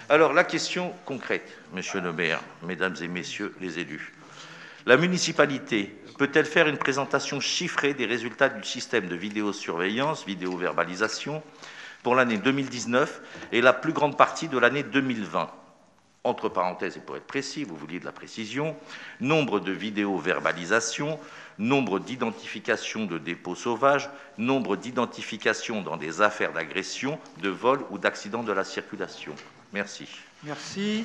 Alors, la question concrète, Monsieur le maire, Mesdames et Messieurs les élus. La municipalité peut-elle faire une présentation chiffrée des résultats du système de vidéosurveillance, vidéoverbalisation, pour l'année 2019 et la plus grande partie de l'année 2020? Entre parenthèses, et pour être précis, vous vouliez de la précision, nombre de vidéoverbalisations, nombre d'identifications de dépôts sauvages, nombre d'identifications dans des affaires d'agression, de vol ou d'accident de la circulation. Merci. Merci.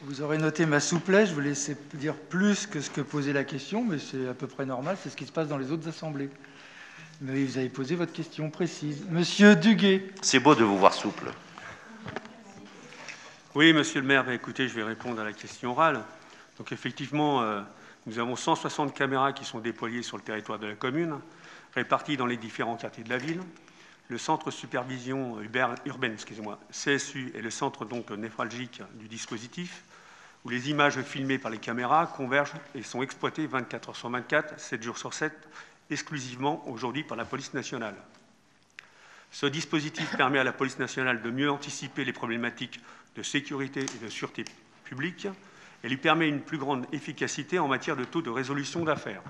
Vous aurez noté ma souplesse. Je vous laissais dire plus que ce que posait la question, mais c'est à peu près normal. C'est ce qui se passe dans les autres assemblées. Mais vous avez posé votre question précise. Monsieur Duguet. C'est beau de vous voir souple. Oui, monsieur le maire, écoutez, je vais répondre à la question orale. Donc effectivement, nous avons 160 caméras qui sont déployées sur le territoire de la commune, réparties dans les différents quartiers de la ville. Le centre supervision urbaine, CSU, est le centre donc névralgique du dispositif, où les images filmées par les caméras convergent et sont exploitées 24 heures sur 24, 7 jours sur 7, exclusivement aujourd'hui par la police nationale. Ce dispositif permet à la police nationale de mieux anticiper les problématiques de sécurité et de sûreté publique et lui permet une plus grande efficacité en matière de taux de résolution d'affaires.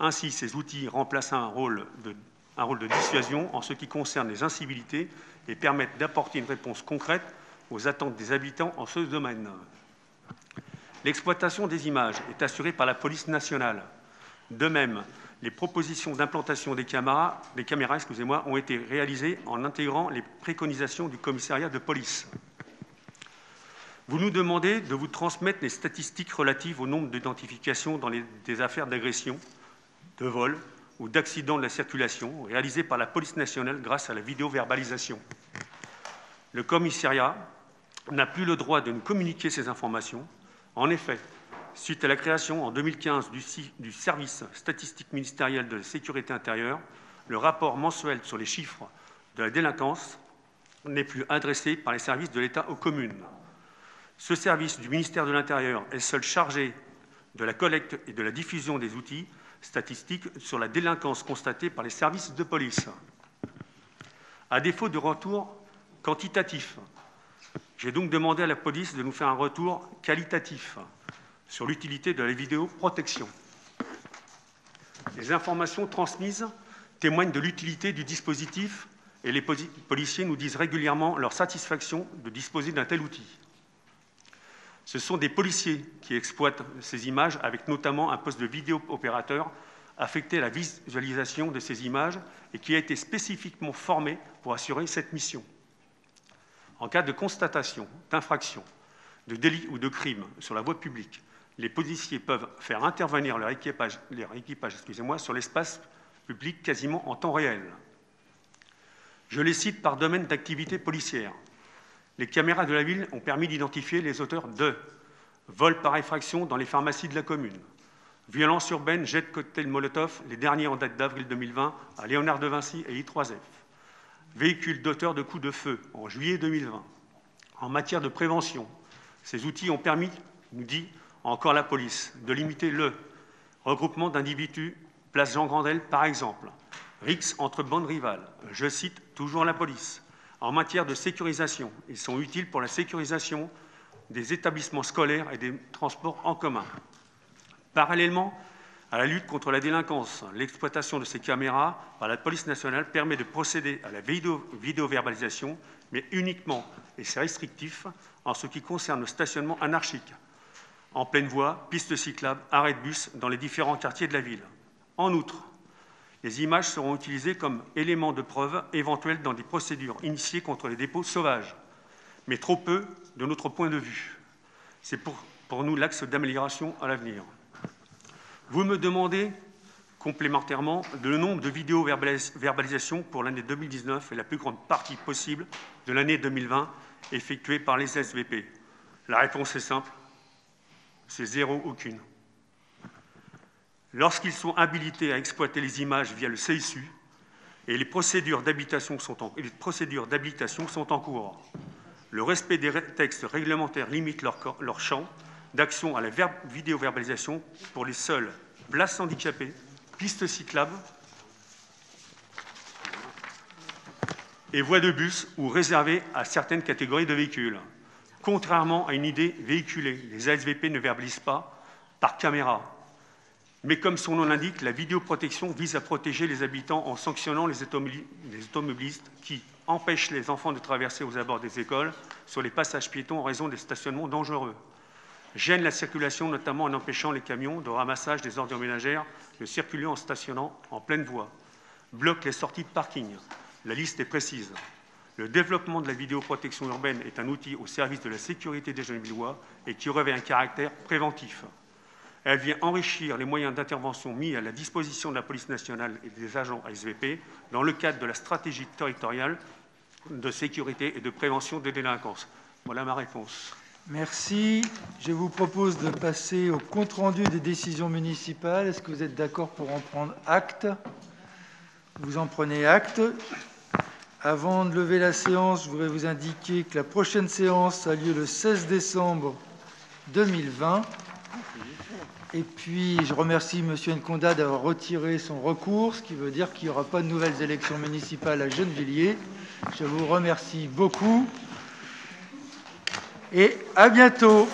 Ainsi, ces outils remplacent un rôle de dissuasion en ce qui concerne les incivilités et permettent d'apporter une réponse concrète aux attentes des habitants en ce domaine. L'exploitation des images est assurée par la police nationale. De même, les propositions d'implantation des caméras ont été réalisées en intégrant les préconisations du commissariat de police. Vous nous demandez de vous transmettre les statistiques relatives au nombre d'identifications dans des affaires d'agression, de vol ou d'accident de la circulation réalisées par la police nationale grâce à la vidéoverbalisation. Le commissariat n'a plus le droit de nous communiquer ces informations. En effet, suite à la création en 2015 du service statistique ministériel de la sécurité intérieure, le rapport mensuel sur les chiffres de la délinquance n'est plus adressé par les services de l'État aux communes. Ce service du ministère de l'Intérieur est seul chargé de la collecte et de la diffusion des outils statistiques sur la délinquance constatée par les services de police. À défaut de retour quantitatif, j'ai donc demandé à la police de nous faire un retour qualitatif sur l'utilité de la vidéoprotection. Les informations transmises témoignent de l'utilité du dispositif et les policiers nous disent régulièrement leur satisfaction de disposer d'un tel outil. Ce sont des policiers qui exploitent ces images avec notamment un poste de vidéo-opérateur affecté à la visualisation de ces images et qui a été spécifiquement formé pour assurer cette mission. En cas de constatation d'infraction, de délit ou de crime sur la voie publique, les policiers peuvent faire intervenir leur équipage sur l'espace public quasiment en temps réel. Je les cite par domaine d'activité policière. Les caméras de la ville ont permis d'identifier les auteurs de vol par effraction dans les pharmacies de la commune, violence urbaine, jet de cocktail Molotov, les derniers en date d'avril 2020 à Léonard de Vinci et I3F, véhicule d'auteur de coups de feu en juillet 2020. En matière de prévention, ces outils ont permis, nous dit encore la police, de limiter le regroupement d'individus, place Jean Grandel par exemple, rixe entre bandes rivales, je cite toujours la police. En matière de sécurisation, ils sont utiles pour la sécurisation des établissements scolaires et des transports en commun. Parallèlement à la lutte contre la délinquance, l'exploitation de ces caméras par la police nationale permet de procéder à la vidéoverbalisation, mais uniquement, et c'est restrictif, en ce qui concerne le stationnement anarchique, en pleine voie, pistes cyclables, arrêts de bus dans les différents quartiers de la ville. En outre, les images seront utilisées comme éléments de preuve éventuels dans des procédures initiées contre les dépôts sauvages, mais trop peu de notre point de vue. C'est pour nous l'axe d'amélioration à l'avenir. Vous me demandez complémentairement le nombre de vidéo-verbalisations pour l'année 2019 et la plus grande partie possible de l'année 2020 effectuée par les SVP. La réponse est simple, c'est zéro, aucune. Lorsqu'ils sont habilités à exploiter les images via le CSU, et les procédures d'habilitation sont en cours. Le respect des textes réglementaires limite leur champ d'action à la vidéoverbalisation pour les seules places handicapées, pistes cyclables et voies de bus ou réservées à certaines catégories de véhicules. Contrairement à une idée véhiculée, les ASVP ne verbalisent pas par caméra. Mais comme son nom l'indique, la vidéoprotection vise à protéger les habitants en sanctionnant les automobilistes qui empêchent les enfants de traverser aux abords des écoles sur les passages piétons en raison des stationnements dangereux, gênent la circulation notamment en empêchant les camions de ramassage des ordures ménagères de circuler en stationnant en pleine voie, bloquent les sorties de parking. La liste est précise. Le développement de la vidéoprotection urbaine est un outil au service de la sécurité des Genevillois et qui revêt un caractère préventif. Elle vient enrichir les moyens d'intervention mis à la disposition de la police nationale et des agents ASVP dans le cadre de la stratégie territoriale de sécurité et de prévention des délinquances. Voilà ma réponse. Merci. Je vous propose de passer au compte-rendu des décisions municipales. Est-ce que vous êtes d'accord pour en prendre acte? Vous en prenez acte. Avant de lever la séance, je voudrais vous indiquer que la prochaine séance a lieu le 16 décembre 2020. Et puis, je remercie M. Nkonda d'avoir retiré son recours, ce qui veut dire qu'il n'y aura pas de nouvelles élections municipales à Gennevilliers. Je vous remercie beaucoup et à bientôt.